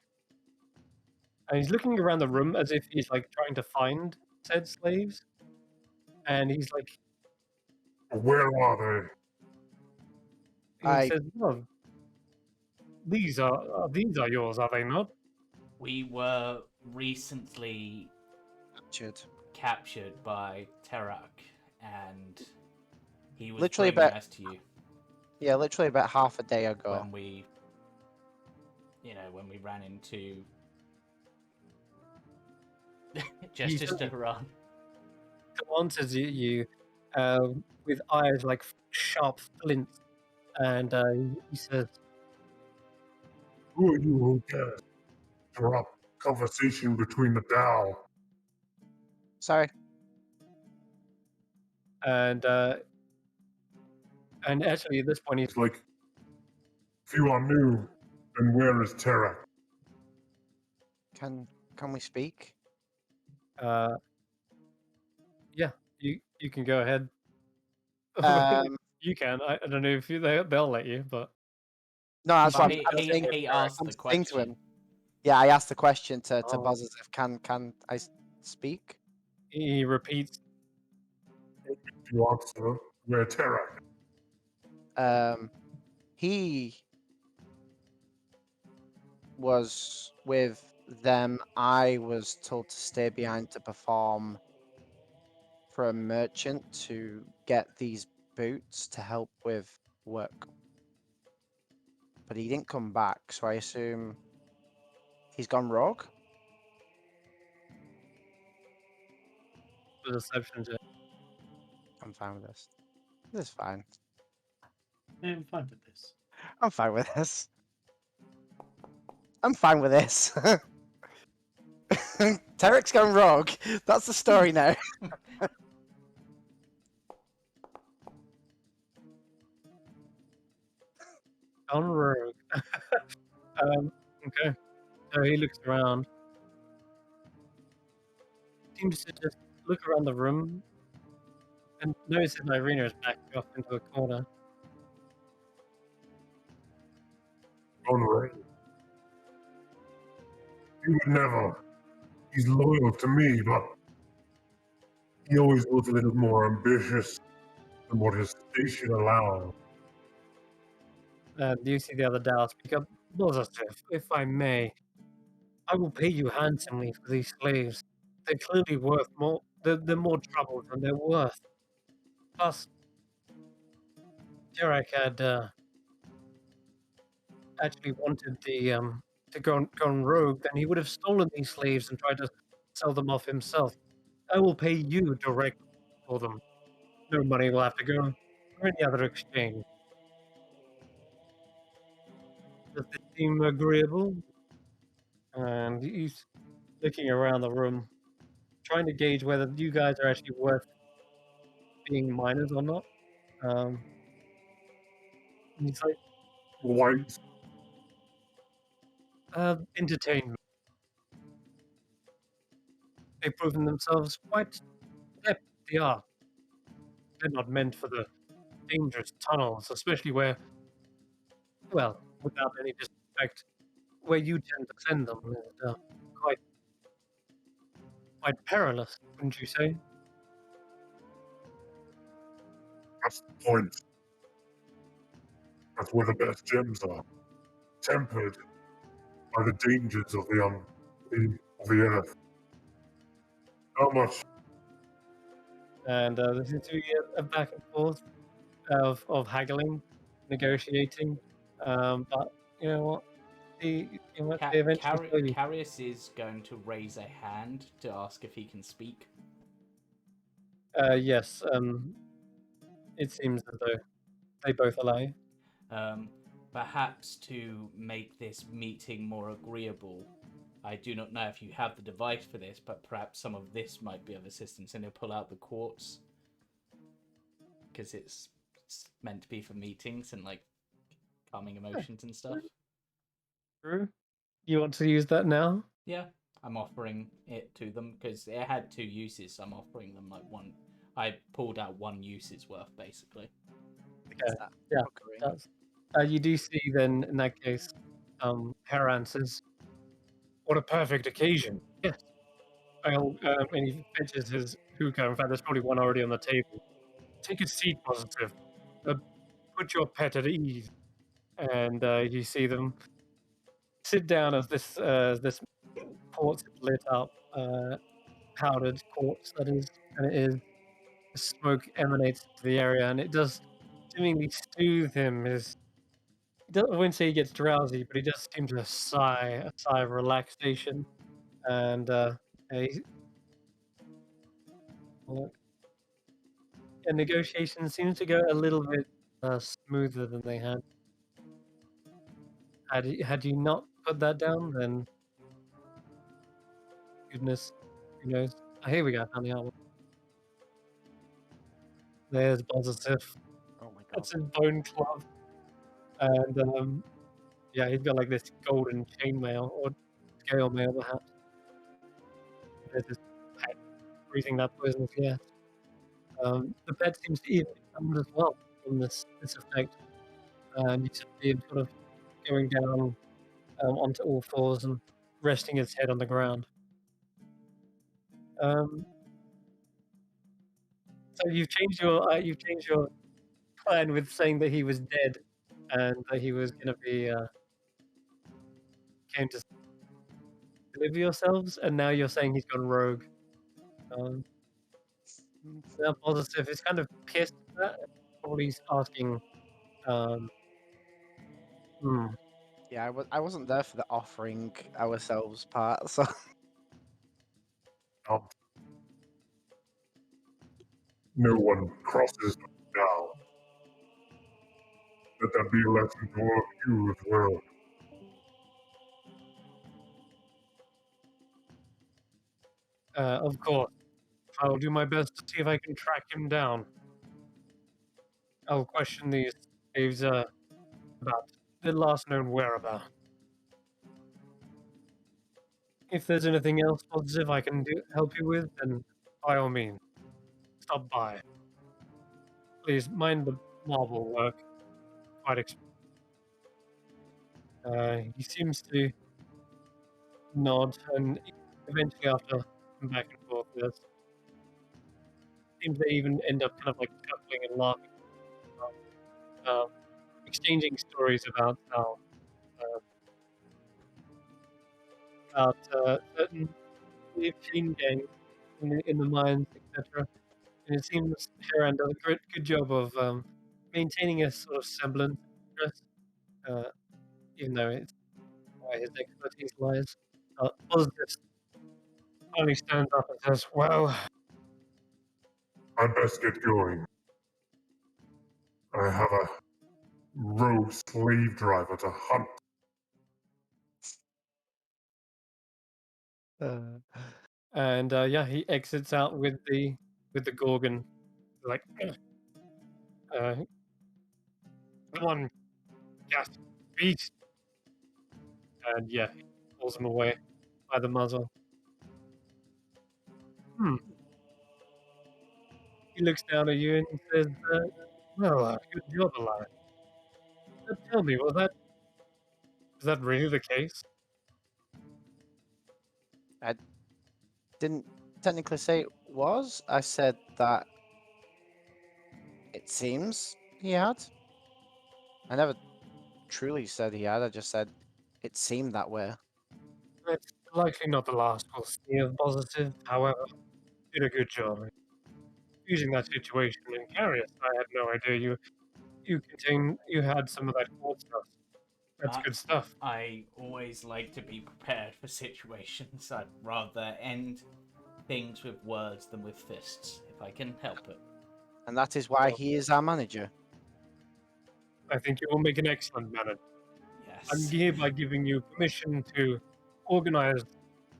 And he's looking around the room as if he's like trying to find said slaves. And he's like, Where are he says, "Well, these are yours, are they not?" We were recently captured by Terak, and he was Literally bringing about us to you yeah, literally about half a day ago. when we, when we ran into Justice Duran. Glances at you with eyes like sharp flints, and he says, Who are you who cares? Interrupt conversation between the Tao. Sorry. And actually at this point he's It's like, if you are new, then where is Terra? Can we speak? Yeah, you can go ahead. You can. I don't know if they'll let you, but no, that's what he I'm asked the question to him. Yeah, I asked the question to Oh. Buzz as if can I speak? He repeats, You answer, where Terra? He was with them. I was told to stay behind to perform for a merchant to get these boots to help with work. But he didn't come back, so I assume he's gone rogue? the deception check. I'm fine with this. This is fine. I'm fine with this. I'm fine with this. I'm fine with this. Terek's gone rogue. That's the story now. On rogue. Okay. So he looks around. Seems to just look around the room and notices Irina is backed off into a corner. Honorary. He would never. He's loyal to me, but he always was a little more ambitious than what his station allowed. Do you see the other Dao speak up? Assertive, if I may, I will pay you handsomely for these slaves. They're clearly worth more. They're more trouble than they're worth. Plus, Derek had actually wanted the to gone rogue, then he would have stolen these slaves and tried to sell them off himself. I will pay you direct for them. No money will have to go for any other exchange. Does this seem agreeable? And he's looking around the room, trying to gauge whether you guys are actually worth being minors or not. He's like, White. entertainment. They've proven themselves quite adept at the art. They're not meant for the dangerous tunnels, especially where, well, without any disrespect, where you tend to send them is quite perilous, wouldn't you say? That's the point. That's where the best gems are. Tempered by the dangers of the earth. How much? And there seems to be a back and forth of haggling, negotiating. But you know what? They eventually Carius is going to raise a hand to ask if he can speak. yes. It seems as though they both allow you. Perhaps to make this meeting more agreeable, I do not know if you have the device for this, but perhaps some of this might be of assistance. And he'll pull out the quartz because it's meant to be for meetings and like calming emotions and stuff. True. You want to use that now? Yeah, I'm offering it to them because it had 2 uses. So I'm offering them like one. I pulled out 1 use's worth basically. Yeah, it does. You do see then, in that case, Haran says, "What a perfect occasion." Yes. And he fetches his hookah. In fact, there's probably one already on the table. Take a seat, Positive. Put your pet at ease. And you see them sit down as this quartz lit up, powdered quartz that is, and it is. The smoke emanates to the area, and it does seemingly soothe him. I wouldn't say he gets drowsy, but he does seem to sigh, a sigh of relaxation. And he, well, yeah, negotiation seems to go a little bit smoother than they had. Had you not put that down, then goodness, who knows? Oh, here we go. Found the artwork. There's Positive. Oh my god. That's his bone club, and yeah, he's got like this golden chainmail or scale mail, perhaps. There's his pet breathing that poisonous gas. The pet seems to even be harmed as well from this effect, and you see him sort of going down onto all fours and resting his head on the ground. So you've changed your plan with saying that he was dead and that he was going to be came to deliver yourselves, and now you're saying he's gone rogue. Um, Now Positive is kind of pissed at that. Probably he's asking, um, hmm, Yeah, I wasn't there for the offering ourselves part, so Um, no one crosses now. Let that be a lesson to all of you as well. of course, I'll do my best to see if I can track him down. I'll question these thieves about their last known whereabouts. If there's anything else positive I can help you with, then by all means, stop by. Please mind the marble work. Quite he seems to nod, and eventually, after some back and forth, seems they even end up kind of like chuckling and laughing, uh, exchanging stories about how certain chain gangs in the mines, etc. And it seems Heron does a good job of maintaining a sort of semblance of interest, uh, even though it's where his expertise lies. Positive finally stands up and says, "Well, I best get going. I have a rogue slave driver to hunt." and yeah, he exits out with the Gorgon, like, uh, "Come on, gas beast!" And yeah, he pulls him away by the muzzle. Hmm. He looks down at you and says, "Well, good job, Elias. Tell me, is that really the case?" I didn't technically say it was. I said that it seems he had. I never truly said he had. I just said it seemed that way. It's likely not the last we'll see of Positive. However, you did a good job using that situation in Carius. I had no idea you had some of that cold stuff. That's good stuff. I always like to be prepared for situations. I'd rather end things with words than with fists, if I can help it. And that is why he is our manager. I think you will make an excellent manager. Yes. I'm hereby giving you permission to organize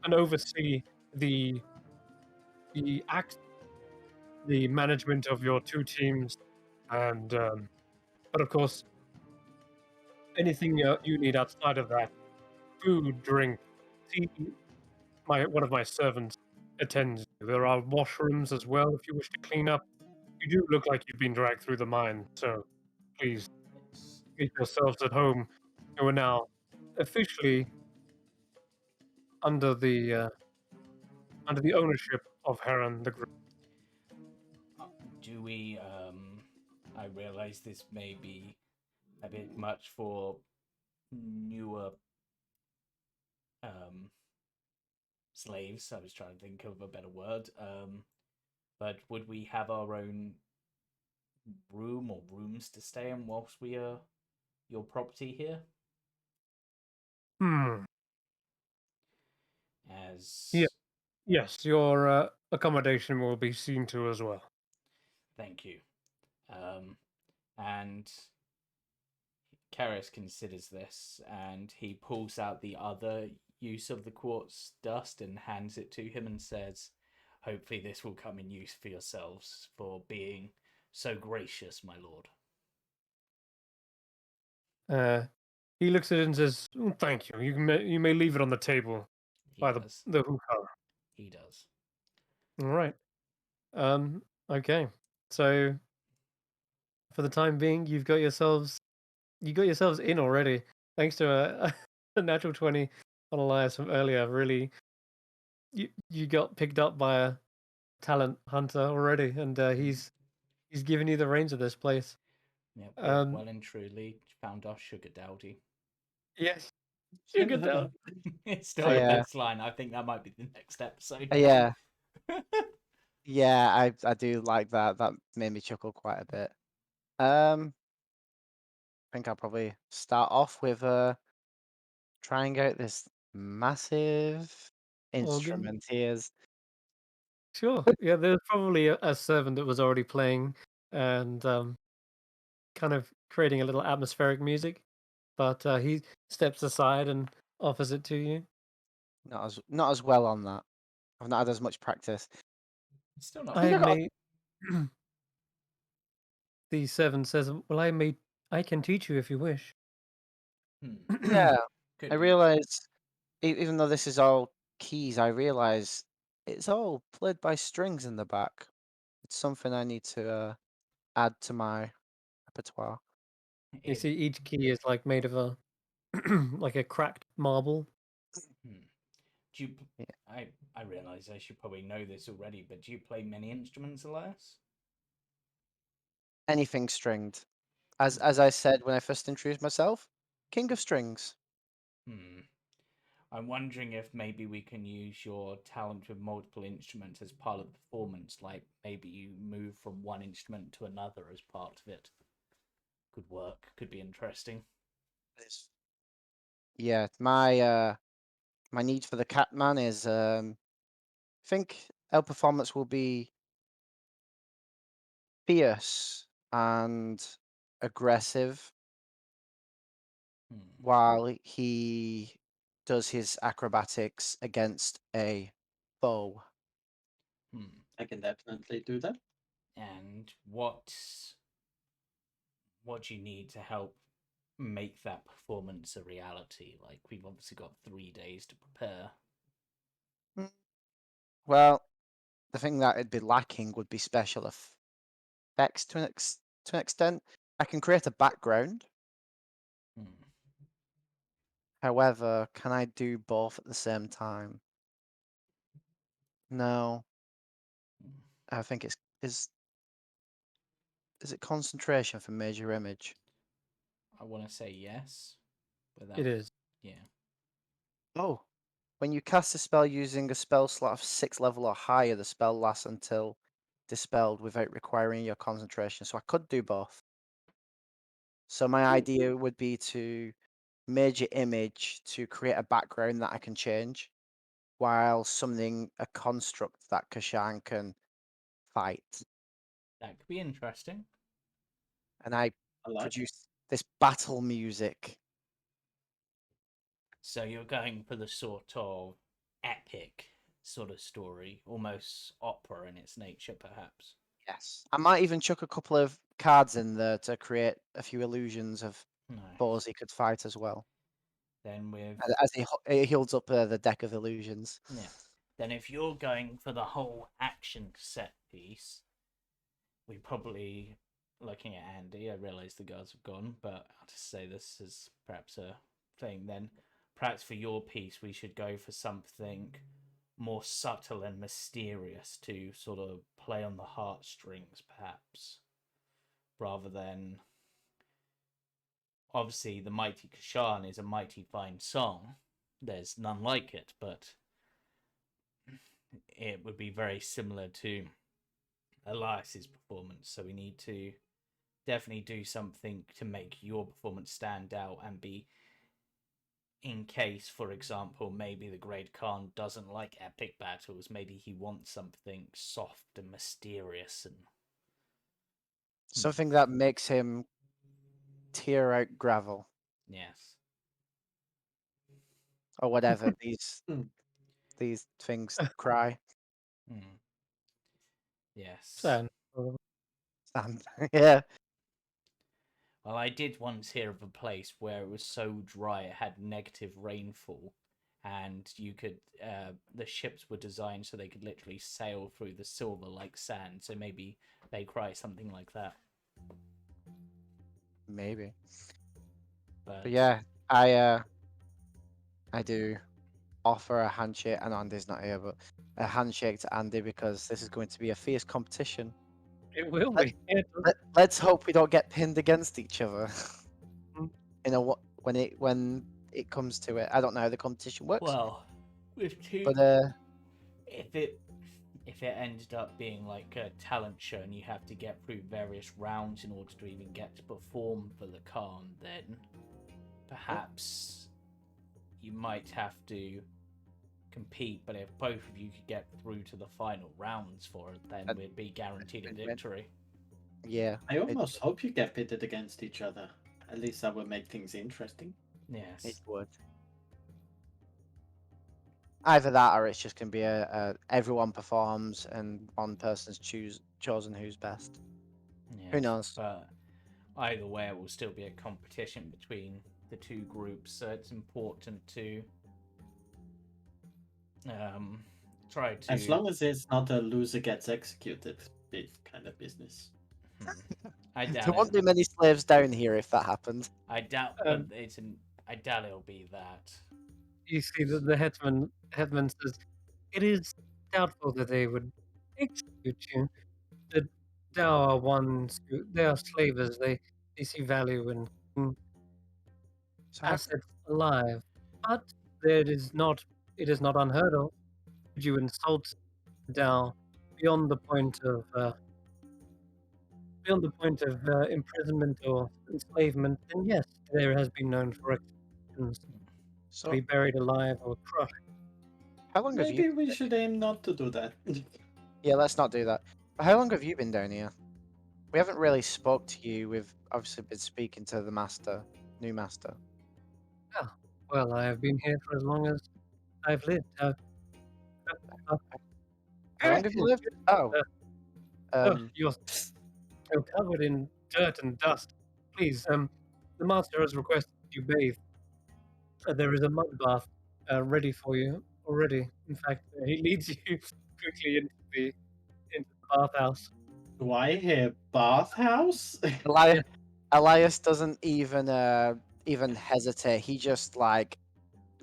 and oversee the management of your two teams, and but of course, anything you need outside of that, food, drink, see one of my servants attends you. There are washrooms as well if you wish to clean up. You do look like you've been dragged through the mine, so please get yourselves at home. You are now officially under the ownership of Heron the Great. Do we? I realize this may be a bit much for newer slaves. I was trying to think of a better word. But would we have our own room or rooms to stay in whilst we are your property here? Hmm. As Yes, your accommodation will be seen to as well. thank you. And Karis considers this, and he pulls out the other use of the quartz dust and hands it to him and says, "Hopefully this will come in use for yourselves for being so gracious, my lord." He looks at it and says, "Thank you. You may leave it on the table He by does. the hookah." He does. All right. Okay. So for the time being, you got yourselves in already, thanks to a natural 20 on Elias from earlier. Really, you got picked up by a talent hunter already, and he's given you the reins of this place. Yeah, we've Um, well and truly found our sugar daddy. yes, you could tell. It's still Oh, the yeah. best line. I think that might be the next episode. Yeah, yeah, I do like that. That made me chuckle quite a bit. I think I'll probably start off with trying out this massive Organ. instrument here. Sure. Yeah, there's probably a servant that was already playing and kind of creating a little atmospheric music, but he steps aside and offers it to you. Not as well on that. I've not had as much practice. Still not. I think I I got may. The servant says, "Well, I can teach you if you wish." yeah. Could I do. realize even though this is all keys, I realize it's all played by strings in the back. It's something I need to add to my repertoire. You see, each key is like made of a like a cracked marble. Hmm. Do you? Yeah. I realize I should probably know this already, but do you play many instruments, Elias? Anything stringed. As I said when I first introduced myself, king of strings. Hmm. I'm wondering if maybe we can use your talent with multiple instruments as part of the performance, like maybe you move from one instrument to another as part of it. Could work. Could be interesting. Yeah, my need for the Catman is I think our performance will be fierce and aggressive Hmm. while he does his acrobatics against a foe. Hmm. I can definitely do that. And what do you need to help make that performance a reality? Like we've obviously got 3 days to prepare. Mm, Well, the thing that it'd be lacking would be special effects to an extent. I can create a background. Hmm. However, can I do both at the same time? No, Hmm. I think it's is it concentration for major image? I want to say yes, but that It is. yeah. Oh, when you cast a spell using a spell slot of 6th level or higher, the spell lasts until dispelled without requiring your concentration. So I could do both. So my idea would be to major image to create a background that I can change while summoning a construct that Kashan can fight. That could be interesting. And I I like it. produce this battle music. So you're going for the sort of epic sort of story, almost opera in its nature, perhaps. Yes. I might even chuck a couple of cards in there to create a few illusions of foes Nice. he could fight as well. Then with As he holds up the deck of illusions. yeah. Then if you're going for the whole action set piece, we probably looking at Andy, I realise the guards have gone, but I'll just say this is perhaps a thing. Then, perhaps for your piece, we should go for something more subtle and mysterious to sort of play on the heartstrings, perhaps, rather than. Obviously, the Mighty Kashan is a mighty fine song. There's none like it, but it would be very similar to Elias's performance. So we need to definitely do something to make your performance stand out and be, in case, for example, maybe the Great Khan doesn't like epic battles. Maybe he wants something soft and mysterious and Something that makes him tear out gravel yes. or whatever Hmm. these things cry. Yes. Sand. Sand. Yeah. Well, I did once hear of a place where it was so dry it had negative rainfall, and you could the ships were designed so they could literally sail through the silver like sand. So maybe they cry something like that. Maybe. But yeah, I do offer a handshake, and Andy's not here, but a handshake to Andy because this is going to be a fierce competition. It will Let's, be. Yeah, let's hope we don't get pinned against each other. Mm. When it comes to it, I don't know how the competition works. well, with two, But if it ended up being like a talent show and you have to get through various rounds in order to even get to perform for the Khan, then perhaps you might have to compete. But if both of you could get through to the final rounds for it, then we'd be guaranteed a victory. Yeah, I almost hope you get pitted against each other. At least that would make things interesting. Yes, it would. Either that, or it's just gonna be a everyone performs and one person's chosen who's best. yes. Who knows? But either way, it will still be a competition between the two groups, so it's important to try to. As long as it's not a loser gets executed kind of business. I There doubt won't it. be many slaves down here if that happened. I doubt, but I doubt it'll be that. You see that the headman says, "It is doubtful that they would execute you. The Dao are ones they are slavers. They see value in So assets alive, but it is not unheard of. Would you insult Dao beyond the point of imprisonment or enslavement? Then yes, there has been known for executions to be buried alive or crushed. how long have you? Maybe we should aim not to do that. Yeah, let's not do that. But how long have you been down here? We haven't really spoke to you. We've obviously been speaking to the new master. Ah, well, I have been here for as long as I've lived. How long have you lived? Oh, You're covered in dirt and dust. Please, the master has requested you bathe. There is a mud bath ready for you already. In fact, he leads you quickly into the bathhouse. Do I hear bathhouse? Elias, Elias doesn't even hesitate. He just like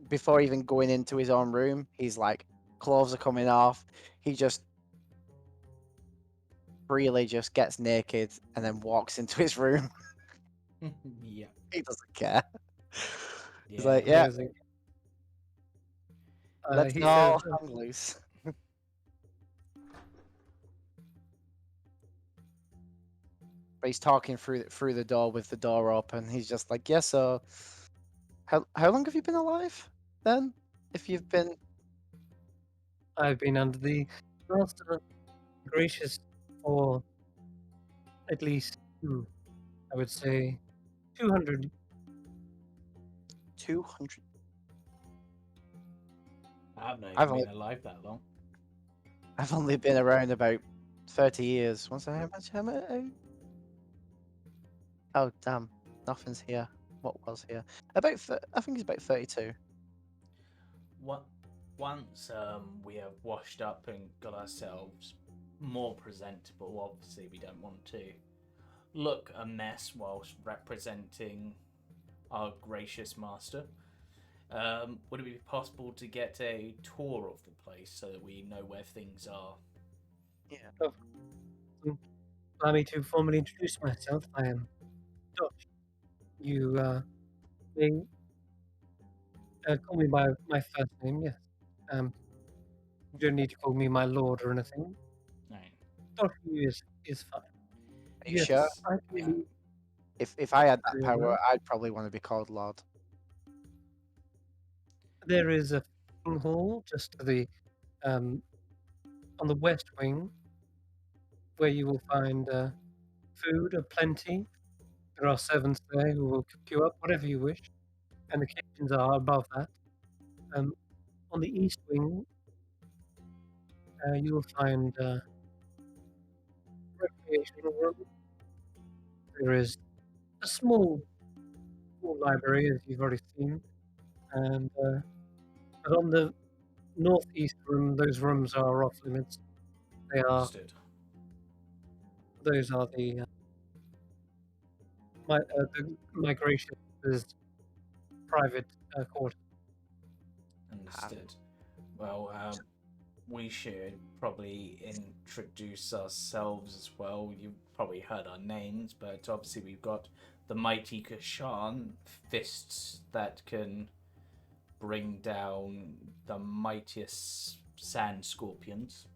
before even going into his own room, he's like clothes are coming off. He just freely just gets naked and then walks into his room. Yeah. He doesn't care. He's Yeah. like, yeah, Amazing. let's He all says, hang loose. But he's talking through the door with the door open. He's just like, yeah. So, how long have you been alive then? If you've been I've been under the master gracious for at least, I would say, 200. 200, I've not I've even only been alive that long. I've only been around about 30 years. Once I how much? Oh damn, nothing's here. What was here? I think it's about 32. Once we have washed up and got ourselves more presentable, obviously we don't want to look a mess whilst representing our gracious master. Would it be possible to get a tour of the place so that we know where things are? Yeah. Allow me to formally introduce myself. I am Dutch. You may call me by my first name, yes. You don't need to call me my lord or anything. Right. Dutch is fine. Are you Yes, sure? I can If I had that very power, well. I'd probably want to be called Lord. There is a feeding hall just to the on the west wing where you will find food aplenty. There are servants there who will cook you up whatever you wish, and the kitchens are above that. On the east wing, you will find recreational room. There is a small library, as you've already seen, and but on the northeast room, those rooms are off limits. Understood. Those are the migration is private quarters. Understood. Well, we should probably introduce ourselves as well. You've probably heard our names, but obviously we've got the mighty Kashan, fists that can bring down the mightiest sand scorpions.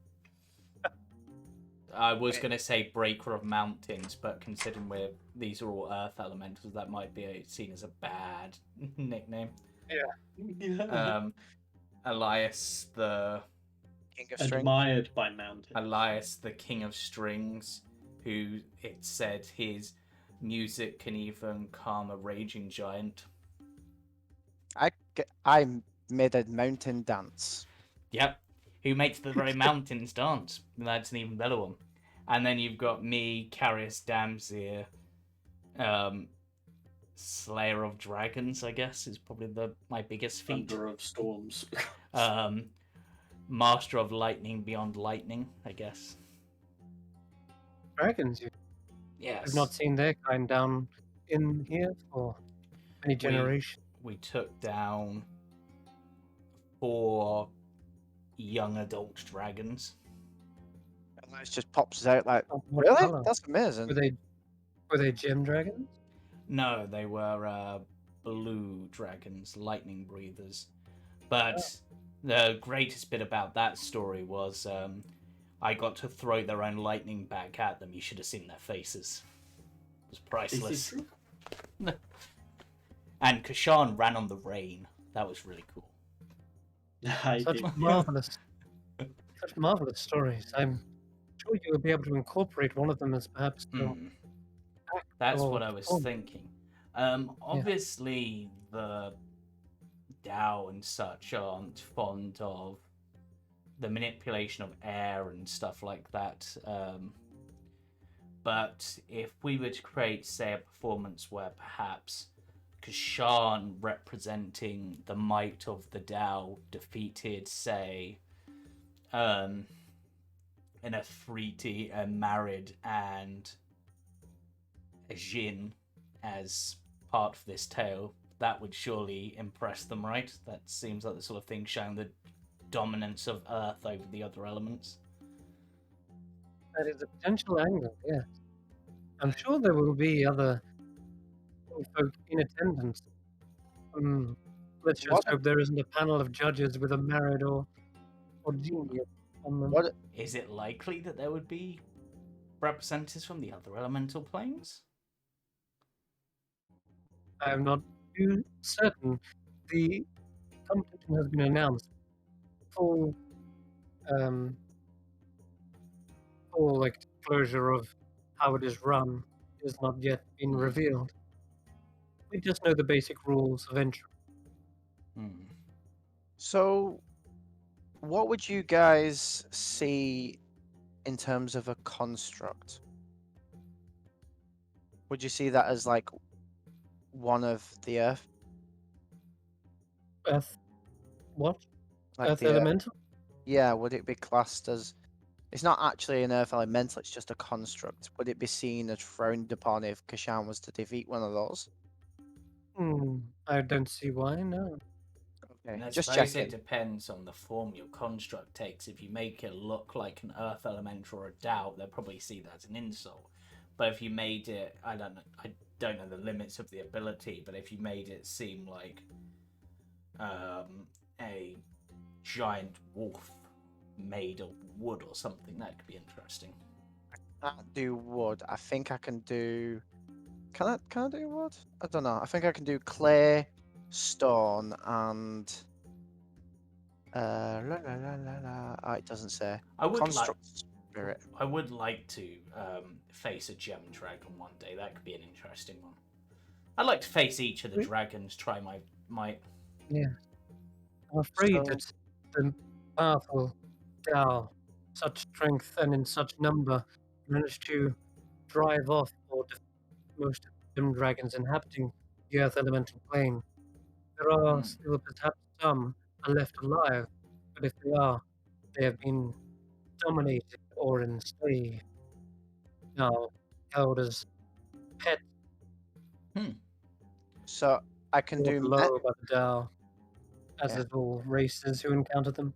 I was going to say breaker of mountains, but considering these are all earth elementals, that might be seen as a bad nickname. Yeah. Elias the King of Strings. Admired by mountains. Elias the King of Strings, who it said his music can even calm a raging giant. I made a mountain dance. Yep, who makes the very mountains dance. That's an even better one. And then you've got me, Carius Damsir, Slayer of Dragons, I guess, is probably my biggest feat. Thunder of Storms. Master of Lightning Beyond Lightning, I guess. Dragons, you Yes. have not seen their kind down in here for many generations. We took down 4 young adult dragons. And it just pops out like, What really? colour? That's amazing. Were they gem dragons? No, they were blue dragons, lightning breathers. But the greatest bit about that story was I got to throw their own lightning back at them. You should have seen their faces. It was priceless. And Kashan ran on the rain. That was really cool. Such marvelous stories. I'm sure you will be able to incorporate one of them as perhaps. That's what I was thinking. Obviously, the Dao and such aren't fond of the manipulation of air and stuff like that. But if we were to create, say, a performance where perhaps Kashan representing the might of the Dao defeated, say, an Afriti, a Marid, and a Jin as part of this tale, that would surely impress them, right? That seems like the sort of thing showing the dominance of Earth over the other elements. That is a potential angle, yes. I'm sure there will be other folk in attendance. Let's just hope there isn't a panel of judges with a Marid or genius on them. Is it likely that there would be representatives from the other elemental planes? I am not too certain. The competition has been announced. Full disclosure of how it is run has not yet been revealed. We just know the basic rules of entry. So, what would you guys see in terms of a construct? Would you see that as like one of the Earth? Earth? What? Like Earth elemental? Yeah, would it be classed as It's not actually an earth elemental, it's just a construct. Would it be seen as frowned upon if Kashan was to defeat one of those? I don't see why, no. Okay, And I just suppose checking. it depends on the form your construct takes. If you make it look like an earth elemental or a doubt, they'll probably see that as an insult. But if you made it, I don't know the limits of the ability, but if you made it seem like a giant wolf made of wood or something, that could be interesting. I can't do wood. I think I can do. Can I do wood? I don't know. I think I can do clay, stone, and it doesn't say. I would Construct spirit. I would like to face a gem dragon one day. That could be an interesting one. I'd like to face each of the dragons. Try my might. Yeah. I'm afraid So- that the powerful Tao, such strength and in such number, managed to drive off or defeat most of the gem dragons inhabiting the Earth elemental plane. There are still perhaps some are left alive, but if they are, they have been dominated or enslaved. Now held as pets So I can or do below by the Tao, as Yeah. is all races who encounter them.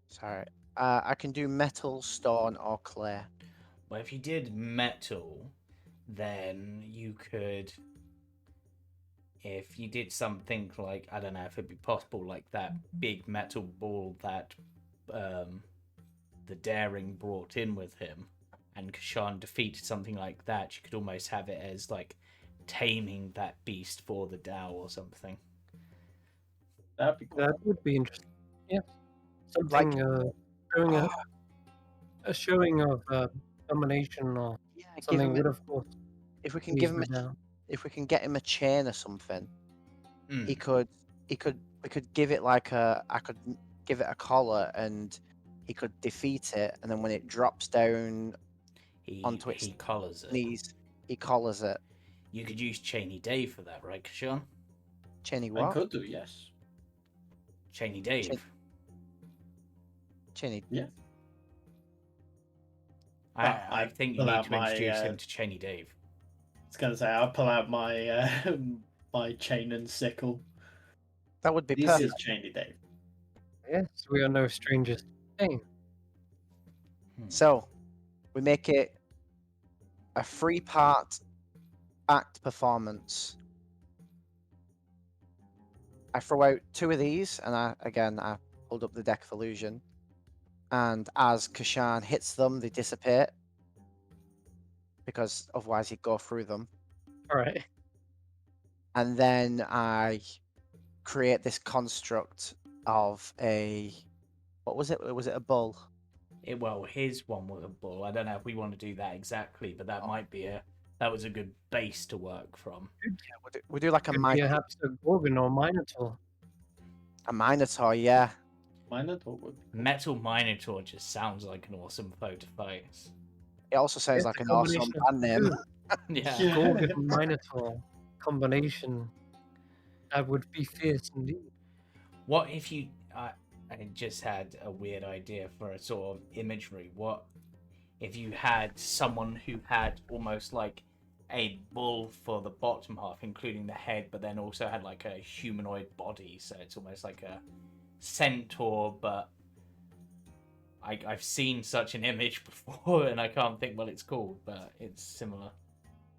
Sorry. I can do metal, stone, or clay. Well, if you did metal, then you could. If you did something like, I don't know if it'd be possible, like that big metal ball that the Daring brought in with him, and Kashan defeated something like that, you could almost have it as like taming that beast for the Tao or something. That'd be cool. That would be interesting. Yeah. Something showing a showing of domination or Yeah, something would of course if we can ease give him them down. if we can get him a chain or something, Mm. we could give it like I could give it a collar and he could defeat it, and then when it drops down onto its He collars it. knees, he collars it. You could use Cheney Dave for that, right, Kashan? Cheney I what? could do, yes. Cheney Dave. Cheney. Yeah. I think you pull need out to my, introduce him to Cheney Dave. I was gonna say I'll pull out my my chain and sickle. That would be This perfect. is Chainy Dave. Yes, we are no strangers to pain. So we make it a 3-part act performance. I throw out 2 of these, and I hold up the deck of illusion. And as Kashan hits them, they dissipate. Because otherwise he'd go through them. Alright. And then I create this construct of a... What was it? Was it a bull? Well, his one was a bull. I don't know if we want to do that exactly, but that might be that was a good base to work from. Yeah, we'll do like a Could be mighty... perhaps a Gorgon or Minotaur. A Minotaur, yeah. Minotaur would. Metal Minotaur just sounds like an awesome foe to face. It also sounds It's like a an awesome combination of band name. Yeah. Gorgon and Minotaur combination. That would be fierce indeed. What if you... I just had a weird idea for a sort of imagery. What if you had someone who had almost like a bull for the bottom half, including the head, but then also had like a humanoid body, so it's almost like a centaur, but I've seen such an image before and I can't think what it's called, but it's similar.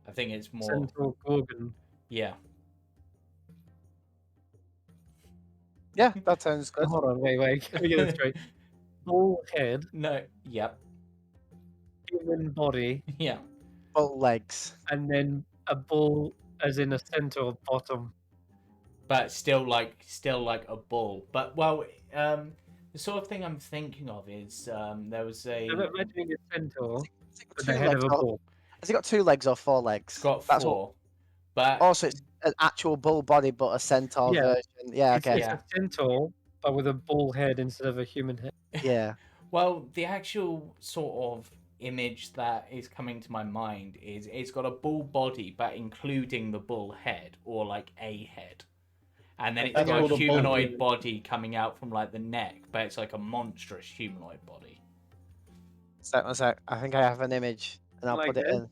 I think it's more... Centaur Gorgon. Yeah. Yeah, that sounds good. Hold on, wait. Let me get this straight. Bull head, No. Yep. human body, Yeah. Bull legs. and then a bull as in a centaur bottom. But still like a bull. But well, the sort of thing I'm thinking of is there was a... I'm imagining a centaur Has it got with two the head of legs a or- bull. Has he got 2 legs or 4 legs? It's got That's four. But Also, it's an actual bull body, but a centaur Yeah. version. Yeah, It's, okay. it's a centaur, but with a bull head instead of a human head. Yeah. well, the actual sort of image that is coming to my mind is it's got a bull body, but including the bull head, or like a head. And then it's That's got called a a bull humanoid head. body coming out from like the neck, but it's like a monstrous humanoid body. One sec. I think I have an image, and I'll Like put it this? in.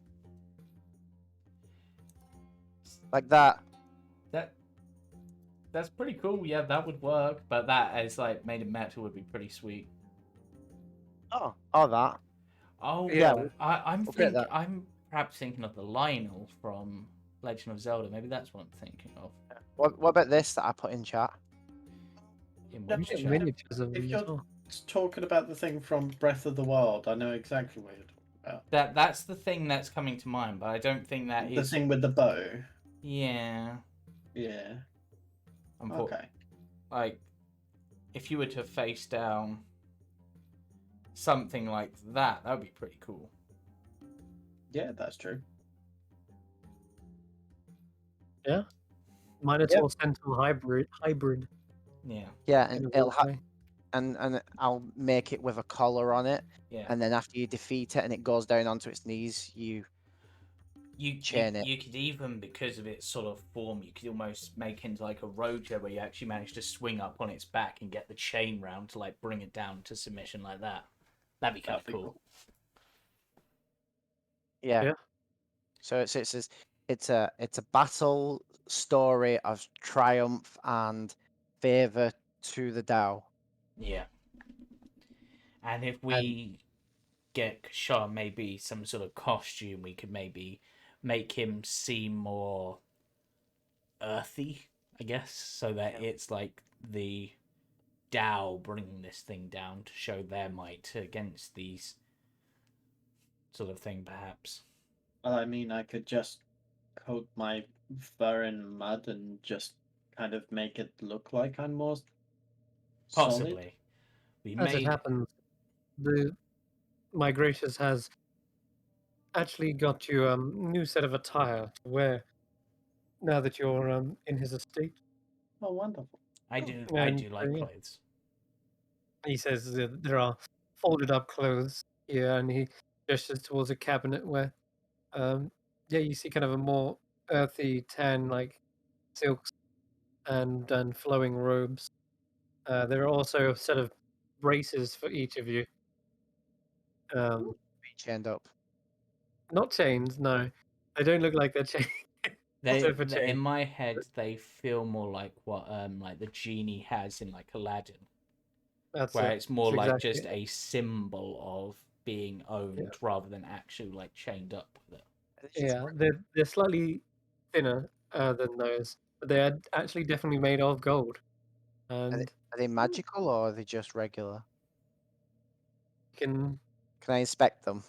Like that. That's pretty cool. Yeah, that would work. But that as like made of metal would be pretty sweet. Oh, that. Oh, Yeah, I'm perhaps thinking of the Lionel from Legend of Zelda. Maybe that's what I'm thinking of. What about this that I put in chat? In You which get chat? miniatures of If them you're as well. talking about the thing from Breath of the Wild, I know exactly what you're talking about. That's the thing that's coming to mind, but I don't think that The is. thing with the bow. Yeah. Yeah. Okay. Like, if you were to face down something like that, that would be pretty cool. Yeah, that's true. Yeah. Minotaur Sentinel hybrid. Yeah. Yeah, in and a it'll weird have, way. and I'll make it with a collar on it, Yeah. and then after you defeat it and it goes down onto its knees, you chain it. You could even, because of its sort of form, you could almost make into like a rojo where you actually manage to swing up on its back and get the chain round to like bring it down to submission like that. That'd be kind of cool. Yeah. Yeah. So it's a battle story of triumph and favor to the Tao. Yeah. And if we get Kashar maybe some sort of costume, we could maybe make him seem more earthy, I guess, so that it's like the Tao bringing this thing down to show their might against these sort of thing, perhaps. Well, I mean, I could just coat my fur in mud and just kind of make it look like I'm more Possibly. solid. As it happens, the Migracious has actually got you a new set of attire to wear now that you're in his estate. Oh, wonderful. I do And, like yeah. clothes. He says that there are folded up clothes here, and he gestures towards a cabinet where, yeah, you see kind of a more earthy tan like silks and flowing robes. There are also a set of braces for each of you. Be chained up. Not chains, no. They don't look like they're chains. In my head, they feel more like what like the genie has in like Aladdin. Where it's more like exactly just a symbol of being owned rather than actually like chained up with it. Yeah, they're slightly thinner than those, but they are actually definitely made of gold. And Are they magical or are they just regular? Can I inspect them?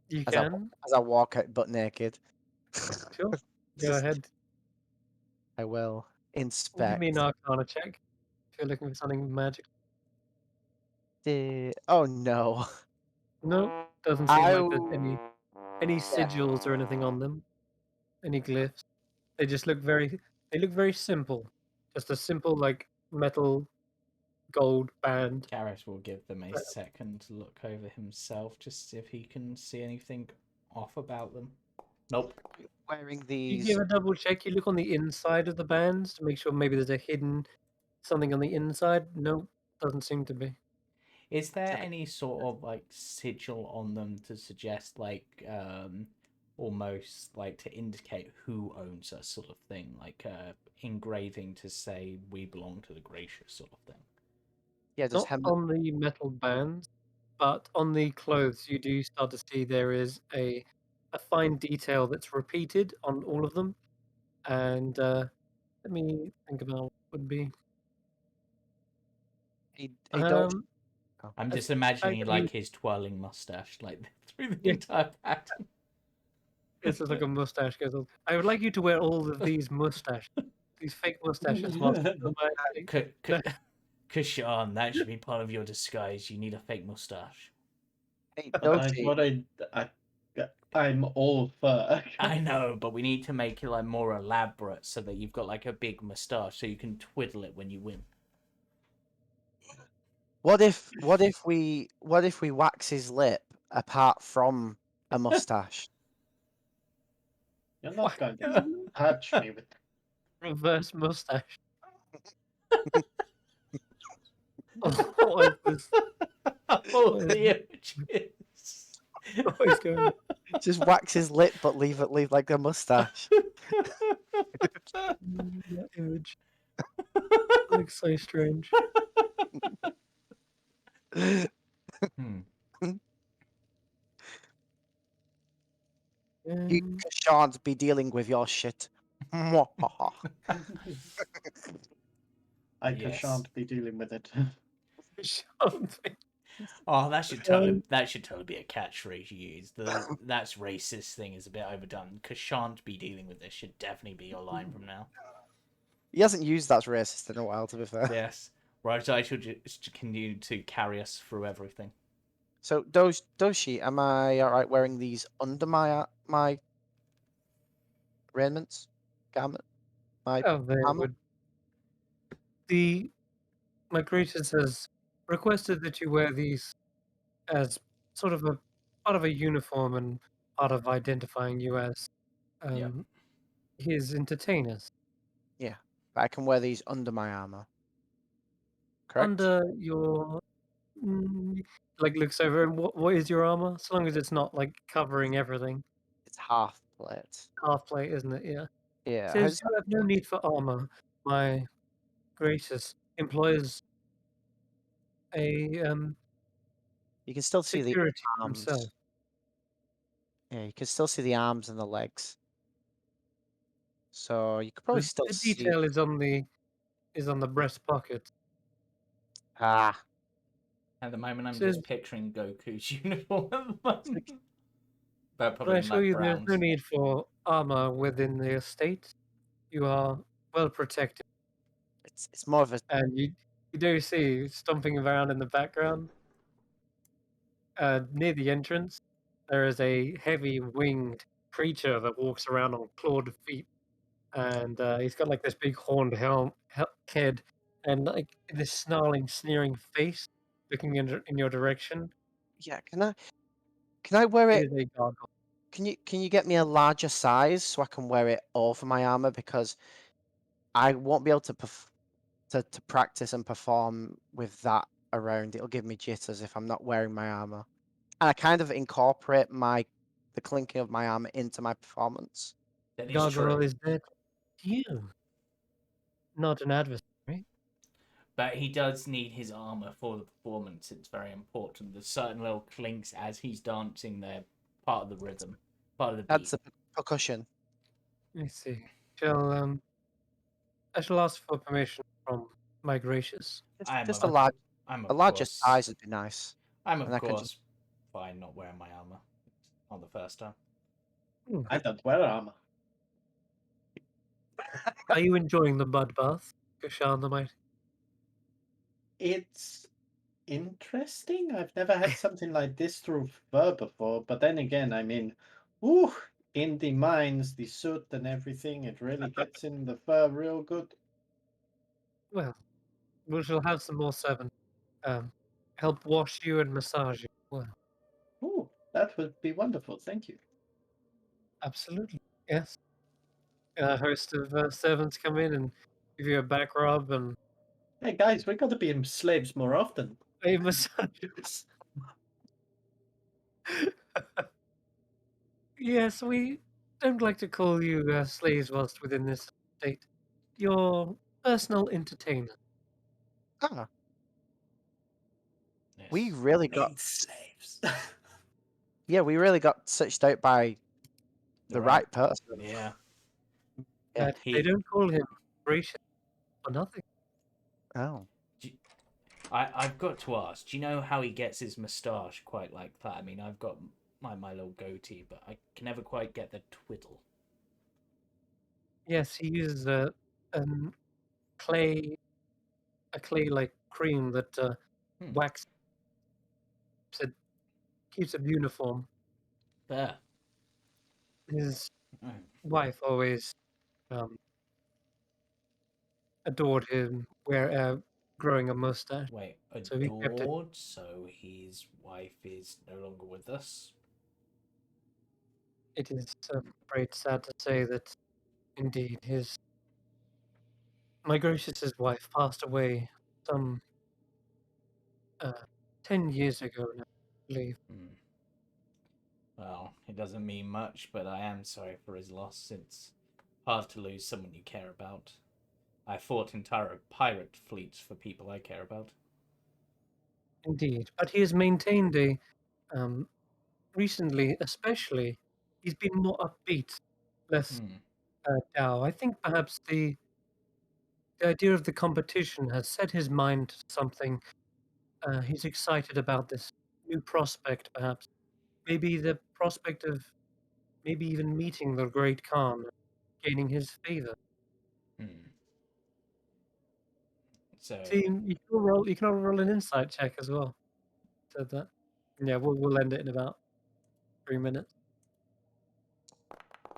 You as can. as I walk out butt naked. Sure. Go ahead. I will Give inspect. me an Arcana check if you're looking for something magic. Oh no. No, doesn't seem like there's any sigils or anything on them, any glyphs. They just look very. They look very simple. Just a simple like metal gold band. Gareth will give them a second to look over himself, just to see if he can see anything off about them. Nope. Wearing You these. give a double check. You look on the inside of the bands to make sure maybe there's a hidden something on the inside. No, doesn't seem to be. Is there any sort of like sigil on them to suggest like almost like to indicate who owns us sort of thing, like engraving to say we belong to the gracious sort of thing? Yeah, not on the metal bands, but on the clothes you do start to see there is a fine detail that's repeated on all of them. And let me think about what would be. I'm just imagining like his twirling mustache like through the entire pattern. This is like a mustache goes on. I would like you to wear all of these mustaches, these fake mustaches. Kashan, that should be part of your disguise. You need a fake mustache. I'm all fur. I know, but we need to make it like more elaborate so that you've got like a big mustache so you can twiddle it when you win. What if we wax his lip apart from a mustache? You're not going to touch me with reverse mustache. What is this? All the images. what he's going. Just wax his lip, but leave like a mustache. That image looks so strange. Hmm. You shan't be dealing with your shit. I Yes. shan't be dealing with it. Oh, that should totally be a catchphrase you use. That's racist thing is a bit overdone. Cause shan't be dealing with this should definitely be your line from now. He hasn't used that racist in a while, to be fair. Yes. Right, I should just continue to carry us through everything. So, Doshi, am I alright wearing these under my raiments? Garment? My they armor? would. My greatest has requested that you wear these as sort of a part of a uniform and part of identifying you as his entertainers. Yeah, but I can wear these under my armor. Correct? Under your like looks over and what is your armor? So long as it's not like covering everything. It's half plate. Half plate, isn't it? Yeah. Yeah. Says you have no need for armor. My gracious employs a You can still see the security arms. himself. Yeah, you can still see the arms and the legs. So you could probably still The see. detail is on the breast pocket. Ah. At the moment, I'm Says- just picturing Goku's uniform at the moment. But But probably I in assure like you, there's browns. no need for armor within the estate. You are well protected, It's more of a. and you do see stomping around in the background. Near the entrance, there is a heavy winged creature that walks around on clawed feet, and he's got like this big horned head, and like this snarling, sneering face, looking in your direction. Yeah, can I wear It it? is a gargoyle. Can you get me a larger size so I can wear it over my armor, because I won't be able to to practice and perform with that around. It'll give me jitters if I'm not wearing my armor. And I kind of incorporate the clinking of my armor into my performance. That is Gargoyle true. is dead to you, not an adversary. But he does need his armor for the performance. It's very important. There's certain little clinks as he's dancing there, part of the rhythm, part of the beat. That's a percussion. Let me see. I shall ask for permission from my gracious. Just a larger course, size would be nice. I'm and of I can course fine not wearing my armor on the first time. I don't wear armor. Are you enjoying the mud bath, Kushan the Mighty? It's interesting. I've never had something like this through fur before, but then again, I mean, whew, in the mines, the soot and everything, it really gets in the fur real good. Well, we shall have some more servants help wash you and massage you. Well, Ooh, that would be wonderful. Thank you. absolutely, yes. A host of servants come in and give you a back rub and Hey guys, we got to be slaves more often. a massage. Yes, we don't like to call you slaves whilst within this state. Your personal entertainer. Ah, Yes. we really got Maid slaves. yeah, we really got searched out by the right person. Yeah. Yeah. They don't call him gracious for nothing. Oh. I've got to ask, do you know how he gets his moustache quite like that? I mean, I've got my little goatee, but I can never quite get the twiddle. Yes, he uses a clay like cream that wax it keeps it uniform. There. His wife always adored him growing a mustache. Wait, So he kept it. adored? So his wife is no longer with us? It is very sad to say that indeed my gracious's wife passed away some 10 years ago now, I believe. Well, it doesn't mean much, but I am sorry for his loss. It's hard to lose someone you care about. I fought entire pirate fleets for people I care about. Indeed, but he has maintained a recently, especially, he's been more upbeat, less Hmm. dour. I think perhaps the idea of the competition has set his mind to something. He's excited about this new prospect, perhaps. Maybe the prospect of maybe even meeting the Great Khan, gaining his favor. Hmm. So, See, you can roll an insight check as well. Said that. Yeah, we'll end it in about 3 minutes.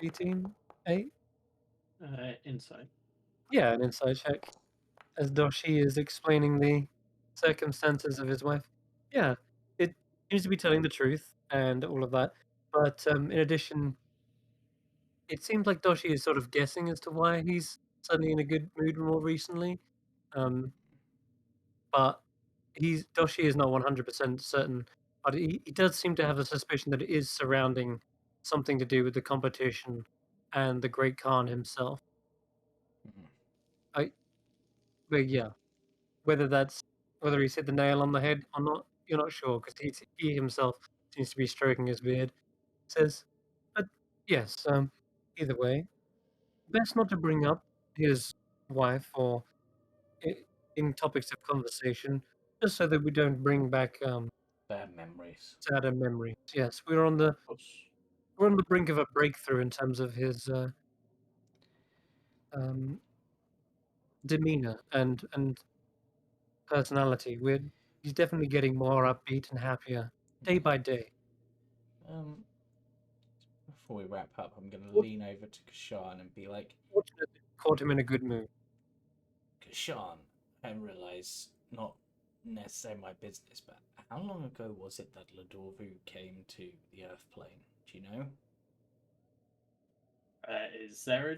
18, 8? Insight. Yeah, an insight check. As Doshi is explaining the circumstances of his wife. Yeah, it seems to be telling the truth and all of that. But in addition, it seems like Doshi is sort of guessing as to why he's suddenly in a good mood more recently. Um, but Doshi is not 100% certain. But he does seem to have a suspicion that it is surrounding something to do with the competition and the Great Khan himself. hmm. I, but yeah, whether he's hit the nail on the head or not, you're not sure because he himself seems to be stroking his beard. Says, but yes, either way, best not to bring up his wife or i- in topics of conversation, just so that we don't bring back Bad memories. sadder memories. Yes, Of course. we're on the brink of a breakthrough in terms of his um, demeanor and personality. He's definitely getting more upbeat and happier day by day. Um, Before we wrap up, I'm going to Fort- lean over to Kashan and be like, Fortunately, caught him in a good mood. Kashan, I realize not necessarily my business, but how long ago was it that Ladorvu came to the Earth plane? Do you know? Is there a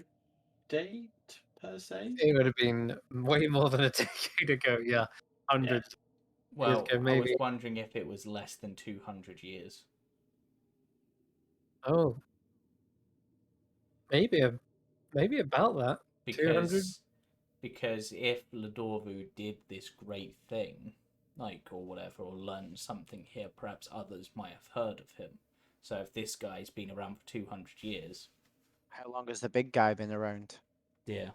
date per se? It would have been way more than a decade ago. Yeah, Yeah. hundreds of years Well, ago, I was maybe. wondering if it was less than 200 years. Oh, maybe maybe about that. 200. Because if Ladorvu did this great thing, like or whatever, or learned something here, perhaps others might have heard of him. So if this guy's been around for 200 years, How long has the big guy been around? yeah,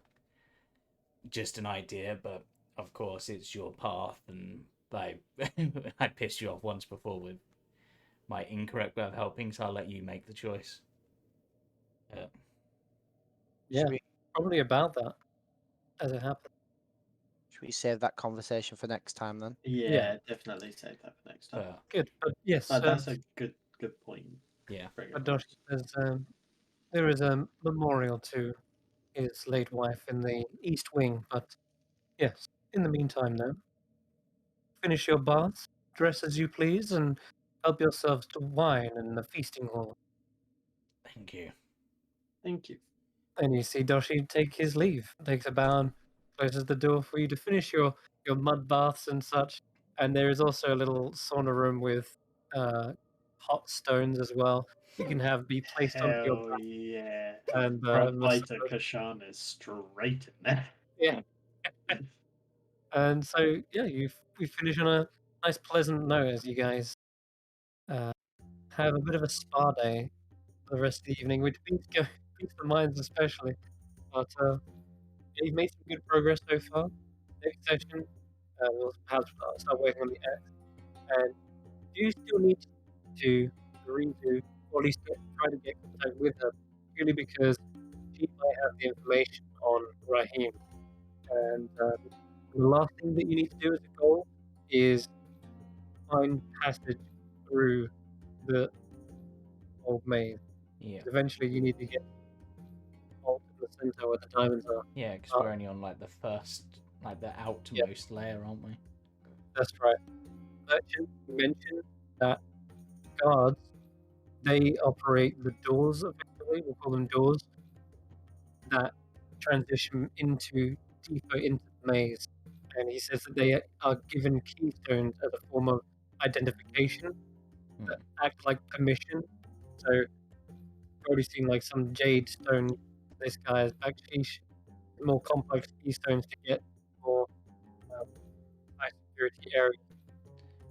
just an idea, but of course it's your path, and I I pissed you off once before with my incorrect way of helping, so I'll let you make the choice. Yeah, Should we probably about that as it happened. should we save that conversation for next time then? Yeah, Yeah, definitely save that for next time. good. But yes, That's a good point. Yeah. Bring it Adoshi says there is a memorial to his late wife in the East Wing. But yes, in the meantime, though, finish your baths, dress as you please, and help yourselves to wine in the feasting hall. Thank you. Thank you. And you see Doshi take his leave, takes a bow, and closes the door for you to finish your mud baths and such. And there is also a little sauna room with hot stones as well. You can have be placed onto your Hell back yeah. and Proprietor massaged. Kashan is straight in there. Yeah. And so yeah, we finish on a nice pleasant note as you guys uh, have a bit of a spa day for the rest of the evening, which beats the minds especially. But yeah, you've made some good progress so far. Next session, we'll perhaps start working on the X. And do you still need to redo, or at least try to get contact with her, purely because she might have the information on Raheem. And the last thing that you need to do as a goal is find passage through the old maze. Yeah. Eventually, you need to get to the center where the diamonds are. Yeah, because Uh, we're only on like the first, like the yeah, outermost layer, aren't we? that's right. Merchant mentioned that guards they operate the doors effectively. We'll call them doors that transition deeper into the maze. And he says that they are given keystones as a form of identification Hmm. that act like permission So you've already seen like some jade stone. This guy's backsheesh, more complex keystones to get for high security areas.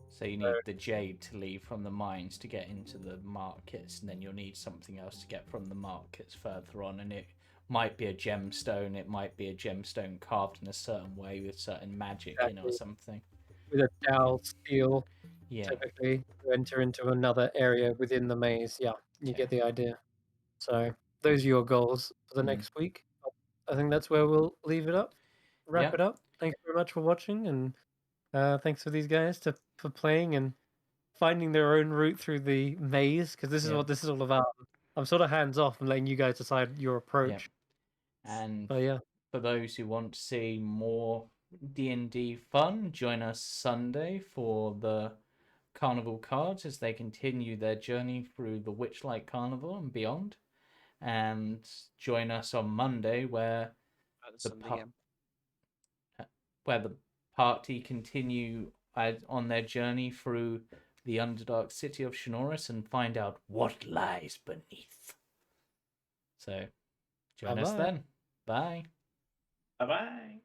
So you need the jade to leave from the mines to get into the markets, and then you'll need something else to get from the markets further on, and it might be a gemstone, it might be a gemstone carved in a certain way with certain magic in it or something. With a dowel steel, Yeah. typically, to enter into another area within the maze. Yeah, you get the idea. So those are your goals for the next week. I think that's where we'll leave it up, wrap it up. Thanks very much for watching, and thanks for these guys for playing and finding their own route through the maze, because this is what this is all about. I'm sort of hands off and letting you guys decide your approach. And But yeah, for those who want to see more D&D fun, join us Sunday for the Carnival cards as they continue their journey through the Witchlight Carnival and beyond. And join us on Monday where the party continue on their journey through the Underdark city of Shinoris and find out what lies beneath. So join us then. Bye. Bye-bye.